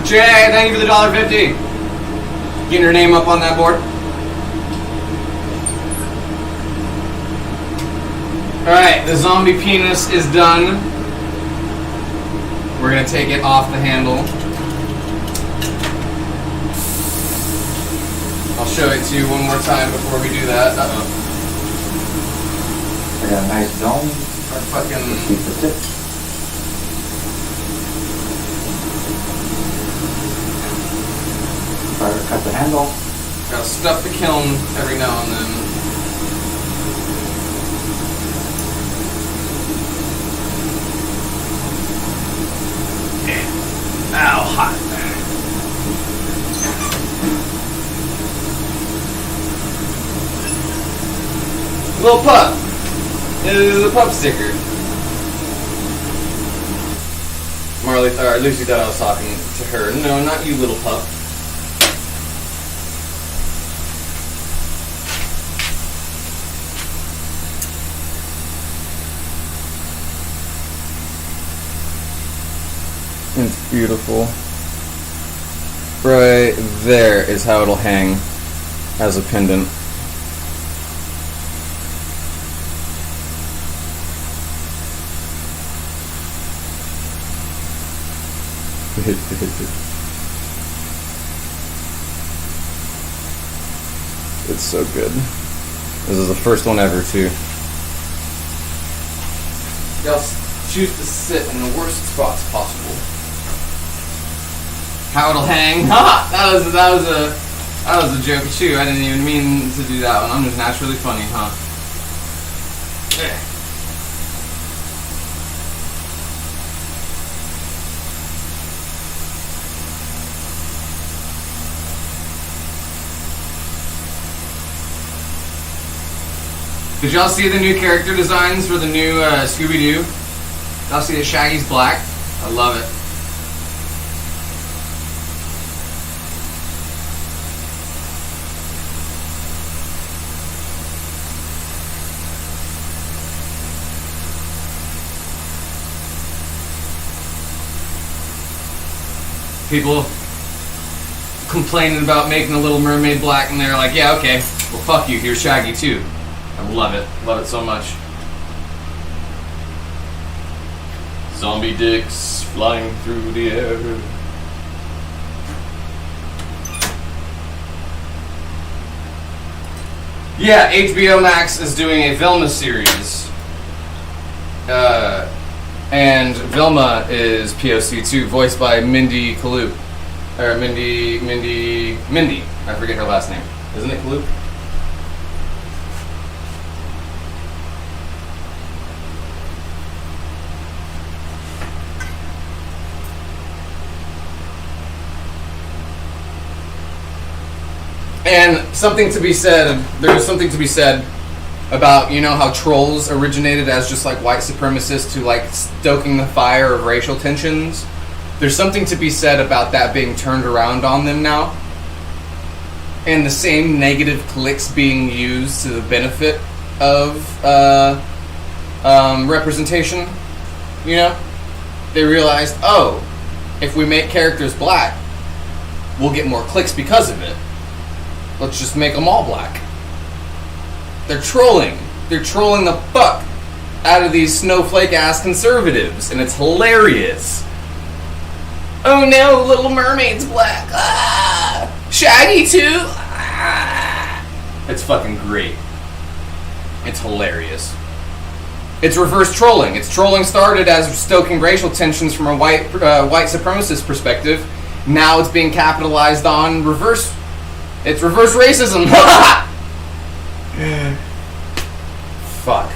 Jay, thank you for the $1.50. Getting your name up on that board. Alright, the zombie penis is done. We're gonna take it off the handle. I'll show it to you one more time before we do that. Uh-oh. I got a nice dome. Our fucking... Keep the tip. Cut the handle. Gotta stuff the kiln every now and then. Ow, hot. Little pup. It is a pup sticker. Lucy thought I was talking to her. No, not you, little pup. It's beautiful. Right there is how it'll hang as a pendant. It's so good. This is the first one ever, too. Y'all choose to sit in the worst spots possible. How it'll hang? Ha! That was a joke too. I didn't even mean to do that one. I'm just naturally funny, huh? Did y'all see the new character designs for the new Scooby-Doo? Y'all see that Shaggy's black? I love it. People complaining about making the Little Mermaid black, and they're like, yeah, okay, well, fuck you, here's Shaggy too. I love it so much. Zombie dicks flying through the air. Yeah, HBO Max is doing a Velma series. And Velma is POC too, voiced by Mindy Kaluuya. Or Mindy. I forget her last name. Isn't it Kaluuya? And something to be said, there's something to be said about, you know, how trolls originated as just like white supremacists to like stoking the fire of racial tensions. There's something to be said about that being turned around on them now. And the same negative clicks being used to the benefit of representation. You know? They realized, oh, if we make characters black, we'll get more clicks because of it. Let's just make them all black. They're trolling. They're trolling the fuck out of these snowflake-ass conservatives, and it's hilarious. Oh no, Little Mermaid's black. Ah, Shaggy too. Ah. It's fucking great. It's hilarious. It's reverse trolling. It's trolling started as stoking racial tensions from a white supremacist perspective. Now it's being capitalized on reverse. It's reverse racism. Fuck.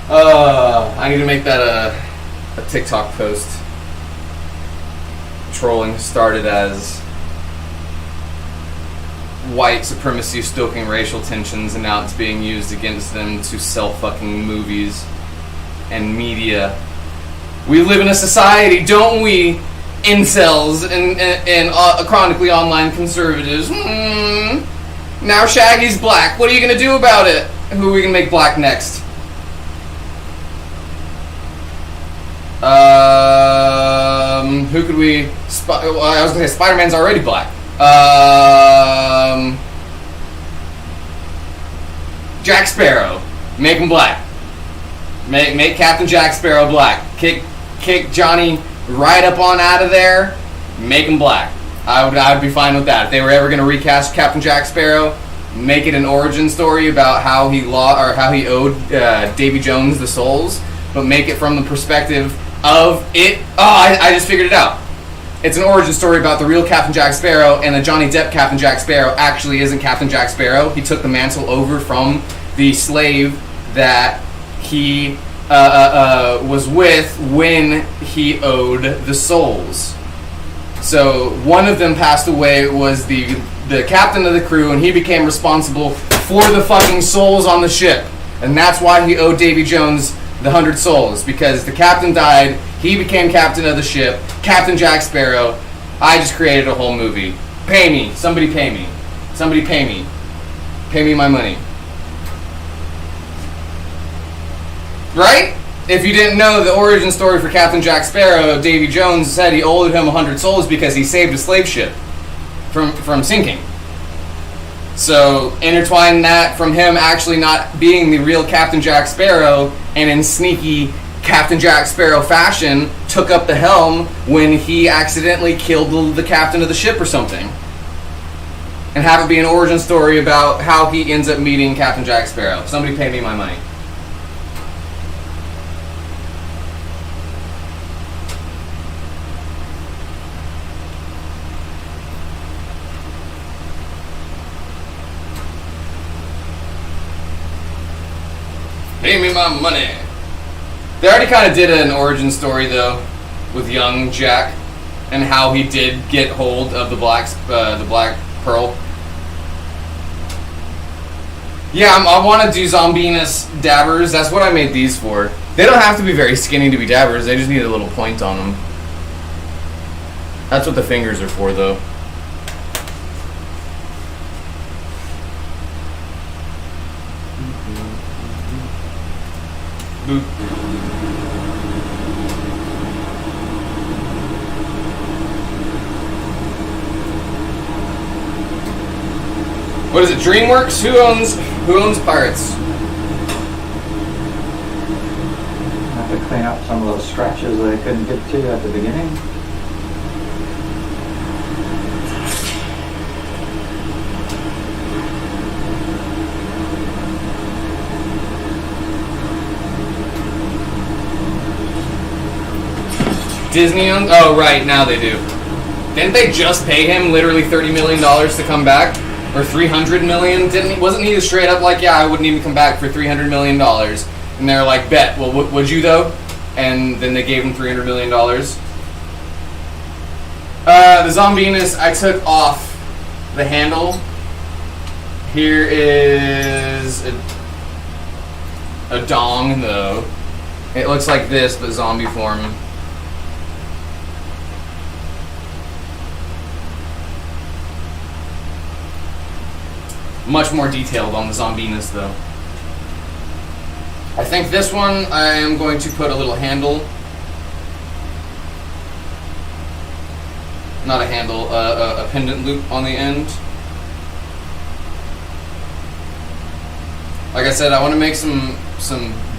I need to make that a TikTok post. Trolling started as white supremacy stoking racial tensions, and now it's being used against them to sell fucking movies and media. We live in a society, don't we? Incels and chronically online conservatives. Now Shaggy's black. What are you gonna do about it? Who are we gonna make black next? Who could we? I was gonna say Spider-Man's already black. Jack Sparrow. Make him black. Make Captain Jack Sparrow black. Kick Johnny right up on out of there. Make him black. I would be fine with that. If they were ever going to recast Captain Jack Sparrow, make it an origin story about how he owed Davy Jones the souls, but make it from the perspective of it. Oh, I just figured it out. It's an origin story about the real Captain Jack Sparrow, and the Johnny Depp Captain Jack Sparrow actually isn't Captain Jack Sparrow. He took the mantle over from the slave that he was with when he owed the souls. So one of them passed away, was the captain of the crew, and he became responsible for the fucking souls on the ship. And that's why he owed Davy Jones the 100 souls, because the captain died, he became captain of the ship, Captain Jack Sparrow. I just created a whole movie. Pay me. Somebody pay me. Somebody pay me. Pay me my money. Right? If you didn't know, the origin story for Captain Jack Sparrow, Davy Jones said he owed him 100 souls because he saved a slave ship from sinking. So intertwine that from him actually not being the real Captain Jack Sparrow, and in sneaky Captain Jack Sparrow fashion took up the helm when he accidentally killed the captain of the ship or something. And have it be an origin story about how he ends up meeting Captain Jack Sparrow. Somebody pay me my money. Pay me my money. They already kind of did an origin story though, with young Jack, and how he did get hold of the black pearl. Yeah, I want to do Zombinus dabbers. That's what I made these for. They don't have to be very skinny to be dabbers. They just need a little point on them. That's what the fingers are for, though. Boop. What is it? DreamWorks? Who owns Pirates? I have to clean up some of those scratches that I couldn't get to at the beginning. Disney owns? Oh, right, now they do. Didn't they just pay him literally $30 million to come back? Or $300 million? Wasn't he straight up like, yeah, I wouldn't even come back for $300 million? And they're like, bet. Well, would you though? And then they gave him $300 million. The Zombinus, I took off the handle. Here is a dong, though. It looks like this, but zombie form. Much more detailed on the Zombinus, though. I think this one, I am going to put a little handle. Not a handle, a pendant loop on the end. Like I said, I want to make some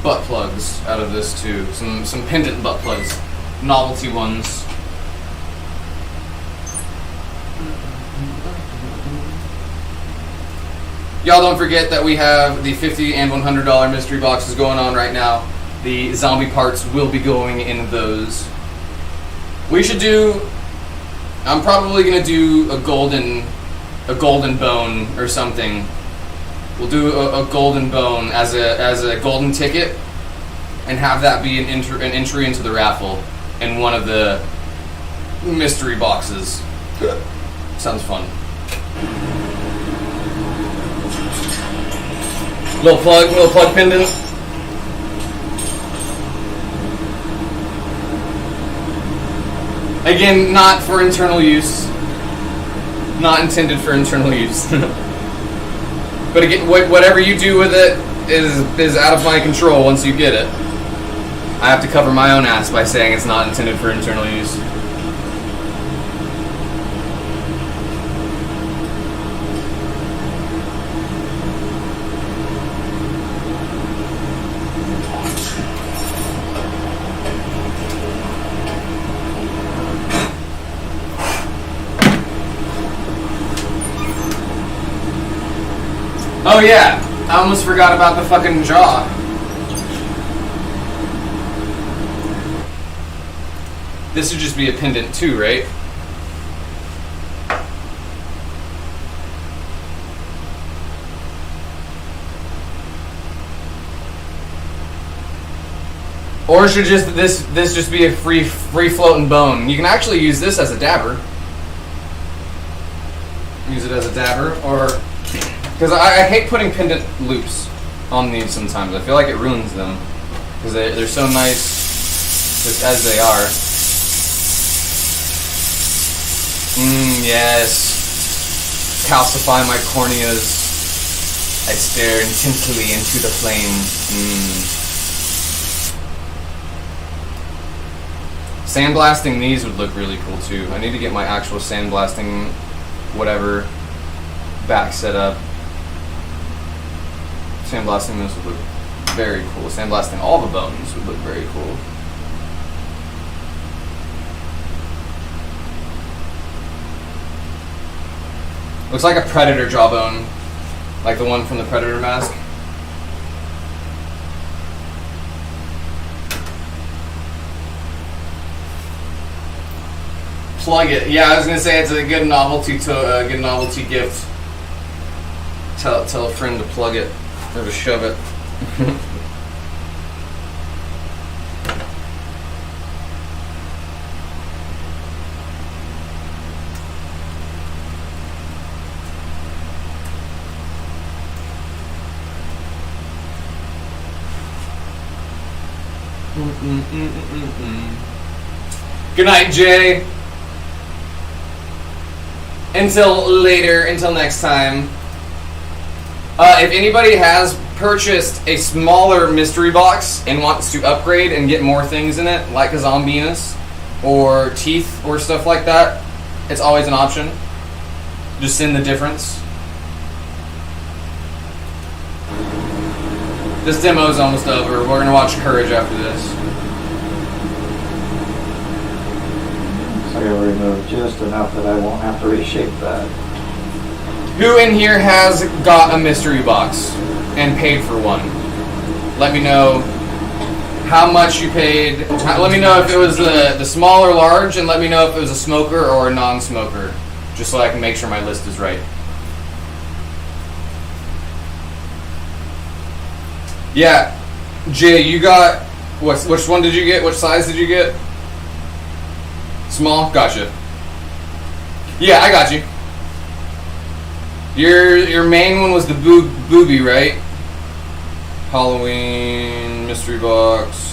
butt plugs out of this too. Some pendant butt plugs, novelty ones. Y'all don't forget that we have the $50 and $100 mystery boxes going on right now. The zombie parts will be going in those. We should do. I'm probably gonna do a golden bone or something. We'll do a golden bone as a golden ticket, and have that be an entry into the raffle in one of the mystery boxes. Sounds fun. Little plug pendant. Again, not for internal use. Not intended for internal use. But again, whatever you do with it is out of my control once you get it. I have to cover my own ass by saying it's not intended for internal use. Oh yeah, I almost forgot about the fucking jaw. This would just be a pendant too, right? Or should this just be a free floating bone? You can actually use this as a dabber. Use it as a dabber, or because I hate putting pendant loops on these sometimes. I feel like it ruins them because they're so nice just as they are. Yes. Calcify my corneas. I stare intently into the flame. Sandblasting these would look really cool too. I need to get my actual sandblasting whatever back set up. Sandblasting this would look very cool. Sandblasting all the bones would look very cool. Looks like a Predator jawbone, like the one from the Predator mask. Plug it. Yeah, I was gonna say it's a good novelty gift. Tell a friend to plug it or to shove it. Good night, Jay. Until later, until next time. If anybody has purchased a smaller mystery box and wants to upgrade and get more things in it, like a Zombinus or teeth or stuff like that, it's always an option. Just send the difference. This demo is almost over. We're going to watch Courage after this. So I gotta remove just enough that I won't have to reshape that. Who in here has got a mystery box and paid for one? Let me know how much you paid. Let me know if it was the small or large, and let me know if it was a smoker or a non-smoker, just so I can make sure my list is right. Yeah, Jay, you got which one did you get? Which size did you get? Small? Gotcha. Yeah, I got you. Your main one was the booby, right? Halloween mystery box.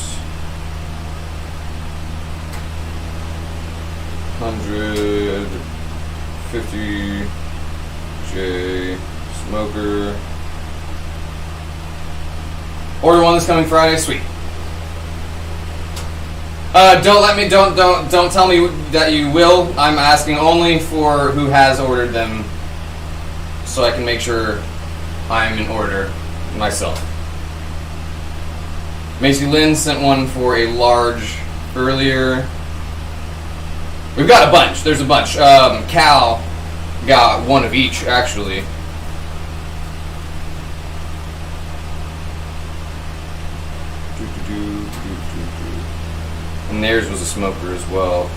150 J smoker. Order one this coming Friday. Sweet. Don't tell me that you will. I'm asking only for who has ordered them, so I can make sure I'm in order myself. Macy Lynn sent one for a large earlier. We've got a bunch. There's a bunch. Cal got one of each, actually. And theirs was a smoker as well.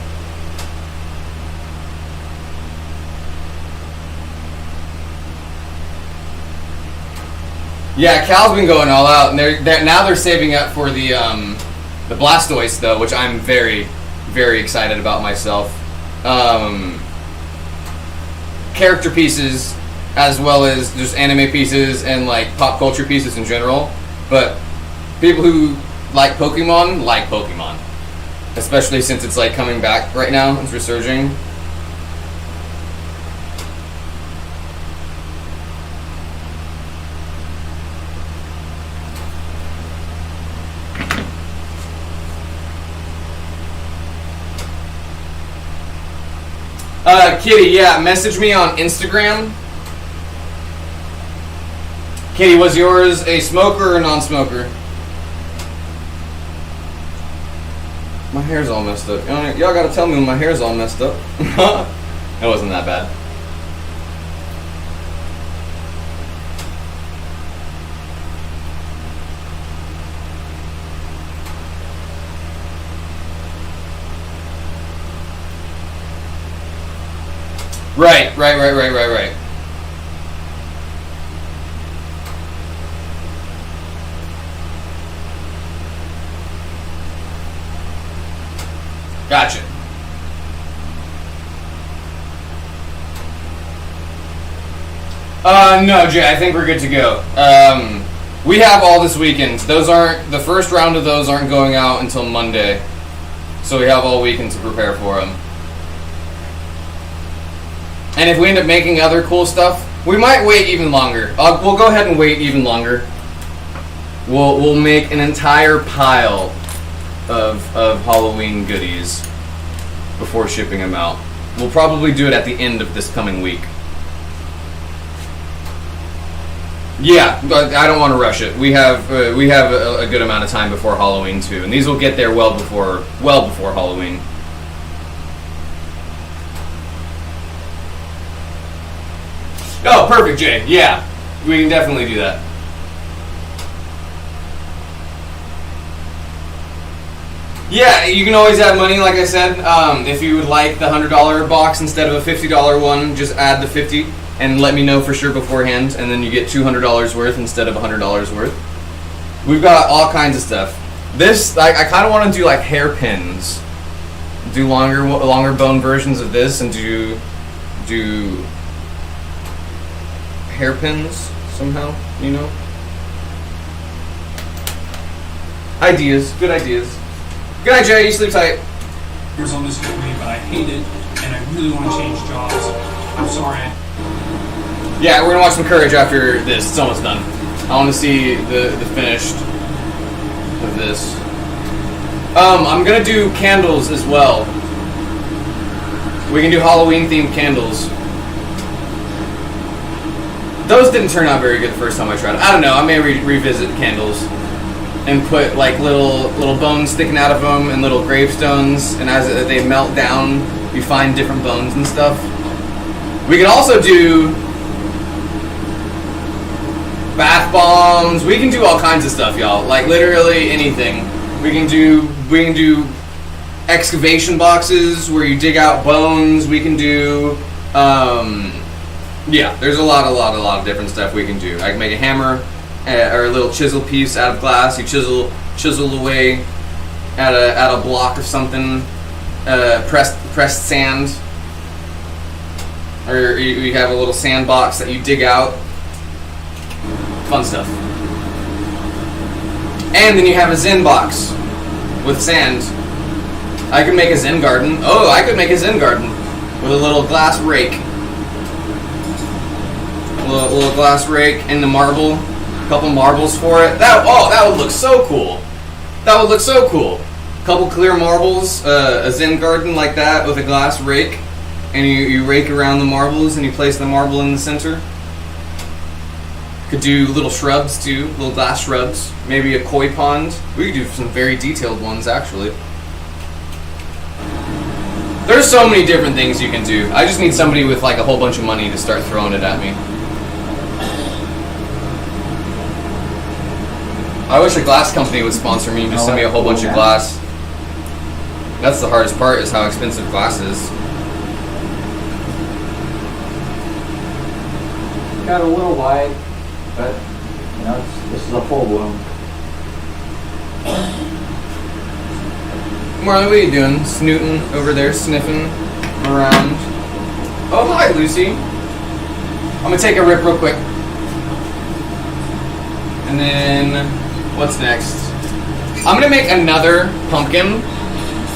Yeah, Cal's been going all out, and now they're saving up for the Blastoise though, which I'm very, very excited about myself. Character pieces, as well as just anime pieces and like pop culture pieces in general. But people who like Pokemon, especially since it's like coming back right now. It's resurging. Kitty, yeah, message me on Instagram. Kitty, was yours a smoker or non-smoker? My hair's all messed up. Y'all gotta tell me when my hair's all messed up. It wasn't that bad. Right. Gotcha. No, Jay, I think we're good to go. We have all this weekend. The first round of those aren't going out until Monday. So we have all weekend to prepare for them. And if we end up making other cool stuff, we might wait even longer. We'll go ahead and wait even longer. We'll make an entire pile of Halloween goodies before shipping them out. We'll probably do it at the end of this coming week. Yeah, but I don't want to rush it. We have a good amount of time before Halloween too, and these will get there well before Halloween. Oh, perfect, Jay. Yeah, we can definitely do that. Yeah, you can always add money, like I said. If you would like the $100 box instead of a $50 one, just add the $50 and let me know for sure beforehand, and then you get $200 worth instead of $100 worth. We've got all kinds of stuff. This, I kind of want to do like hairpins. Do longer bone versions of this, and do hairpins somehow, you know? Ideas, good ideas. Good night, Jay, you sleep tight. Here's on this with me, but I hate it, and I really want to change jobs. I'm sorry. Yeah, we're gonna watch some Courage after this. It's almost done. I want to see the finished of this. I'm gonna do candles as well. We can do Halloween themed candles. Those didn't turn out very good the first time I tried it. I don't know. I may revisit candles and put like little bones sticking out of them and little gravestones, and as they melt down, you find different bones and stuff. We can also do bath bombs. We can do all kinds of stuff, y'all. Like literally anything. We can do excavation boxes where you dig out bones. We can do yeah, there's a lot of different stuff we can do. I can make a hammer or a little chisel piece out of glass. You chisel away at a block of something, pressed sand. Or you have a little sandbox that you dig out. Fun stuff. And then you have a Zen box with sand. I could make a Zen garden. Oh, I could make a Zen garden with a little glass rake. A little glass rake and the marble. A couple marbles for it. That would look so cool. That would look so cool. A couple clear marbles, a Zen garden like that with a glass rake. And you rake around the marbles and you place the marble in the center. Could do little shrubs too, little glass shrubs. Maybe a koi pond. We could do some very detailed ones actually. There's so many different things you can do. I just need somebody with like a whole bunch of money to start throwing it at me. I wish a glass company would sponsor me and just send me a whole bunch of glass. That's the hardest part, is how expensive glass is. Got a little wide, but you know, this is a full bloom. Marley, what are you doing? Snooting over there, sniffing around. Oh, hi, Lucy. I'm gonna take a rip real quick. And then, what's next? I'm gonna make another pumpkin.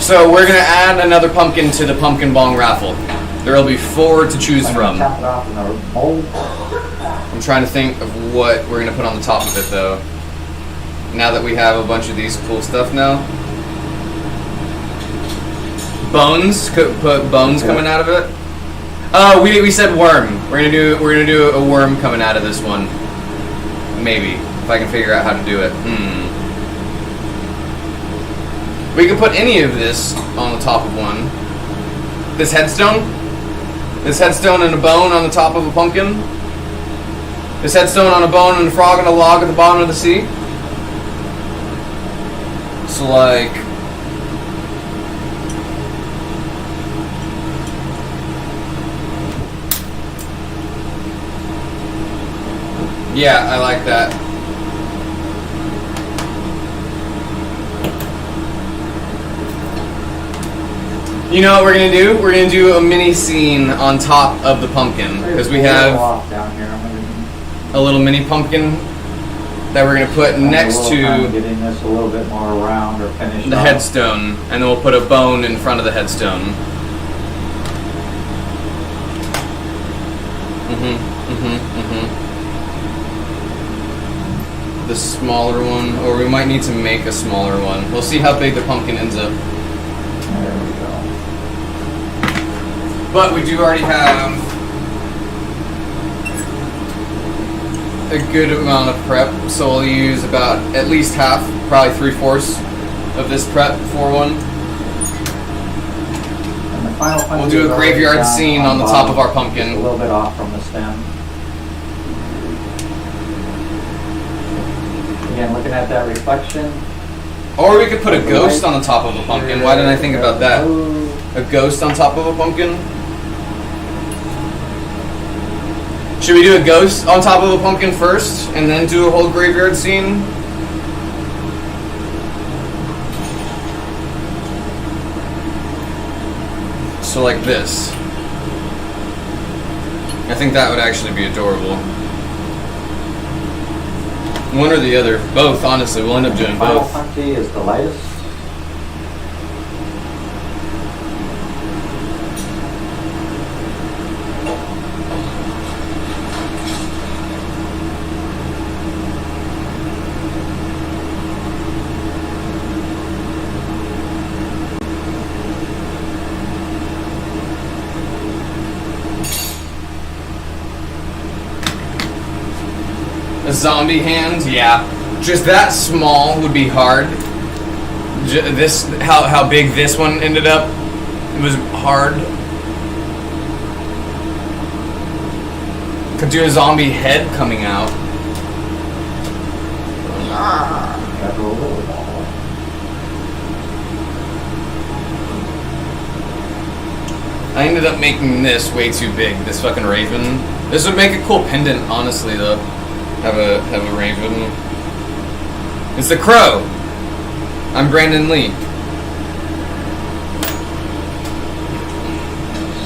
So we're gonna add another pumpkin to the pumpkin bong raffle. There will be 4 to choose from. Chop it off in a mold. I'm trying to think of what we're gonna put on the top of it though. Now that we have a bunch of these cool stuff now. Bones, could put bones coming out of it. Oh, we said worm. We're gonna do a worm coming out of this one. Maybe, if I can figure out how to do it. We could put any of this on the top of one. This headstone and a bone on the top of a pumpkin. This headstone on a bone and a frog and a log at the bottom of the sea. So like, yeah, I like that. You know what we're gonna do? We're gonna do a mini scene on top of the pumpkin because we have a little mini pumpkin that we're gonna put next to getting this a little bit more round or finished the headstone, and then we'll put a bone in front of the headstone. The smaller one, or we might need to make a smaller one. We'll see how big the pumpkin ends up. There we go. But we do already have a good amount of prep, so we'll use about at least half, probably 3/4 of this prep for one. And the final we'll do a graveyard scene on the top of our pumpkin. A little bit off from the stem. Again, looking at that reflection. Or we could put a ghost on the top of a pumpkin. Why didn't I think about that? A ghost on top of a pumpkin? Should we do a ghost on top of a pumpkin first, and then do a whole graveyard scene? So like this. I think that would actually be adorable. One or the other. Both, honestly. We'll end up doing both. Final Punchy is the lightest. A zombie hand, yeah. Just that small would be hard. This, how big this one ended up, it was hard. Could do a zombie head coming out. I ended up making this way too big, this fucking raven. This would make a cool pendant, honestly, though. Have a raven. It's the crow. I'm Brandon Lee.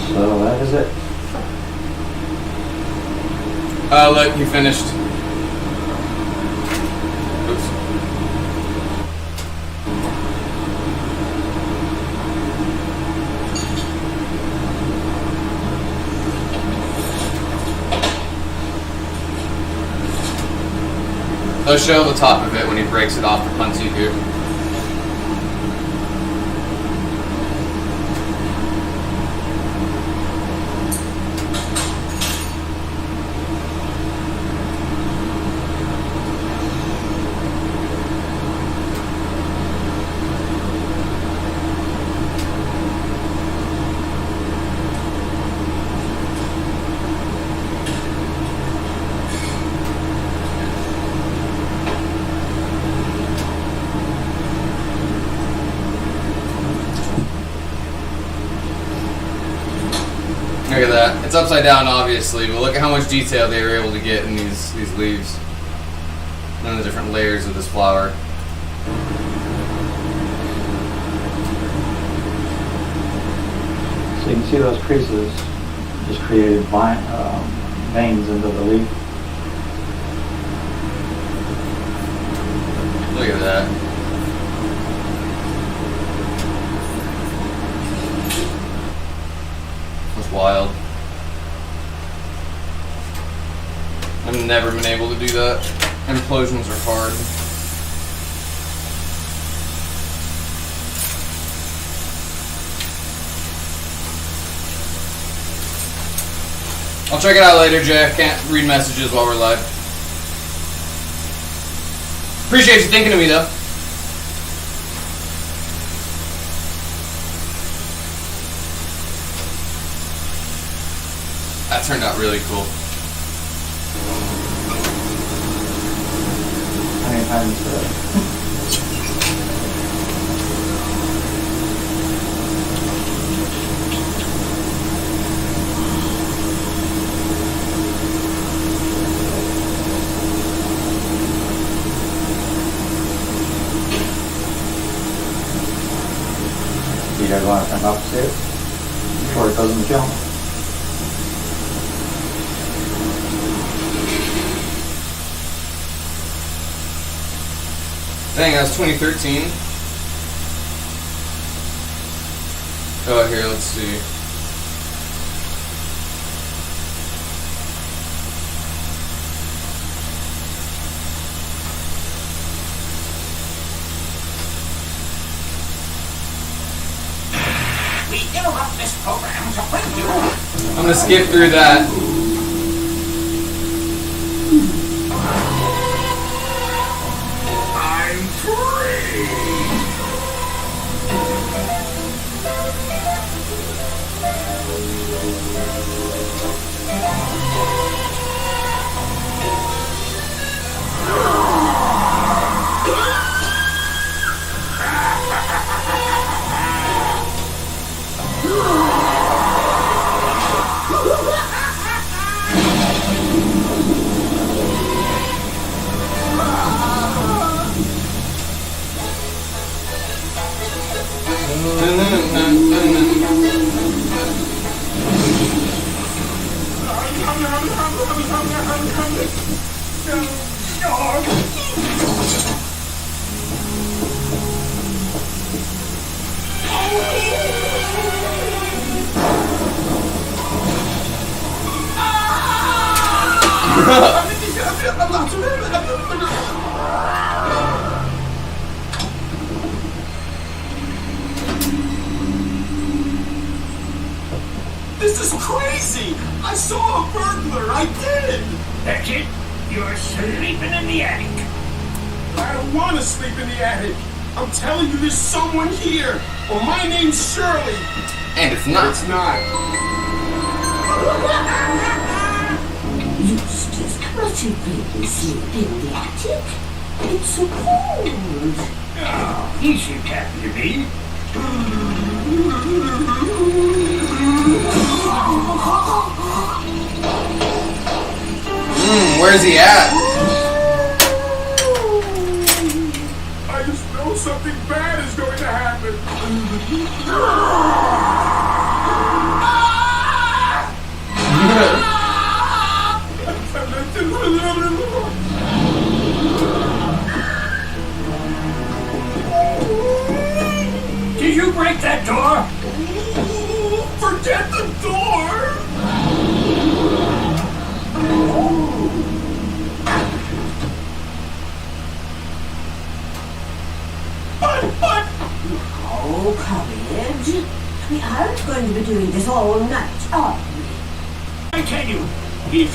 So that is it. Oh, look, he finished. Oops. They'll show the top of it when he breaks it off the Puntiku. Look at that. It's upside down, obviously, but look at how much detail they were able to get in these leaves. And the different layers of this flower. So you can see those creases just created veins into the leaf. Look at that. That's wild. I've never been able to do that. Implosions are hard. I'll check it out later, Jay. I can't read messages while we're live. Appreciate you thinking of me, though. That turned out really cool. How many times you guys want to come upstairs before it goes in the kiln? Dang, that was 2013. Oh, here, let's see. We interrupt this program to bring you. I'm gonna skip through that. I'm free. This is crazy! I saw a burglar, I did! That's it. You're sleeping in the attic. I don't want to sleep in the attic. I'm telling you, there's someone here. Well, my name's Shirley. And it's not. It's not. Eustace, cannot you really sleep in the attic? It's so cold. Oh, he seemed happy to be. Where's he at? I just know something bad is going to happen. And then you break that door? Forget the door! Oh, courage. We aren't going to be doing this all night, are we? I tell you, if you